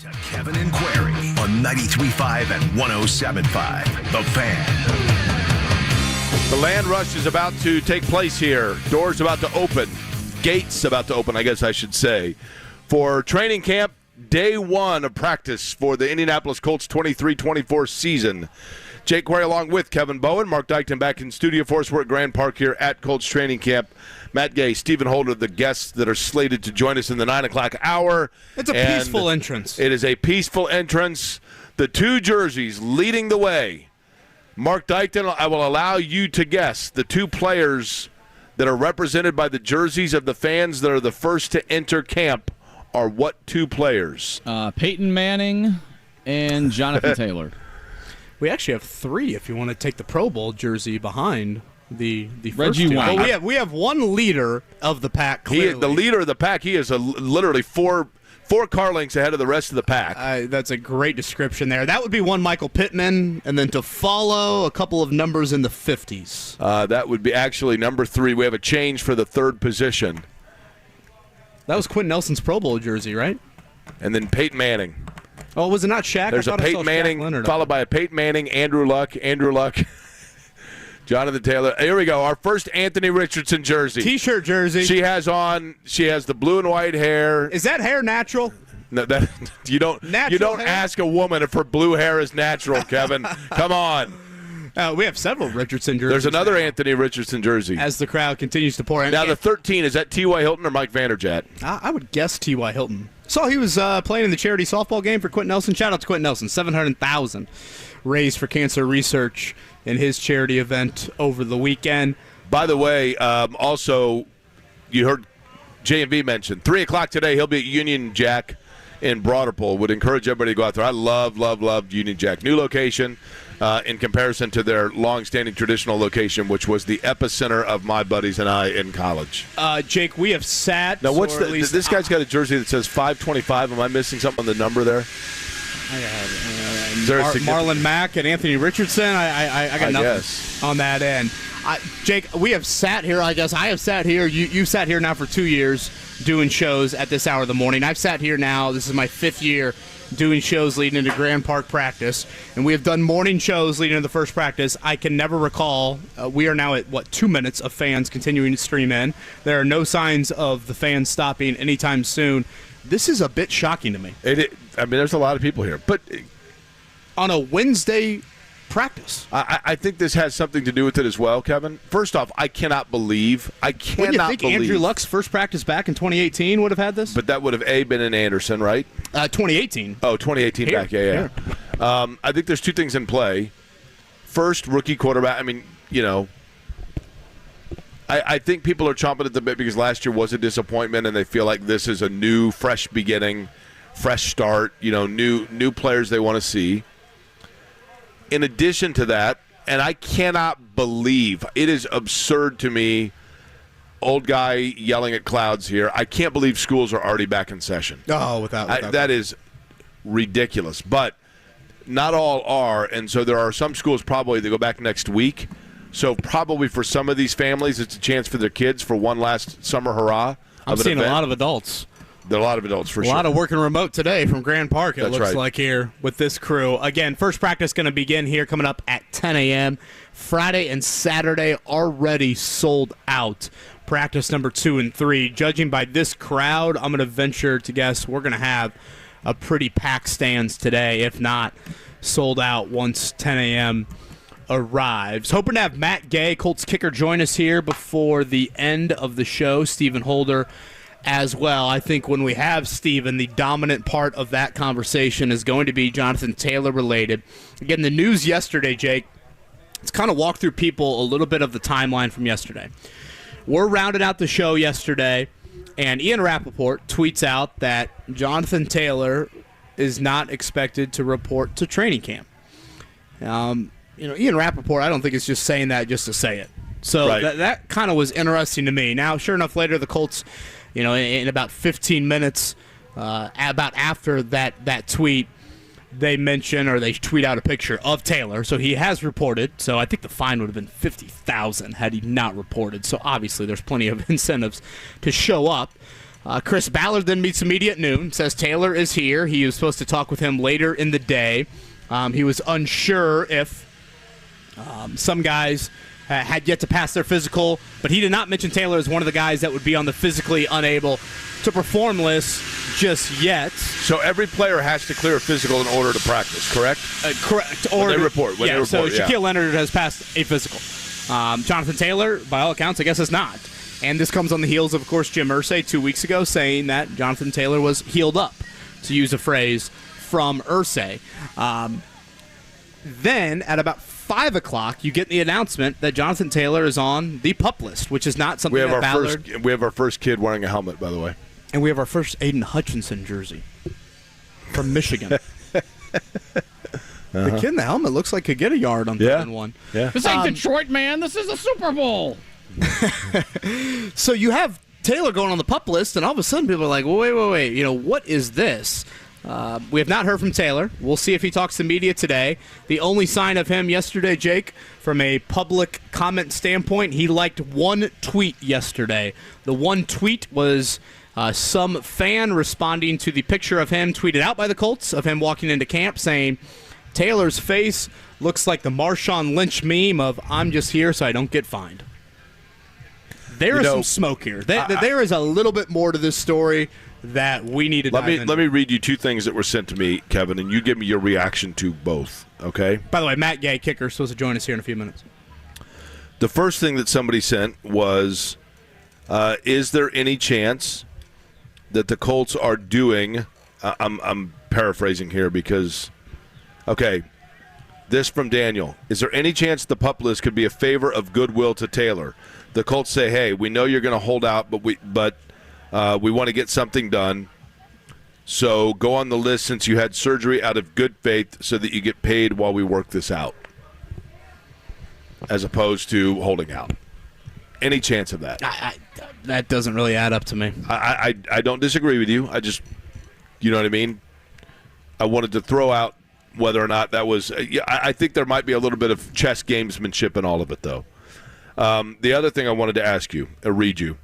To Kevin and Query on 93.5 and 107.5. The Fan. The land rush is about to take place here. Doors about to open. Gates about to open, I guess I should say, for training camp, day one of practice for the Indianapolis Colts 23-24 season. Jake Query along with Kevin Bowen, Mark Dykton back in studio for us. We're at Grand Park here at Colts training camp. Matt Gay, Stephen Holder, the guests that are slated to join us in the 9 o'clock hour. It's a peaceful entrance. It is a peaceful entrance. The two jerseys leading the way. Mark Dykton, I will allow you to guess the two players that are represented by the jerseys of the fans that are the first to enter camp are what two players? Peyton Manning and Jonathan Taylor. We actually have three if you want to take the Pro Bowl jersey behind the first Reggie two. White. Well, we have one leader of the pack, clearly. The leader of the pack, he is literally four car lengths ahead of the rest of the pack. That's a great description there. That would be one Michael Pittman, and then to follow a couple of numbers in the 50s. That would be actually number 3. We have a change for the third position. That was Quentin Nelson's Pro Bowl jersey, right? And then Peyton Manning. Oh, was it not Shaq? There's a Peyton Manning, followed by a Peyton Manning, Andrew Luck, Jonathan Taylor. Here we go. Our first Anthony Richardson jersey. T-shirt jersey. She has the blue and white hair. Is that hair natural? No, you don't hair? ask a woman if her blue hair is natural, Kevin. Come on. We have several Richardson jerseys. There's another Anthony Richardson jersey. As the crowd continues to pour in. Now, the 13, is that T.Y. Hilton or Mike Vanderjagt? I would guess T.Y. Hilton. Saw he was playing in the charity softball game for Quentin Nelson. Shout out to Quentin Nelson. $700,000 raised for cancer research in his charity event over the weekend. By the way, also, you heard J&V mention, 3 o'clock today, he'll be at Union Jack in Broadway. Would encourage everybody to go out there. I love Union Jack. New location in comparison to their long-standing traditional location, which was the epicenter of my buddies and I in college. Jake, we have sat. Now, this guy's got a jersey that says 525. Am I missing something on the number there? Marlon Mack and Anthony Richardson. I got nothing on that end. Jake, we have sat here. I guess I have sat here. You've sat here now for 2 years doing shows at this hour of the morning. I've sat here now. This is my 5th year doing shows leading into Grand Park practice, and we have done morning shows leading into the first practice. I can never recall. We are now at 2 minutes of fans continuing to stream in. There are no signs of the fans stopping anytime soon. This is a bit shocking to me. There's a lot of people here, but on a Wednesday practice, I think this has something to do with it as well, Kevin. First off, I cannot believe. Wouldn't you think Andrew Luck's first practice back in 2018 would have had this? But that would have been in Anderson, right? 2018. Oh, 2018 here, back, yeah. I think there's two things in play. First, rookie quarterback. I think people are chomping at the bit because last year was a disappointment, and they feel like this is a new, fresh beginning, fresh start. New players they want to see. In addition to that, and I cannot believe, it is absurd to me, old guy yelling at clouds here, I can't believe schools are already back in session. Oh, without that is ridiculous. But not all are, and so there are some schools probably that go back next week. So probably for some of these families, it's a chance for their kids for one last summer hurrah. I'm seeing a lot of adults. There are a lot of adults, for sure. A lot of working remote today from Grand Park, it looks like, here with this crew. Again, first practice going to begin here coming up at 10 a.m. Friday and Saturday already sold out. Practice number 2 and 3. Judging by this crowd, I'm going to venture to guess we're going to have a pretty packed stands today, if not sold out once 10 a.m. arrives. Hoping to have Matt Gay, Colts kicker, join us here before the end of the show. Stephen Holder as well. I think when we have Steven, the dominant part of that conversation is going to be Jonathan Taylor related. Again, the news yesterday, Jake, let's kind of walk through people a little bit of the timeline from yesterday. We're rounding out the show yesterday, and Ian Rappaport tweets out that Jonathan Taylor is not expected to report to training camp. Ian Rappaport, I don't think is just saying that just to say it. So that kind of was interesting to me. Now, sure enough, later the Colts, in about 15 minutes, about after that tweet, they mention or they tweet out a picture of Taylor. So he has reported. So I think the fine would have been $50,000 had he not reported. So obviously there's plenty of incentives to show up. Chris Ballard then meets the media at noon, says Taylor is here. He was supposed to talk with him later in the day. He was unsure if some guys had yet to pass their physical, but he did not mention Taylor as one of the guys that would be on the physically unable to perform list just yet. So every player has to clear a physical in order to practice, correct? Correct. When they report. So Shaquille Leonard has passed a physical. Jonathan Taylor, by all accounts, I guess is not. And this comes on the heels of course, Jim Irsay 2 weeks ago saying that Jonathan Taylor was healed up, to use a phrase from Irsay. Then, at about 5 o'clock, you get the announcement that Jonathan Taylor is on the PUP list, which is not something that Ballard... We have our first kid wearing a helmet, by the way. And we have our first Aiden Hutchinson jersey from Michigan. The kid in the helmet looks like could get a yard on 3rd and 1. Yeah. This ain't Detroit, man. This is a Super Bowl. So you have Taylor going on the PUP list, and all of a sudden people are like, well, wait. You know, what is this? We have not heard from Taylor. We'll see if he talks to media today. The only sign of him yesterday, Jake, from a public comment standpoint, he liked one tweet yesterday. The one tweet was some fan responding to the picture of him tweeted out by the Colts of him walking into camp saying, Taylor's face looks like the Marshawn Lynch meme of I'm just here so I don't get fined. There is some smoke here. There is a little bit more to this story that we need to dive into. Let me read you 2 things that were sent to me, Kevin, and you give me your reaction to both, okay? By the way, Matt Gay, kicker, is supposed to join us here in a few minutes. The first thing that somebody sent was, is there any chance that the Colts are doing, I'm paraphrasing here because, okay, this from Daniel. Is there any chance the PUP list could be a favor of goodwill to Taylor? The Colts say, hey, we know you're going to hold out, but we want to get something done. So go on the list since you had surgery out of good faith so that you get paid while we work this out, as opposed to holding out. Any chance of that? That doesn't really add up to me. I don't disagree with you. I just, you know what I mean? I wanted to throw out whether or not that was I think there might be a little bit of chess gamesmanship in all of it, though. The other thing I wanted to ask you, or read you,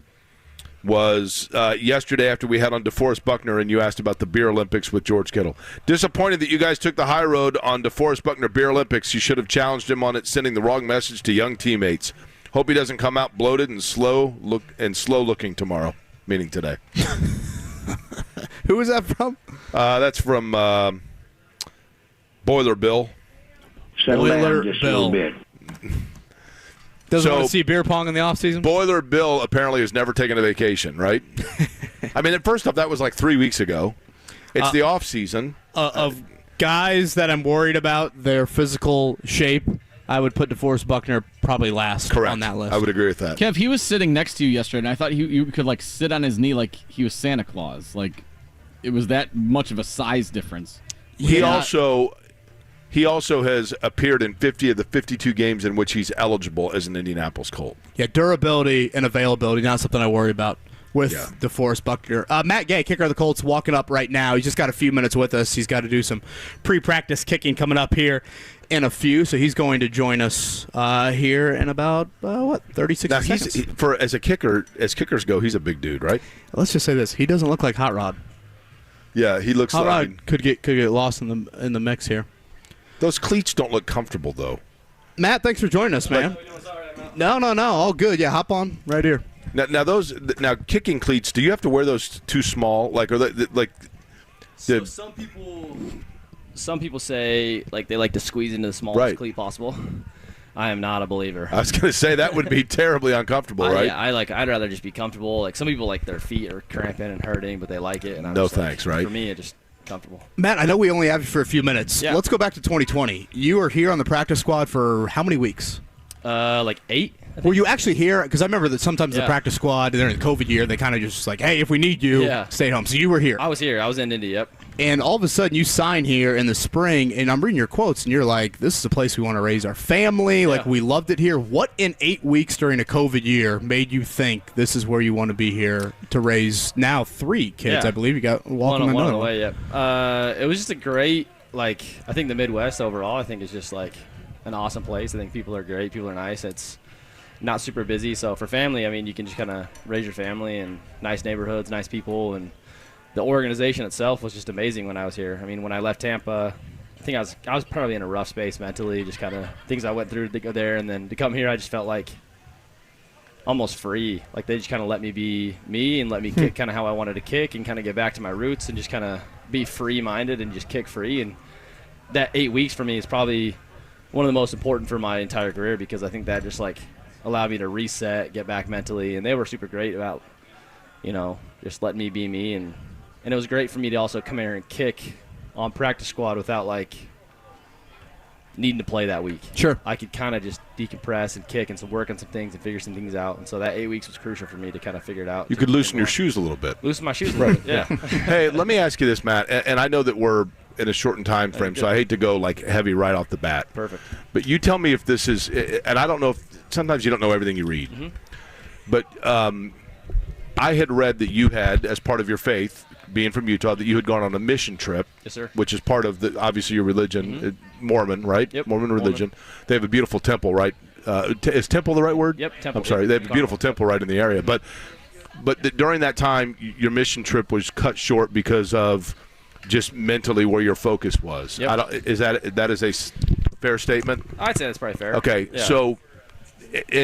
was yesterday after we had on DeForest Buckner and you asked about the Beer Olympics with George Kittle. Disappointed that you guys took the high road on DeForest Buckner Beer Olympics. You should have challenged him on it, sending the wrong message to young teammates. Hope he doesn't come out bloated and slow looking tomorrow, meaning today. Who is that from? That's from Boiler Bill. Boiler Bill. Doesn't want to see beer pong in the offseason? Boiler Bill apparently has never taken a vacation, right? I mean, first off, that was like 3 weeks ago. It's the offseason. Of guys that I'm worried about their physical shape, I would put DeForest Buckner probably last on that list. I would agree with that. Kev, he was sitting next to you yesterday, and I thought you could like sit on his knee like he was Santa Claus. Like it was that much of a size difference. He also has appeared in 50 of the 52 games in which he's eligible as an Indianapolis Colt. Yeah, durability and availability, not something I worry about with DeForest Buckner. Matt Gay, kicker of the Colts, walking up right now. He's just got a few minutes with us. He's got to do some pre-practice kicking coming up here in a few, so he's going to join us here in about, 36 seconds? As kickers go, he's a big dude, right? Let's just say this. He doesn't look like Hot Rod. Yeah, he looks Hot like... Rod could get lost in the mix here. Those cleats don't look comfortable, though. Matt, thanks for joining us, man. No, all good. Yeah, hop on right here. Now kicking cleats. Do you have to wear those too small? So some people say like they like to squeeze into the smallest cleat possible. I am not a believer. I was going to say that would be terribly uncomfortable, right? Yeah, I'd rather just be comfortable. Like some people, like their feet are cramping and hurting, but they like it. And I'm thanks, right? For me, it just comfortable. Matt, I know we only have you for a few minutes. Yeah. Let's go back to 2020. You were here on the practice squad for how many weeks? Like 8. Were you actually here? Because I remember that sometimes the practice squad during the COVID year, they kind of just like, hey, if we need you, stay home. So you were here. I was here. I was in Indy, yep. And all of a sudden you sign here in the spring, and I'm reading your quotes, and you're like, this is a place we want to raise our family. Like, we loved it here. What in 8 weeks during a COVID year made you think this is where you want to be here to raise now 3 kids? I believe you got one on the way, yep. It was just a great, I think the Midwest overall, I think is just, an awesome place. I think people are great. People are nice. It's not super busy. So for family, I mean, you can just kind of raise your family and nice neighborhoods, nice people, and the organization itself was just amazing when I was here. I mean, when I left Tampa, I think I was probably in a rough space mentally, just kind of things I went through to go there, and then to come here, I just felt like almost free. Like they just kind of let me be me and let me kick kind of how I wanted to kick and kind of get back to my roots and just kind of be free-minded and just kick free. And that 8 weeks for me is probably one of the most important for my entire career, because I think that just like allowed me to reset, get back mentally, and they were super great about, you know, just letting me be me. And it was great for me to also come here and kick on practice squad without like needing to play that week. Sure. I could kind of just decompress and kick and work on some things and figure some things out. And so that 8 weeks was crucial for me to kind of figure it out. You could loosen your shoes a little bit. Loosen my shoes a little bit, yeah. Hey, let me ask you this, Matt, and I know that we're in a shortened time frame, so I hate to go like heavy right off the bat. Perfect. But you tell me if this is, and I don't know if, sometimes you don't know everything you read, but I had read that you had, as part of your faith, being from Utah, that you had gone on a mission trip. Yes, sir. Which is part of obviously your religion, Mormon, right? Yep. Mormon religion. They have a beautiful temple, right? Is temple the right word? Yep, temple. I'm sorry. They have a beautiful temple right in the area. But during that time, your mission trip was cut short because of just mentally where your focus was. Yep. Is that is a fair statement? I'd say that's probably fair. Okay, yeah.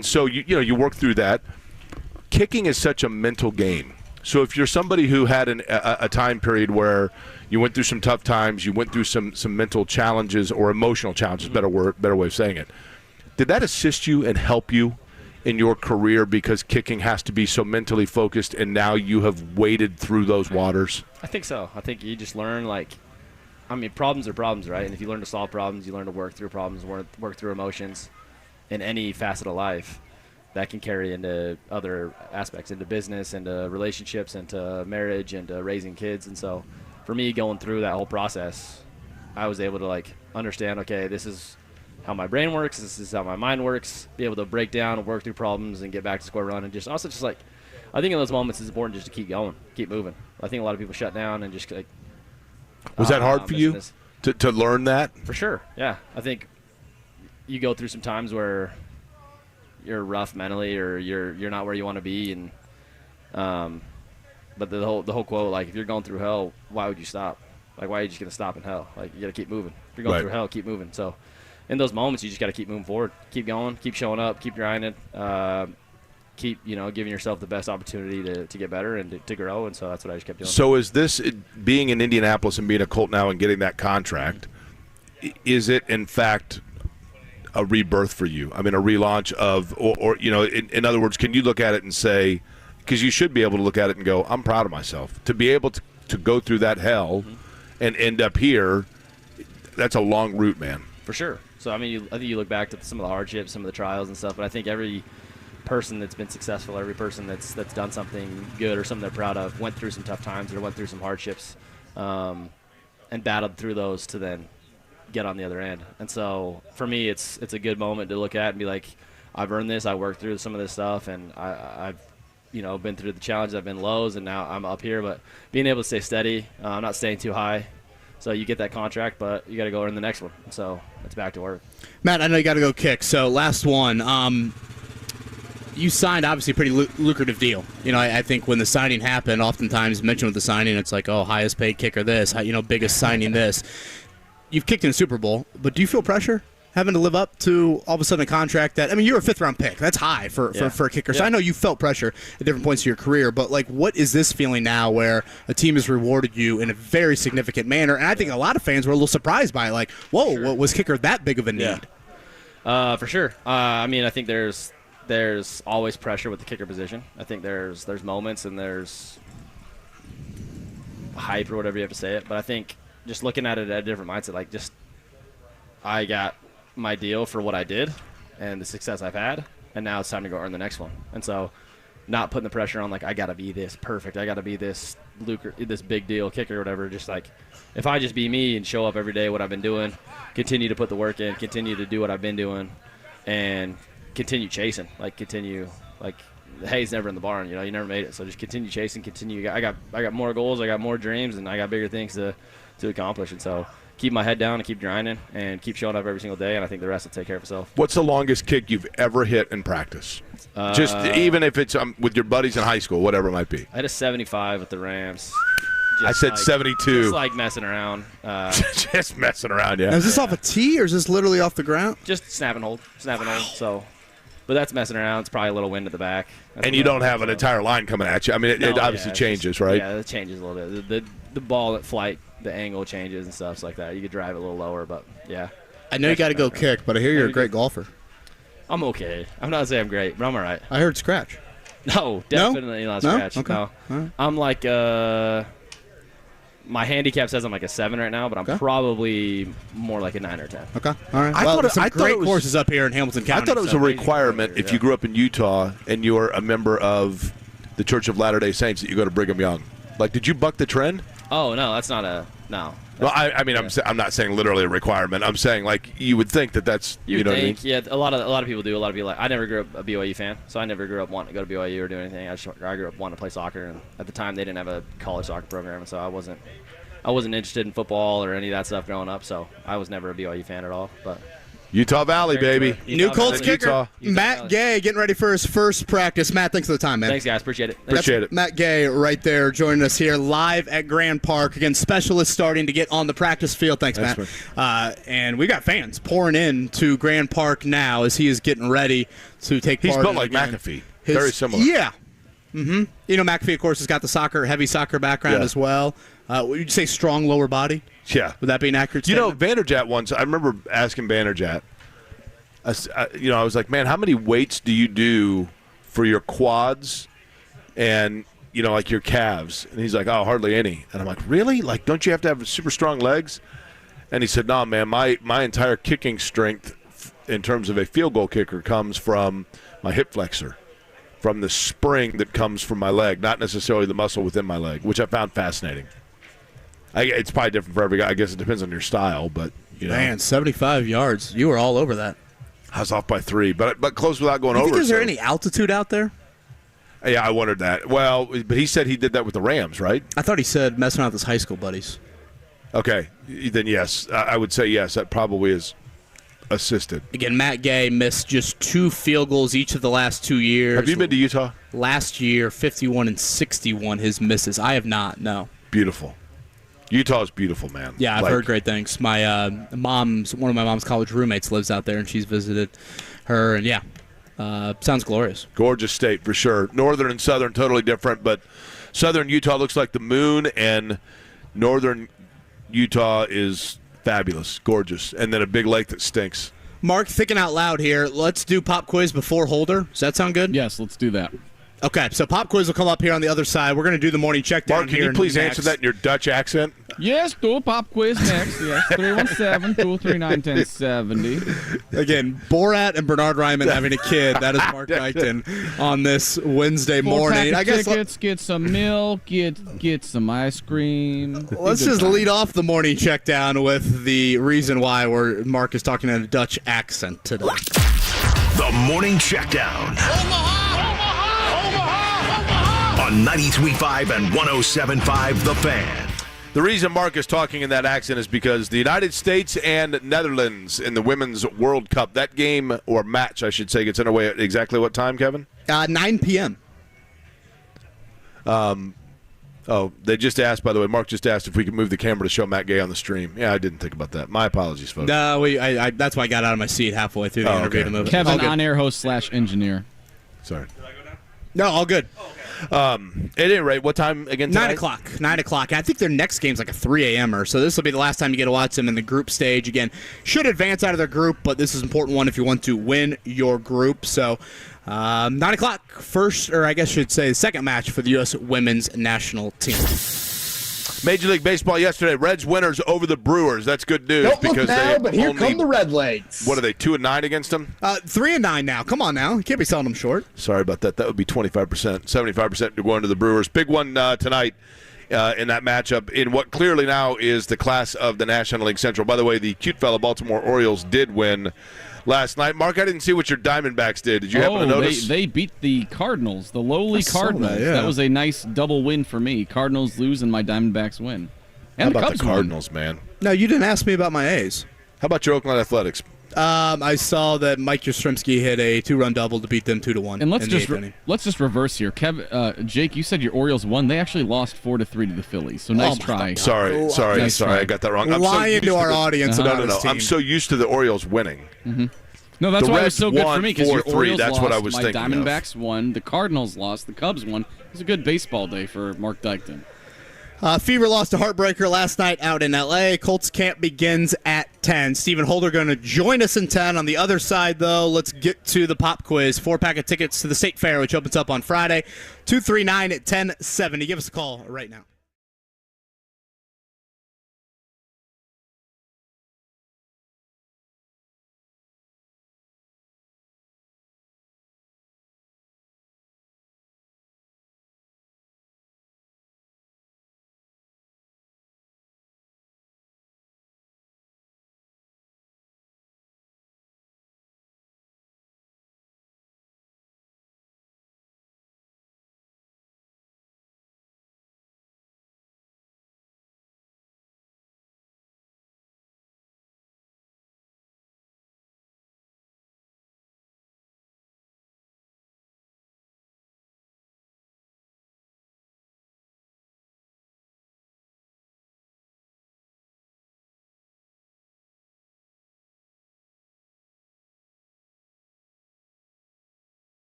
so you work through that. Kicking is such a mental game. So if you're somebody who had a time period where you went through some tough times, you went through some mental challenges or emotional challenges, better way of saying it, did that assist you and help you in your career, because kicking has to be so mentally focused, and now you have waded through those waters? I think so. I think you just learn, problems are problems, right? And if you learn to solve problems, you learn to work through problems, work through emotions in any facet of life. That can carry into other aspects, into business, into relationships, into marriage, into raising kids. And so for me, going through that whole process, I was able to understand, okay, this is how my brain works, this is how my mind works, be able to break down and work through problems and get back to square one. And just also I think in those moments it's important just to keep going, keep moving. I think a lot of people shut down and just was that hard for you to learn that? For sure, yeah. I think you go through some times where you're rough mentally, or you're not where you want to be, and but the whole quote, if you're going through hell, why would you stop? Why are you just gonna stop in hell? You gotta keep moving. If you're going through hell, keep moving. So in those moments, you just gotta keep moving forward, keep going, keep showing up, keep grinding, keep giving yourself the best opportunity to get better and to grow. And so that's what I just kept doing. So is this, being in Indianapolis and being a Colt now and getting that contract, is it in fact a rebirth for you? I mean, a relaunch of, or in other words, can you look at it and say, because you should be able to look at it and go, I'm proud of myself. To be able to go through that hell and end up here, that's a long route, man. For sure. So, I mean, I think you look back to some of the hardships, some of the trials and stuff, but I think every person that's been successful, every person that's done something good or something they're proud of, went through some tough times or went through some hardships and battled through those to then get on the other end. And so for me, it's a good moment to look at and be like, I've earned this, I worked through some of this stuff, and I've been through the challenges, I've been lows, and now I'm up here. But being able to stay steady, I'm not staying too high. So you get that contract, but you got to go earn the next one. So it's back to work. Matt, I know you got to go kick. So last one. You signed obviously a pretty lucrative deal. I think when the signing happened, oftentimes mentioned with the signing, it's like, oh, highest paid kicker this, biggest signing this. You've kicked in a Super Bowl, but do you feel pressure having to live up to all of a sudden a contract that, you're a fifth-round pick. That's high for a kicker. So I know you felt pressure at different points of your career, but, what is this feeling now where a team has rewarded you in a very significant manner? And I think a lot of fans were a little surprised by it, whoa, what was kicker that big of a need? For sure. I think there's always pressure with the kicker position. I think there's moments and there's hype or whatever you have to say it, but I think just looking at it at a different mindset, I got my deal for what I did and the success I've had, and now it's time to go earn the next one. And so not putting the pressure on, I got to be this perfect, I got to be this big deal kicker or whatever. Just if I just be me and show up every day, what I've been doing, continue to put the work in, continue to do what I've been doing, and continue chasing, the hay's never in the barn, you never made it. So just continue chasing, I got more goals, I got more dreams, and I got bigger things to accomplish. And so keep my head down and keep grinding and keep showing up every single day, and I think the rest will take care of itself. What's the longest kick you've ever hit in practice? Just even if it's with your buddies in high school, whatever it might be. I had a 75 with the Rams. I said 72. Just like messing around. Just messing around, yeah. Now, is this off a tee or is this literally off the ground? Just snap and hold. So, but that's messing around. It's probably a little wind at the back. And you don't have an entire line coming at you. I mean, it obviously changes, right? Yeah, it changes a little bit. The ball at flight, the angle changes and stuff like that. You could drive it a little lower, but yeah. I know you got to go kick, but I hear you're a great golfer. I'm okay. I'm not saying I'm great, but I'm all right. I heard scratch. No, definitely not scratch. Okay. No. Right. I'm like my handicap says I'm like a 7 right now, but I'm probably more like a 9 or 10. Okay. All right. I thought some great it was, courses up here in Hamilton County. I thought it was a requirement if you grew up in Utah and you're a member of the Church of Latter-day Saints that you go to Brigham Young. Like, did you buck the trend? Oh, no, that's not a – no. Well, I mean, I'm not saying literally a requirement. I'm saying, like, you would think that's – you know think, what I mean? Yeah, a lot of people do. A lot of people like – I never grew up a BYU fan, so I never grew up wanting to go to BYU or do anything. I grew up wanting to play soccer, and at the time they didn't have a college soccer program, and so I wasn't interested in football or any of that stuff growing up, so I was never a BYU fan at all. But Utah Valley, baby. New Colts kicker, Utah Matt Gay, getting ready for his first practice. Matt, thanks for the time, man. Thanks, guys. Appreciate it. Appreciate it. Matt Gay right there joining us here live at Grand Park. Again, specialists starting to get on the practice field. Thanks, Matt. And we got fans pouring in to Grand Park now as he is getting ready to take part. He's built like again. McAfee. Very similar. Yeah. Mm-hmm. You know, McAfee, of course, has got the heavy soccer background as well. Would you say strong lower body? Yeah. Would that be an accurate statement? You know, Vanderjagt once, I remember asking Vanderjagt, I was like, man, how many weights do you do for your quads and, like your calves? And he's like, oh, hardly any. And I'm like, really? Like, don't you have to have super strong legs? And he said, no, man, my entire kicking strength in terms of a field goal kicker comes from my hip flexor, from the spring that comes from my leg, not necessarily the muscle within my leg, which I found fascinating. It's probably different for every guy. I guess it depends on your style, but Man, 75 yards. You were all over that. I was off by 3, but close without going over. Is there any altitude out there? Yeah, I wondered that. Well, but he said he did that with the Rams, right? I thought he said messing around with his high school buddies. Okay, then yes. I would say yes. That probably is assisted. Again, Matt Gay missed just 2 field goals each of the last 2 years. Have you been to Utah? Last year, 51 and 61, his misses. I have not, no. Beautiful. Utah is beautiful, man. Yeah, I've heard great things. My one of my mom's college roommates lives out there, and she's visited her, and sounds glorious. Gorgeous state for sure. Northern and southern, totally different, but southern Utah looks like the moon, and northern Utah is fabulous, gorgeous, and then a big lake that stinks. Mark, thinking out loud here, let's do pop quiz before Holder. Does that sound good? Yes, let's do that. Okay, so pop quiz will come up here on the other side. We're going to do the morning check down. Mark, can you please answer that in your Dutch accent? Yes, do a pop quiz next. Yes, 317-239-1070. Again, Borat and Bernard Ryman having a kid. That is Mark Guyton on this Wednesday morning. I guess tickets, get some milk, get some ice cream. Let's just lead off the morning check down with the reason why Mark is talking in a Dutch accent today. The morning check down. On 93.5 and 107.5 The Fan. The reason Mark is talking in that accent is because the United States and Netherlands in the Women's World Cup, that game, or match, I should say, gets underway at exactly what time, Kevin? 9 p.m. They just asked, by the way, Mark just asked if we could move the camera to show Matt Gay on the stream. Yeah, I didn't think about that. My apologies, folks. No, that's why I got out of my seat halfway through the interview to move it. Kevin, on-air host / engineer. Sorry. No, all good. At any rate, what time again tonight? 9 o'clock. 9 o'clock. I think their next game's like a 3 a.m.er, so this will be the last time you get to watch them in the group stage. Again, should advance out of their group, but this is an important one if you want to win your group. So 9 o'clock, first, or I guess I should say the second match for the U.S. women's national team. Major League Baseball yesterday, Reds winners over the Brewers. That's good news. Don't because look now, but here come the Red Legs. What are they, 2-9 against them? 3-9 now. Come on now. You can't be selling them short. Sorry about that. That would be 25%. 75% to go into the Brewers. Big one tonight in that matchup in what clearly now is the class of the National League Central. By the way, the cute fella Baltimore Orioles did win last night. Mark, I didn't see what your Diamondbacks did. Did you happen to notice? They beat the Cardinals, the lowly Cardinals. That was a nice double win for me. Cardinals lose and my Diamondbacks win. And How the about Cubs the Cardinals, man? No, you didn't ask me about my A's. How about your Oakland Athletics? I saw that Mike Yastrzemski hit a 2-run double to beat them 2-1. And let's in the just eighth inning. let's just reverse here. Jake, you said your Orioles won. They actually lost 4-3 to the Phillies. So nice try. Sorry, Nice I try. got that wrong. Lying to our audience No, about no, no. his team. I'm so used to the Orioles winning. No, that's The why it was Reds so good for won me because your 4-3. Orioles That's lost, what I was my thinking of. Diamondbacks won, the Cardinals lost, the Cubs won. It was a good baseball day for Mark Dykton. Fever lost a heartbreaker last night out in L.A. Colts camp begins at 10. Stephen Holder going to join us in 10. On the other side, though, let's get to the pop quiz. 4-pack of tickets to the State Fair, which opens up on Friday. 239-1070. Give us a call right now.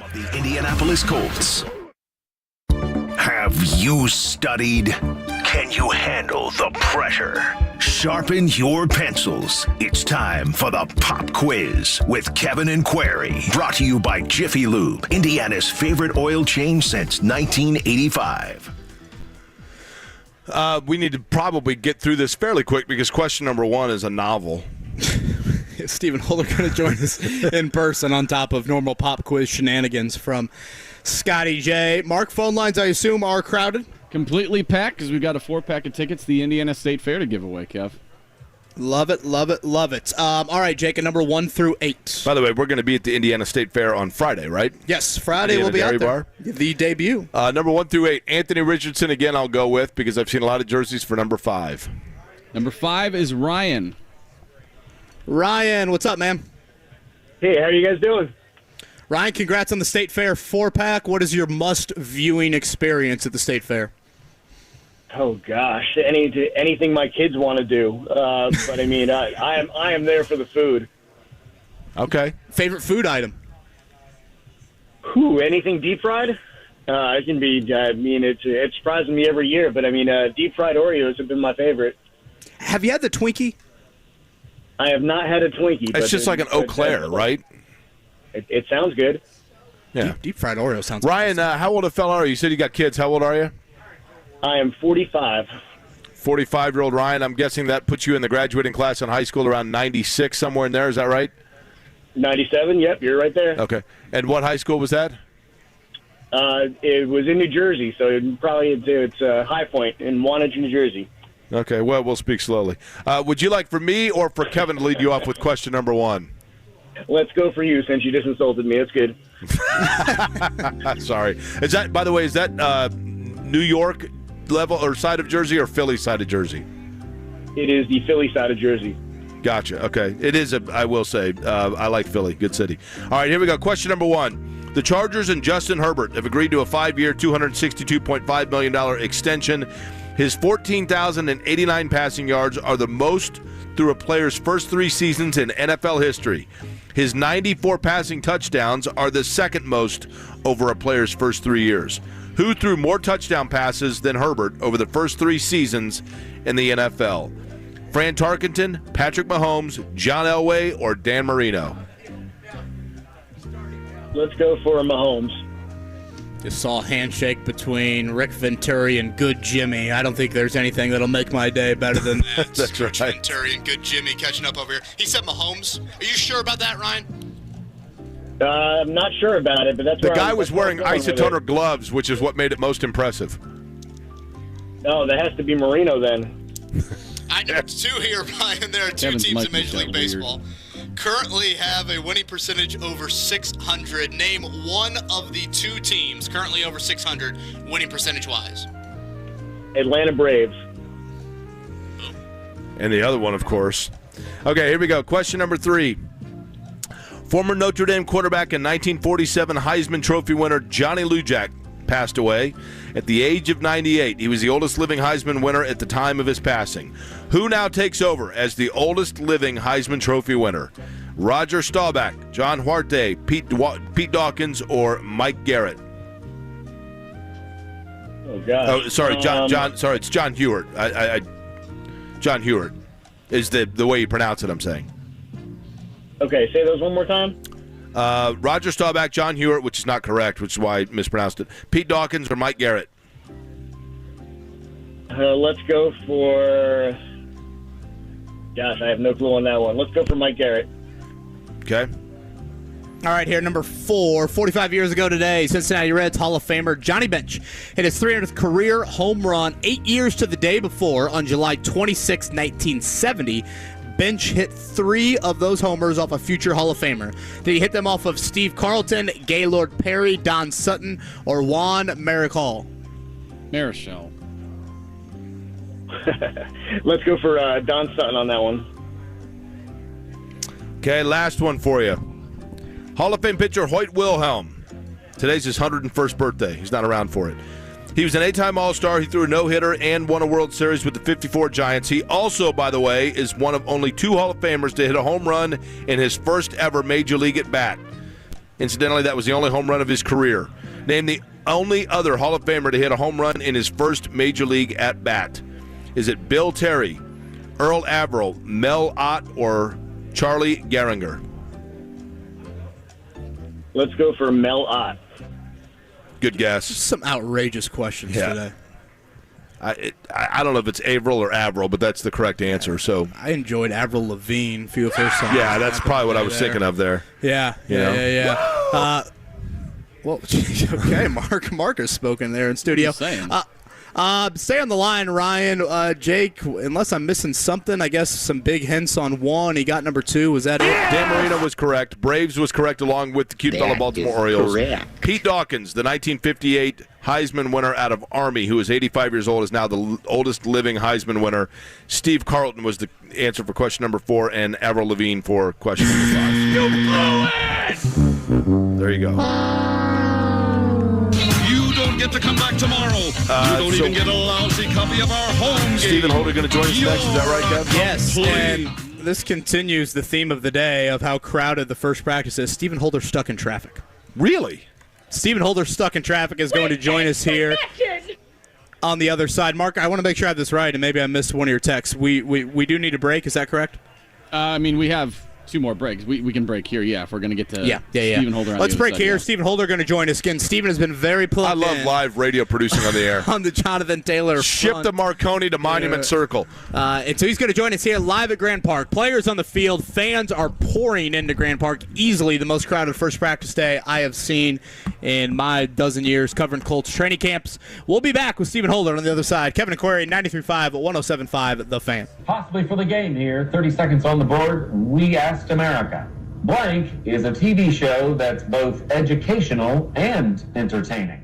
Of the Indianapolis Colts. Have you studied? Can you handle the pressure? Sharpen your pencils. It's time for the Pop Quiz with Kevin and Query. Brought to you by Jiffy Lube, Indiana's favorite oil change since 1985. We need to probably get through this fairly quick because question number 1 is a novel. Stephen Holder going to join us in person on top of normal pop quiz shenanigans from Scotty J. Mark, phone lines, I assume, are crowded? Completely packed because we've got a 4-pack of tickets to the Indiana State Fair to give away, Kev. Love it, love it, love it. All right, Jake, a number 1 through 8. By the way, we're going to be at the Indiana State Fair on Friday, right? Yes, Friday we'll be out there. Bar. The debut. Number 1 through 8. Anthony Richardson, again, I'll go with because I've seen a lot of jerseys for number 5. Number 5 is Ryan. Ryan, what's up, man? Hey, how are you guys doing? Ryan, congrats on the State Fair 4-pack. What is your must-viewing experience at the State Fair? Oh gosh, anything my kids want to do. But I mean, I am there for the food. Okay. Favorite food item? Anything deep fried? I can be. I mean, it's surprising me every year. But I mean, deep fried Oreos have been my favorite. Have you had the Twinkie? I have not had a Twinkie. It's just like an Eau Claire, right? It sounds good. Yeah. Deep fried Oreo sounds. Ryan, how old a fella are you? You said you got kids. How old are you? I am 45. 45-year-old Ryan. I'm guessing that puts you in the graduating class in high school around 96, somewhere in there. Is that right? 97. Yep, you're right there. Okay. And what high school was that? It was in New Jersey, so it's High Point in Wantage, New Jersey. Okay. Well, we'll speak slowly. Would you like for me or for Kevin to lead you off with question number 1? Let's go for you since you just insulted me. That's good. Sorry. Is that, by the way, is that New York level or side of Jersey or Philly side of Jersey? It is the Philly side of Jersey. Gotcha. Okay. It is, I will say, I like Philly. Good city. All right, here we go. Question number 1. The Chargers and Justin Herbert have agreed to a 5-year, $262.5 million extension. His 14,089 passing yards are the most through a player's first 3 seasons in NFL history. His 94 passing touchdowns are the second most over a player's first 3 years. Who threw more touchdown passes than Herbert over the first 3 seasons in the NFL? Fran Tarkenton, Patrick Mahomes, John Elway, or Dan Marino? Let's go for Mahomes. Just saw a handshake between Rick Venturi and Good Jimmy. I don't think there's anything that'll make my day better than that. That's right. Venturi and Good Jimmy catching up over here. He said Mahomes. Are you sure about that, Ryan? I'm not sure about it, but that's the guy was wearing isotoner gloves, which is what made it most impressive. No, that has to be Marino then. I know 2 here, Ryan. There are 2 teams in Major League Baseball. Currently have a winning percentage over 600. Name one of the 2 teams currently over 600 winning percentage-wise. Atlanta Braves. And the other one, of course. Okay, here we go. Question number 3. Former Notre Dame quarterback and 1947 Heisman Trophy winner Johnny Lujack passed away at the age of 98. He was the oldest living Heisman winner at the time of his passing. Who now takes over as the oldest living Heisman Trophy winner? Roger Staubach, John Huarte, Pete Dawkins, or Mike Garrett? Oh, gosh. Oh, sorry, sorry, it's John Hewart. John Hewart is the way you pronounce it, I'm saying. Okay, say those one more time. Roger Staubach, John Hewart, which is not correct, which is why I mispronounced it. Pete Dawkins or Mike Garrett? Let's go for... Gosh, I have no clue on that one. Let's go for Mike Garrett. Okay. All right, here, number 4. 45 years ago today, Cincinnati Reds Hall of Famer Johnny Bench hit his 300th career home run 8 years to the day before on July 26, 1970. Bench hit 3 of those homers off a future Hall of Famer. Did he hit them off of Steve Carlton, Gaylord Perry, Don Sutton, or Juan Marichal? Marichal. Let's go for Don Sutton on that one. Okay, last one for you. Hall of Fame pitcher Hoyt Wilhelm. Today's his 101st birthday. He's not around for it. He was an 8-time All-Star. He threw a no-hitter and won a World Series with the 54 Giants. He also, by the way, is one of only 2 Hall of Famers to hit a home run in his first ever Major League at-bat. Incidentally, that was the only home run of his career. Name the only other Hall of Famer to hit a home run in his first Major League at-bat. Is it Bill Terry, Earl Averill, Mel Ott, or Charlie Gehringer? Let's go for Mel Ott. Good guess. Some outrageous questions today. I don't know if it's Avril or Avril, but that's the correct answer. So I enjoyed Avril Lavigne a few first times. yeah, that's probably what I was thinking of there. Yeah. Well, okay, Mark has spoken there in studio. Stay on the line, Ryan. Jake, unless I'm missing something, I guess some big hints on one. He got number 2. Was that it? Dan Marino was correct. Braves was correct, along with the cute fellow Baltimore Orioles. correct. Pete Dawkins, the 1958 Heisman winner out of Army, who is 85 years old, is now the oldest living Heisman winner. Steve Carlton was the answer for question number 4, and Avril Lavigne for question number 5. You blew it! There you go. You don't get to come back tomorrow. You don't even get a lousy copy of our home game. Stephen Holder going to join us next. Is that right, Kev? Yes, and this continues the theme of the day of how crowded the first practice is. Stephen Holder stuck in traffic. Really? Stephen Holder stuck in traffic is going to join us here on the other side. Mark, I want to make sure I have this right, and maybe I missed one of your texts. We do need a break. Is that correct? I mean, we have 2 more breaks. We can break here, if we're going to get to Stephen Holder. Let's break here. Stephen Holder going to join us again. Stephen has been very plugged I love live radio producing on the air. on the Jonathan Taylor Ship front. the Marconi to Monument Circle. And so he's going to join us here live at Grand Park. Players on the field. Fans are pouring into Grand Park. Easily the most crowded first practice day I have seen in my dozen years covering Colts training camps. We'll be back with Stephen Holder on the other side. Kevin Aquari, 93.5, 107.5, The Fan. Possibly for the game here. 30 seconds on the board. We Asked America. Blank is a TV show that's both educational and entertaining.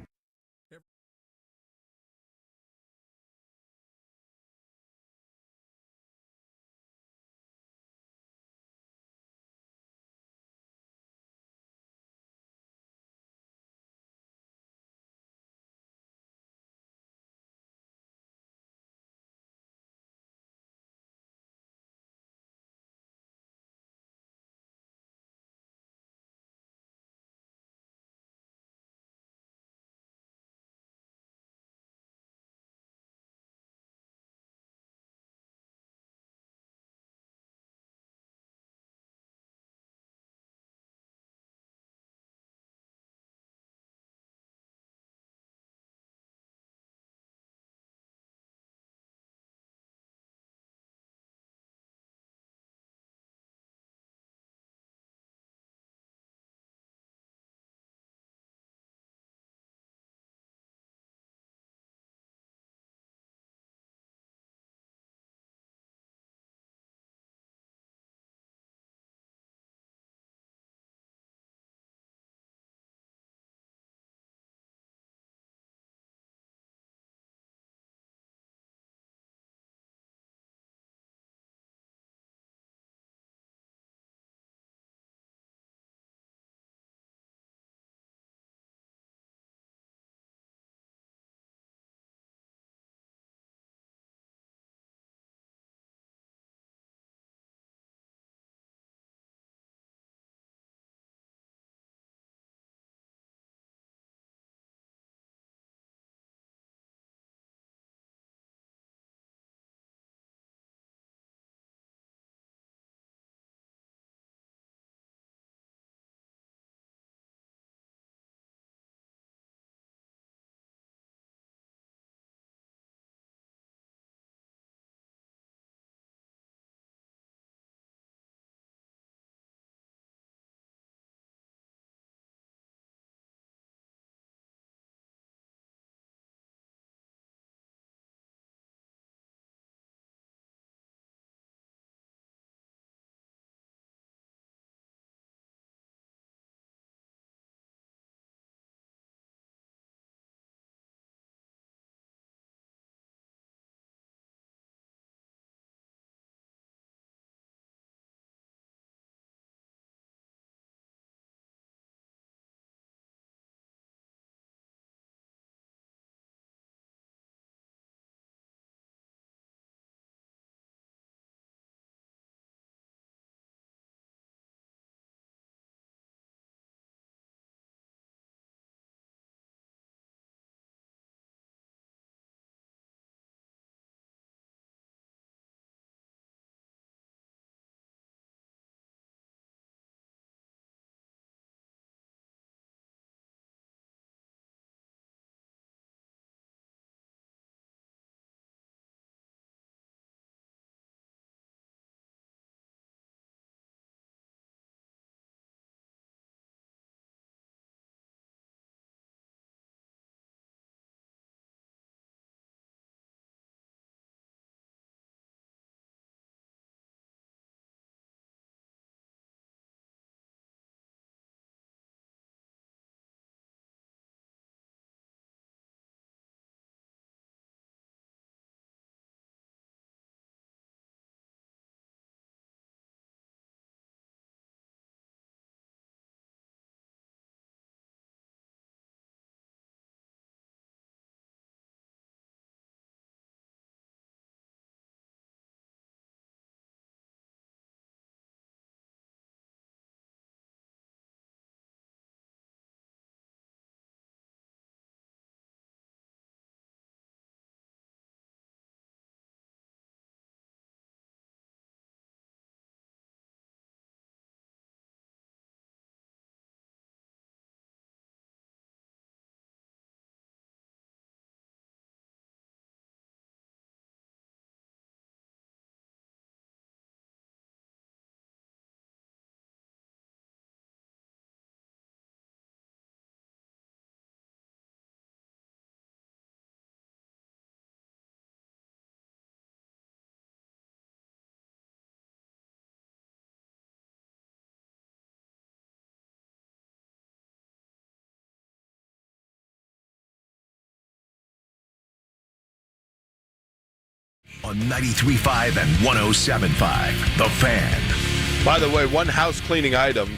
on 93.5 and 107.5. The Fan. By the way, one house cleaning item.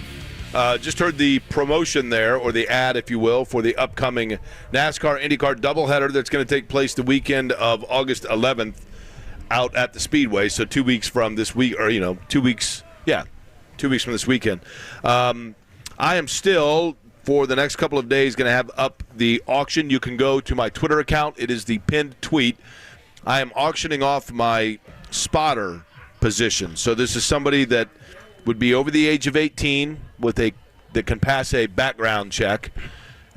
Just heard the promotion there, or the ad, if you will, for the upcoming NASCAR IndyCar doubleheader that's going to take place the weekend of August 11th out at the Speedway. So 2 weeks from this week, or 2 weeks, 2 weeks from this weekend. I am still, for the next couple of days, going to have up the auction. You can go to my Twitter account. It is the pinned tweet. I am auctioning off my spotter position. So this is somebody that would be over the age of 18 that can pass a background check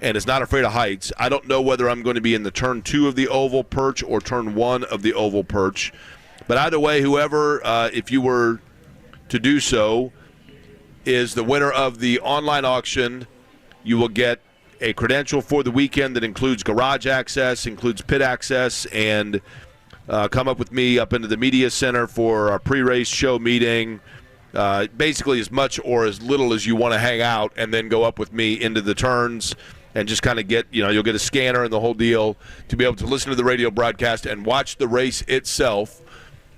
and is not afraid of heights. I don't know whether I'm going to be in the turn 2 of the oval perch or turn 1 of the oval perch. But either way, whoever, if you were to do so, is the winner of the online auction. You will get a credential for the weekend that includes garage access, includes pit access, and come up with me up into the media center for our pre-race show meeting. Basically as much or as little as you want to hang out, and then go up with me into the turns and just kind of get, you'll get a scanner and the whole deal to be able to listen to the radio broadcast and watch the race itself.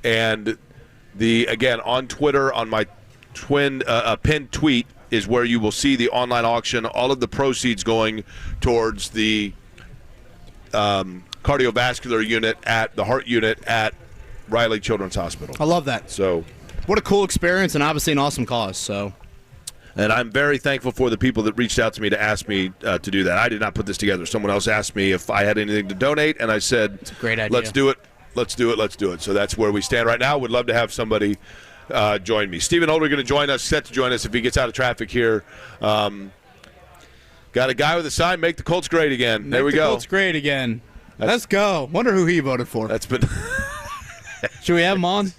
And again, on Twitter, on my pinned tweet is where you will see the online auction, all of the proceeds going towards the cardiovascular unit at the heart unit at Riley Children's Hospital. I love that. So, what a cool experience, and obviously an awesome cause. So, and I'm very thankful for the people that reached out to me to ask me to do that. I did not put this together. Someone else asked me if I had anything to donate, and I said, it's a great idea. Let's do it. Let's do it. Let's do it. So that's where we stand right now. Would love to have somebody join me. Stephen Holder going to join us, set to join us if he gets out of traffic here. Got a guy with a sign, make the Colts great again. There we go. Colts great again. Let's go. Wonder who he voted for. That's been. Should we have him on?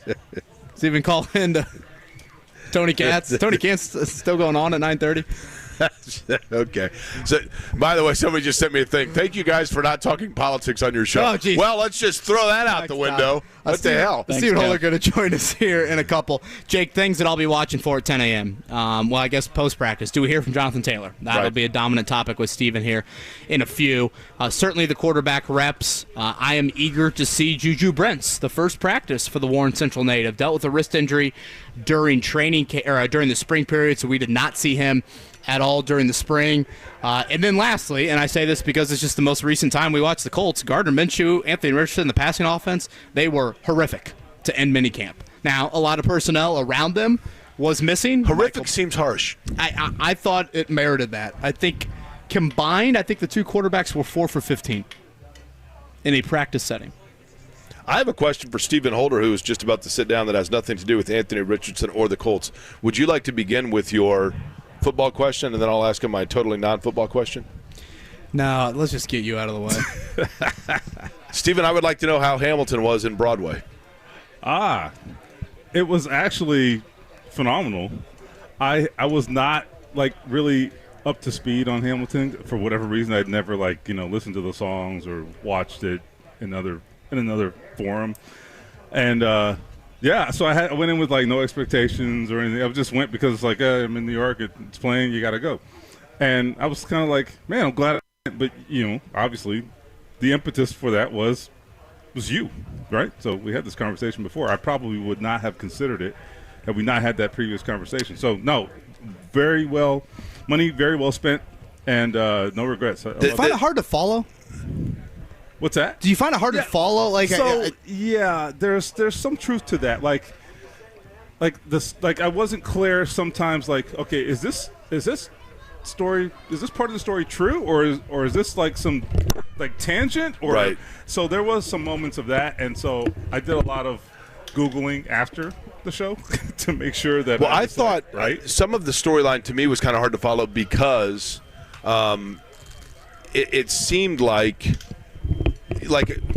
Stephen, call in to Tony Katz. Tony Katz still going on at 9:30. Okay. So, by the way, somebody just sent me a thing. Thank you guys for not talking politics on your show. Oh, geez. Well, let's just throw that out the window. What the hell? Stephen Holder going to join us here in a couple. Jake, things that I'll be watching for at 10 a.m. Well, I guess post-practice. Do we hear from Jonathan Taylor? That'll be a dominant topic with Stephen here in a few. Certainly the quarterback reps. I am eager to see Juju Brents, the first practice for the Warren Central native. Dealt with a wrist injury during during the spring period, so we did not see him at all during the spring. And then lastly, and I say this because it's just the most recent time we watched the Colts, Gardner Minshew, Anthony Richardson, the passing offense, they were horrific to end minicamp. Now, a lot of personnel around them was missing. Horrific seems harsh. I thought it merited that. I think combined, the two quarterbacks were 4 for 15 in a practice setting. I have a question for Stephen Holder, who is just about to sit down, that has nothing to do with Anthony Richardson or the Colts. Would you like to begin with your football question, and then I'll ask him my totally non-football question? No, let's just get you out of the way. Stephen, I would like to know how Hamilton was in Broadway. It was actually phenomenal. I was not really up to speed on Hamilton for whatever reason. I'd never listened to the songs or watched it in another forum, and so I went in with no expectations or anything. I just went because it's I'm in New York, it's playing, you got to go. And I was kind of man, I'm glad. But obviously, the impetus for that was you, right? So we had this conversation before. I probably would not have considered it had we not had that previous conversation. So no, very well, money very well spent, and no regrets. Do you find it hard to follow? What's that? Do you find it hard to follow? Yeah, there's some truth to that. I wasn't clear sometimes. Okay, is this story? Is this part of the story true, or is this some tangent? Or right. So there was some moments of that, and so I did a lot of Googling after the show to make sure that. Well, I thought some of the storyline to me was kind of hard to follow because it seemed like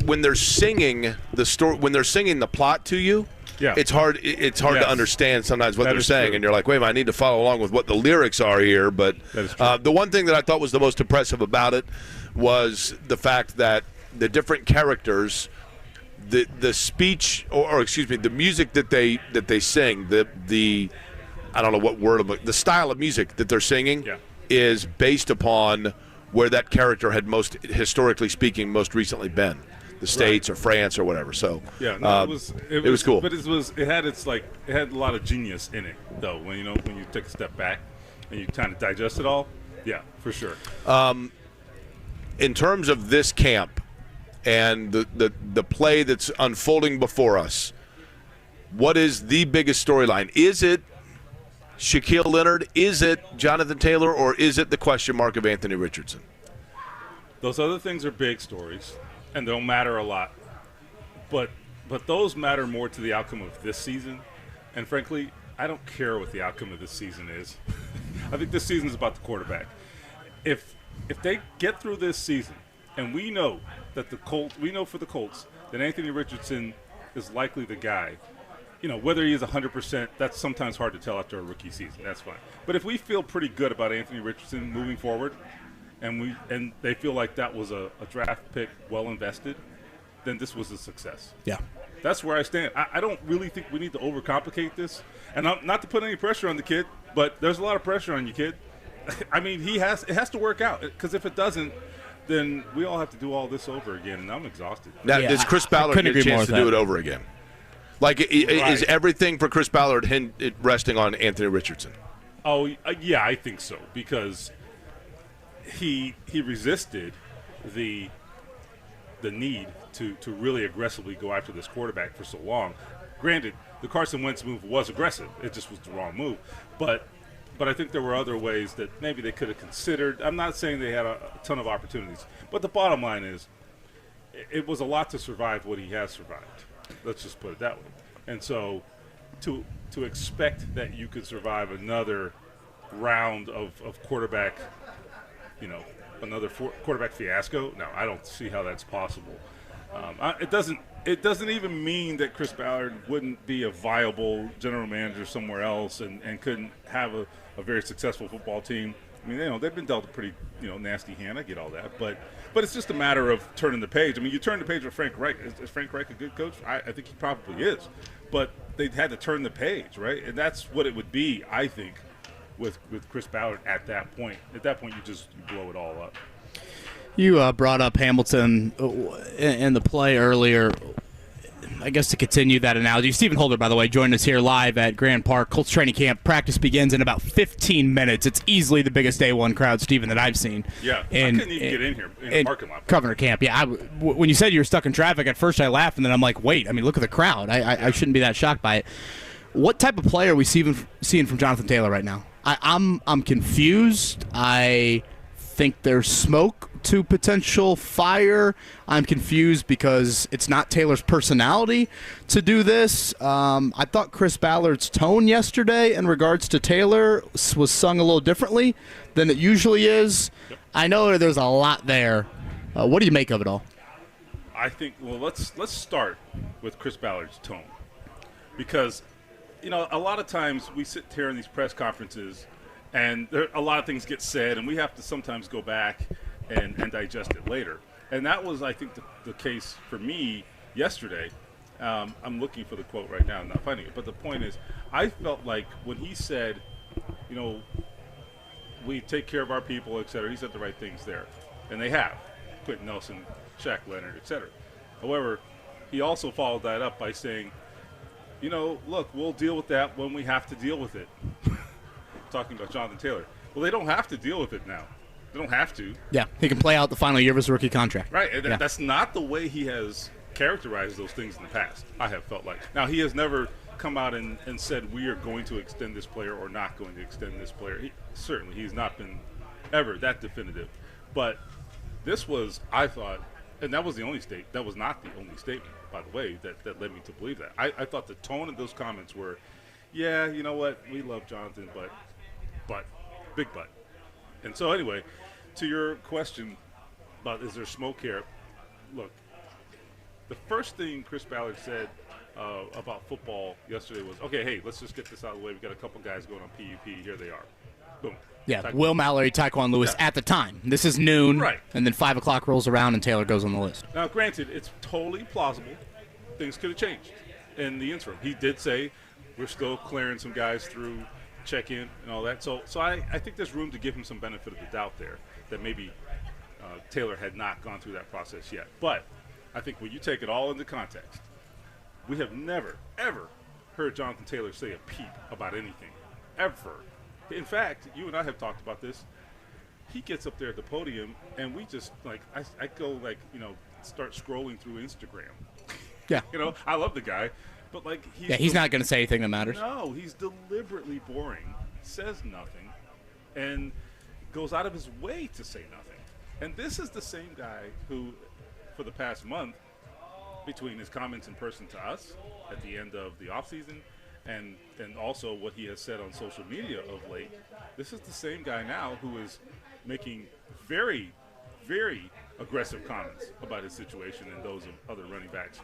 when they're singing the story, when they're singing the plot to you, it's hard to understand sometimes what they're saying, and you're like, wait a minute, I need to follow along with what the lyrics are here. But the one thing that I thought was the most impressive about it was the fact that the different characters, the speech or excuse me, the music that they sing, the I don't know what word, the style of music that they're singing is based upon where that character had most, historically speaking, most recently been. the States or France or whatever. So yeah, no, it was cool. But it had a lot of genius in it, though. When you take a step back and you kind of digest it all, yeah, for sure. In terms of this camp and the play that's unfolding before us, what is the biggest storyline? Is it Shaq Leonard? Is it Jonathan Taylor? Or is it the question mark of Anthony Richardson? Those other things are big stories, and they'll matter a lot. But those matter more to the outcome of this season. And frankly, I don't care what the outcome of this season is. I think this season is about the quarterback. If they get through this season, and we know for the Colts that Anthony Richardson is likely the guy. Whether he is 100%, that's sometimes hard to tell after a rookie season. That's fine. But if we feel pretty good about Anthony Richardson moving forward, and they feel like that was a draft pick well invested, then this was a success. Yeah. That's where I stand. I don't really think we need to overcomplicate this. And not to put any pressure on the kid, but there's a lot of pressure on you, kid. I mean, it has to work out. Because if it doesn't, then we all have to do all this over again, and I'm exhausted. Now, does Chris Ballard get a chance to do it over again? Like, is everything for Chris Ballard resting on Anthony Richardson? Oh, yeah, I think so. Because he resisted the need to really aggressively go after this quarterback for so long. Granted, the Carson Wentz move was aggressive. It just was the wrong move. But I think there were other ways that maybe they could have considered. I'm not saying they had a ton of opportunities. But the bottom line is it was a lot to survive what he has survived. Let's just put it that way. And so to expect that you could survive another round of quarterback, another quarterback fiasco, no, I don't see how that's possible. It doesn't even mean that Chris Ballard wouldn't be a viable general manager somewhere else and couldn't have a very successful football team. I mean, they've been dealt a pretty, nasty hand. I get all that, but it's just a matter of turning the page. I mean, you turn the page with Frank Reich. Is Frank Reich a good coach? I think he probably is, but they had to turn the page, right? And that's what it would be, I think, with Chris Ballard at that point. At that point, you blow it all up. You brought up Hamilton in the play earlier. I guess to continue that analogy, Stephen Holder, by the way, joined us here live at Grand Park. Colts training camp practice begins in about 15 minutes. It's easily the biggest day one crowd, Stephen, that I've seen. Yeah, I couldn't even get in here in the parking lot. Governor camp, yeah. When you said you were stuck in traffic, at first I laughed, and then I'm like, wait, I mean, look at the crowd. I shouldn't be that shocked by it. What type of play are we seeing from Jonathan Taylor right now? I'm confused. I think there's smoke to potential fire. I'm confused because it's not Taylor's personality to do this. I thought Chris Ballard's tone yesterday in regards to Taylor was sung a little differently than it usually is. Yep. I know there's a lot there. What do you make of it all? I think, let's start with Chris Ballard's tone. Because, a lot of times we sit here in these press conferences and a lot of things get said, and we have to sometimes go back and digest it later. And that was, I think, the case for me yesterday. I'm looking for the quote right now. I'm not finding it. But the point is, I felt like when he said, we take care of our people, et cetera, he said the right things there. And they have. Quentin Nelson, Shaq Leonard, et cetera. However, he also followed that up by saying, look, we'll deal with that when we have to deal with it. Talking about Jonathan Taylor. Well, they don't have to deal with it now. They don't have to. Yeah, he can play out the final year of his rookie contract. Right, and that's not the way he has characterized those things in the past, I have felt like. Now, he has never come out and said we are going to extend this player or not going to extend this player. Certainly, he's not been ever that definitive. But this was, I thought, and that was the only that was not the only statement, by the way, that led me to believe that. I thought the tone of those comments were, yeah, you know what, we love Jonathan, but, big but. And so anyway, to your question about is there smoke here, look, the first thing Chris Ballard said about football yesterday was, okay, hey, let's just get this out of the way. We've got a couple guys going on PUP. Here they are. Boom. Yeah, Will Mallory, Tyquan Lewis at the time. This is noon. Right. And then 5 o'clock rolls around and Taylor goes on the list. Now, granted, it's totally plausible. Things could have changed in the interim. He did say we're still clearing some guys through check-in and all that. So I think there's room to give him some benefit of the doubt there that maybe Taylor had not gone through that process yet. But I think when you take it all into context, we have never, ever heard Jonathan Taylor say a peep about anything, ever. In fact, you and I have talked about this. He gets up there at the podium, and we just, like, I go, like, start scrolling through Instagram. Yeah. I love the guy, but, like, he's not going to say anything that matters. No, he's deliberately boring, says nothing, and goes out of his way to say nothing. And this is the same guy who, for the past month, between his comments in person to us at the end of the offseason and also what he has said on social media of late, this is the same guy now who is making very, very aggressive comments about his situation and those of other running backs.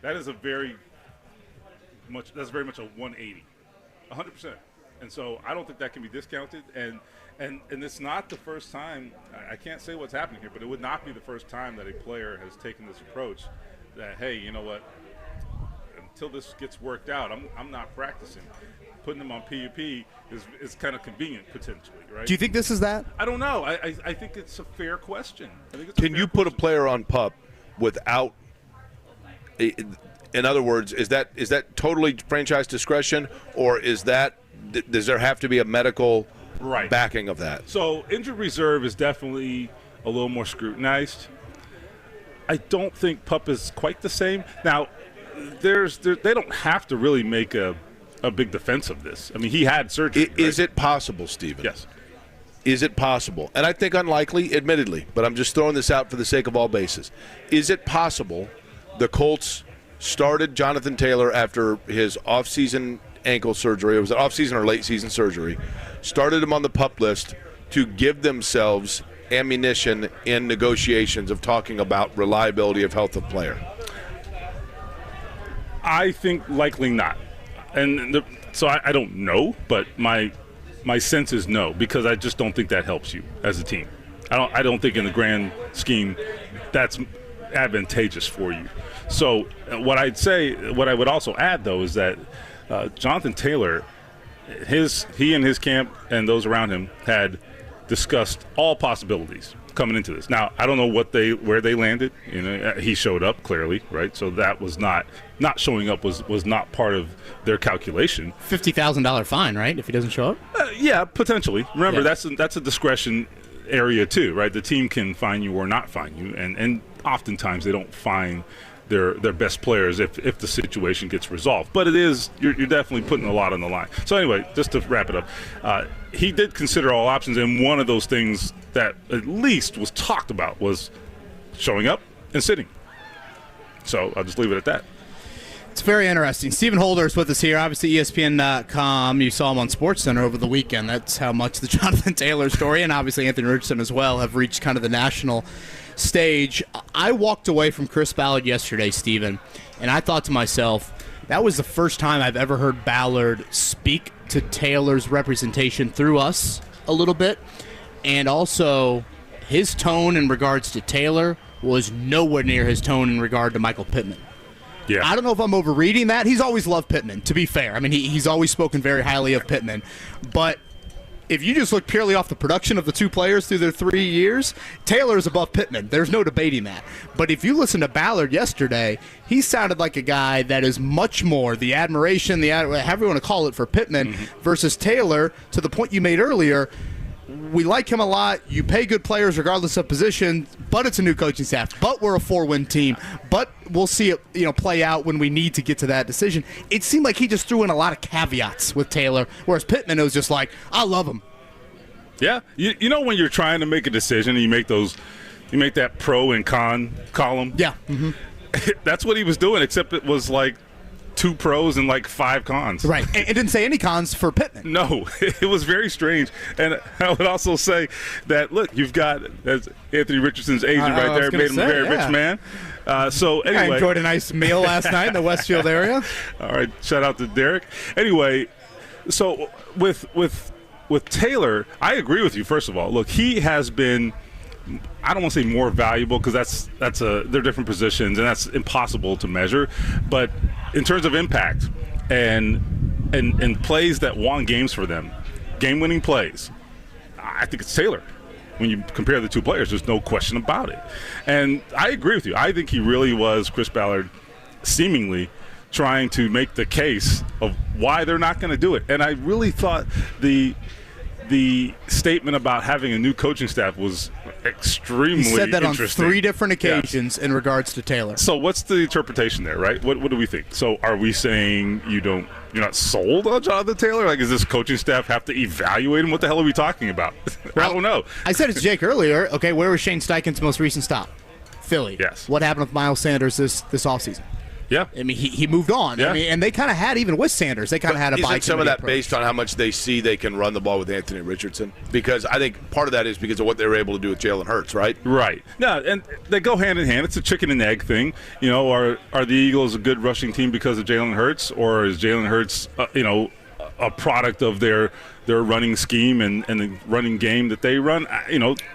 That is very much a 180, 100%. And so I don't think that can be discounted. And it's not the first time. I can't say what's happening here, but it would not be the first time that a player has taken this approach. That, hey, you know what? Until this gets worked out, I'm not practicing. Putting them on PUP is kind of convenient potentially, right? Do you think this is that? I don't know. I think it's a fair question. Can you put a player on PUP without? In other words, is that totally franchise discretion, or does there have to be a medical backing of that? So injured reserve is definitely a little more scrutinized. I don't think PUP is quite the same. Now, they don't have to really make a big defense of this. I mean, he had surgery. Is it possible, Stephen? Yes. Is it possible? And I think unlikely, admittedly, but I'm just throwing this out for the sake of all bases. Is it possible the Colts started Jonathan Taylor after his off-season ankle surgery, it was an off-season or late-season surgery, started him on the PUP list to give themselves ammunition in negotiations of talking about reliability of health of player? I think likely not. And so I don't know, but my sense is no, because I just don't think that helps you as a team. I don't think in the grand scheme that's advantageous for you. So what I would also add, though, is that Jonathan Taylor, he and his camp and those around him had discussed all possibilities coming into this. Now, I don't know where they landed. He showed up clearly, right? So that was not showing up was not part of their calculation. $50,000 fine, right? If he doesn't show up. Yeah, potentially. Remember, that's a discretion area too, right? The team can fine you or not fine you, and oftentimes they don't fine their best players if the situation gets resolved. But you're definitely putting a lot on the line. So anyway, just to wrap it up, he did consider all options, and one of those things that at least was talked about was showing up and sitting. So I'll just leave it at that. It's very interesting. Stephen Holder is with us here, obviously ESPN.com. You saw him on SportsCenter over the weekend. That's how much the Jonathan Taylor story, and obviously Anthony Richardson as well, have reached kind of the national stage. I walked away from Chris Ballard yesterday, Stephen, and I thought to myself, that was the first time I've ever heard Ballard speak to Taylor's representation through us a little bit, and also his tone in regards to Taylor was nowhere near his tone in regard to Michael Pittman. Yeah. I don't know if I'm overreading that. He's always loved Pittman, to be fair. I mean, he's always spoken very highly of Pittman. But if you just look purely off the production of the two players through their 3 years, Taylor is above Pittman. There's no debating that. But if you listen to Ballard yesterday, he sounded like a guy that is much more the admiration, however you want to call it, for Pittman versus Taylor, to the point you made earlier. We like him a lot. You pay good players regardless of position, but it's a new coaching staff. But we're a 4-win team. But we'll see it play out when we need to get to that decision. It seemed like he just threw in a lot of caveats with Taylor, whereas Pittman was just like, I love him. Yeah. You know when you're trying to make a decision and you make that pro and con column? Yeah. Mm-hmm. That's what he was doing, except it was like 2 pros and like 5 cons. Right. And it didn't say any cons for Pittman. No, it was very strange. And I would also say that, look, you've got Anthony Richardson's agent right there, made him a very rich man. So anyway, I enjoyed a nice meal last night in the Westfield area. All right, shout out to Derek. Anyway, so with Taylor, I agree with you. First of all, look, he has been, I don't want to say more valuable because they're different positions and that's impossible to measure. But in terms of impact and plays that won games for them, game-winning plays, I think it's Taylor. when you compare the two players. There's no question about it. And I agree with you. I think he really was, Chris Ballard, seemingly trying to make the case of why they're not going to do it. And I really thought the statement about having a new coaching staff was extremely interesting. He said that on 3 different occasions in regards to Taylor. So what's the interpretation there, right? What do we think? So are we saying you're not sold on Jonathan Taylor? Like, does this coaching staff have to evaluate him? What the hell are we talking about? Well, I don't know. I said it to Jake earlier. Okay, where was Shane Steichen's most recent stop? Philly. Yes. What happened with Miles Sanders this offseason? Yeah. I mean, he moved on. Yeah. I mean, and they kind of had, even with Sanders, they kind of had a buy. Isn't some of that based on how much they see they can run the ball with Anthony Richardson? Because I think part of that is because of what they were able to do with Jalen Hurts, right? Right. No, and they go hand in hand. It's a chicken and egg thing. Are the Eagles a good rushing team because of Jalen Hurts, or is Jalen Hurts, a product of their running scheme and the running game that they run?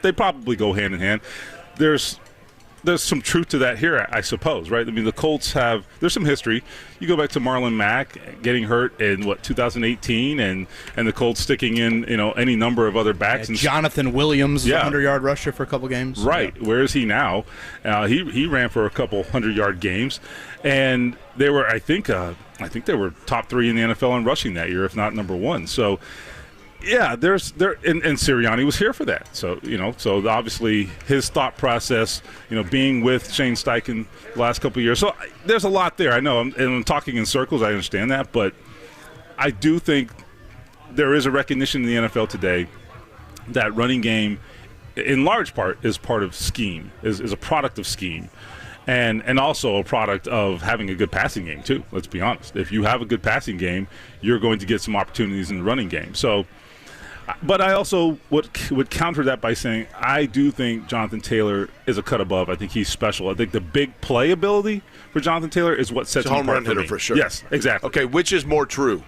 They probably go hand in hand. There's some truth to that here, I suppose, right? I mean, the Colts there's some history. You go back to Marlon Mack getting hurt in, 2018, and the Colts sticking in, any number of other backs. And Jonathan Williams, 100-yard rusher for a couple games. Right. Yeah. Where is he now? He ran for a couple 100-yard games, and they were, I think they were top 3 in the NFL in rushing that year, if not number 1. So, yeah, and Sirianni was here for that. So, so obviously his thought process, being with Shane Steichen the last couple of years. So there's a lot there. I know, I'm talking in circles. I understand that. But I do think there is a recognition in the NFL today that running game, in large part, is part of scheme, is a product of scheme. And also a product of having a good passing game, too. Let's be honest. If you have a good passing game, you're going to get some opportunities in the running game. So, but I also would counter that by saying I do think Jonathan Taylor is a cut above. I think he's special. I think the big play ability for Jonathan Taylor is what sets him apart. Home run hitter for sure. Yes, exactly. Okay, which is more true?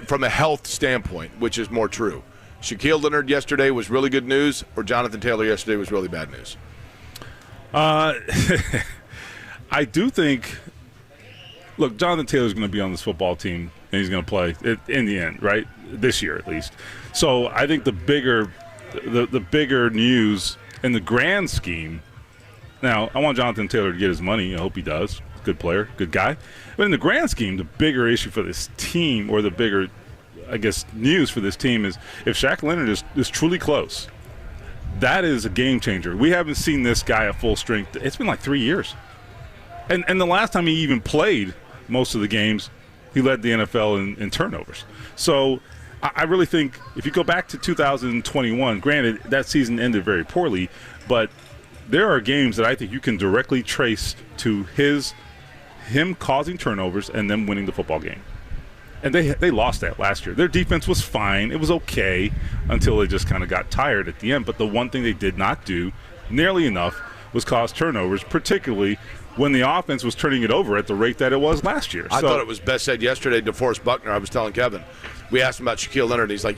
From a health standpoint, which is more true? Shaquille Leonard yesterday was really good news, or Jonathan Taylor yesterday was really bad news? I do think. Look, Jonathan Taylor's going to be on this football team, and he's going to play in the end, right? This year, at least. So I think the bigger news in the grand scheme. Now, I want Jonathan Taylor to get his money. I hope he does. Good player, good guy. But in the grand scheme, the bigger issue for this team, or the bigger, I guess, news for this team is if Shaq Leonard is truly close. That is a game changer. We haven't seen this guy at full strength. It's been like 3 years. And the last time he even played most of the games, he led the NFL in turnovers. So I really think if you go back to 2021, granted, that season ended very poorly, but there are games that I think you can directly trace to him causing turnovers and them winning the football game. And they lost that last year. Their defense was fine. It was okay until they just kind of got tired at the end. But the one thing they did not do nearly enough was cause turnovers, particularly when the offense was turning it over at the rate that it was last year. I thought it was best said yesterday, DeForest Buckner. I was telling Kevin. We asked him about Shaquille Leonard, and he's like,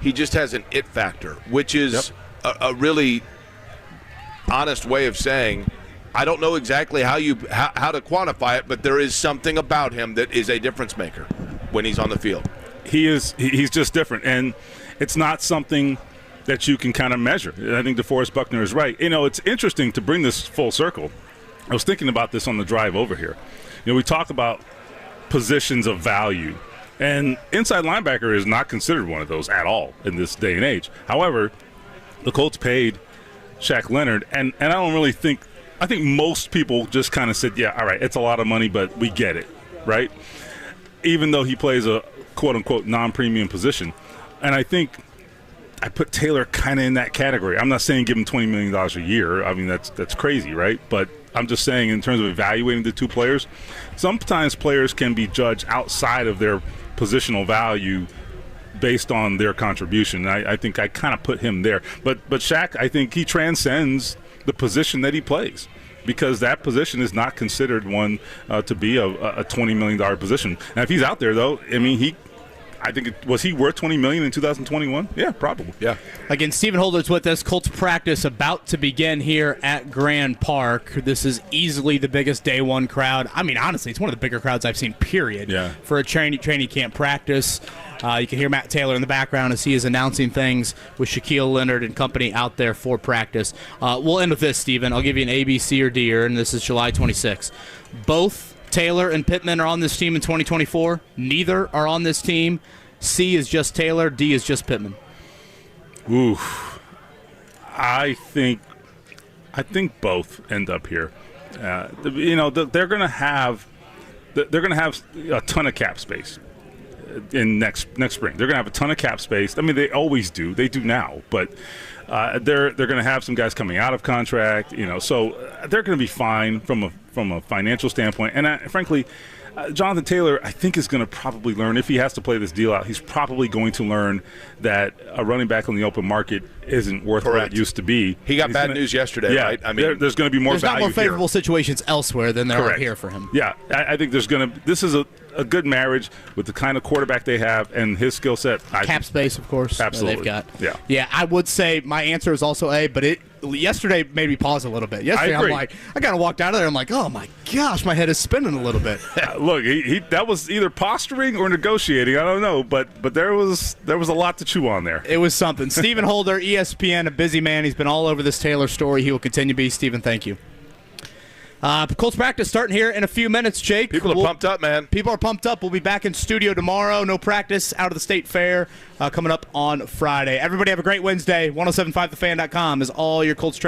he just has an it factor, which is a really honest way of saying I don't know exactly how to quantify it, but there is something about him that is a difference maker when he's on the field. He's just different, and it's not something that you can kind of measure. I think DeForest Buckner is right. It's interesting to bring this full circle. I was thinking about this on the drive over here. We talk about positions of value, and inside linebacker is not considered one of those at all in this day and age. However, the Colts paid Shaq Leonard, and I don't really think – I think most people just kind of said, yeah, all right, it's a lot of money, but we get it, right? Even though he plays a quote-unquote non-premium position. And I think I put Taylor kind of in that category. I'm not saying give him $20 million a year. I mean, that's crazy, right? But I'm just saying in terms of evaluating the two players, sometimes players can be judged outside of their positional value based on their contribution. I think I kind of put him there. But Shaq, I think he transcends the position that he plays, because that position is not considered one to be a $20 million position. Now, if he's out there, though, I mean, I think was he worth $20 million in 2021? Yeah, probably. Yeah. Again, Stephen Holder's with us. Colts practice about to begin here at Grand Park. This is easily the biggest day one crowd. I mean, honestly, it's one of the bigger crowds I've seen, period, for a training camp practice. You can hear Matt Taylor in the background as he is announcing things with Shaq Leonard and company out there for practice. We'll end with this, Stephen. I'll give you an A, B, C, or D here, and this is July 26th. Both Taylor and Pittman are on this team in 2024. Neither are on this team. C is just Taylor. D is just Pittman. Ooh, I think both end up here. They're going to have a ton of cap space in next spring. They're going to have a ton of cap space. I mean, they always do. They do now, but they're going to have some guys coming out of contract. So they're going to be fine from a financial standpoint. And frankly, Jonathan Taylor, I think, is going to probably learn, if he has to play this deal out, he's probably going to learn that a running back on the open market isn't worth what it used to be. He got bad news yesterday, right? I mean, there's going to be more value. There's not more favorable situations elsewhere than there are here for him. Yeah, I think this is a good marriage with the kind of quarterback they have and his skill set. Cap space, of course. Absolutely. They've got. Yeah. Yeah, I would say my answer is also A, but yesterday made me pause a little bit. Yesterday, I'm like, I kind of walked out of there. I'm like, oh my gosh, my head is spinning a little bit. Look, that was either posturing or negotiating. I don't know, but there was a lot to chew on there. It was something. Stephen Holder, ESPN, a busy man. He's been all over this Taylor story. He will continue to be. Stephen, thank you. Colts practice starting here in a few minutes, Jake. People are pumped up, man. People are pumped up. We'll be back in studio tomorrow. No practice out of the state fair coming up on Friday. Everybody have a great Wednesday. 1075thefan.com is all your Colts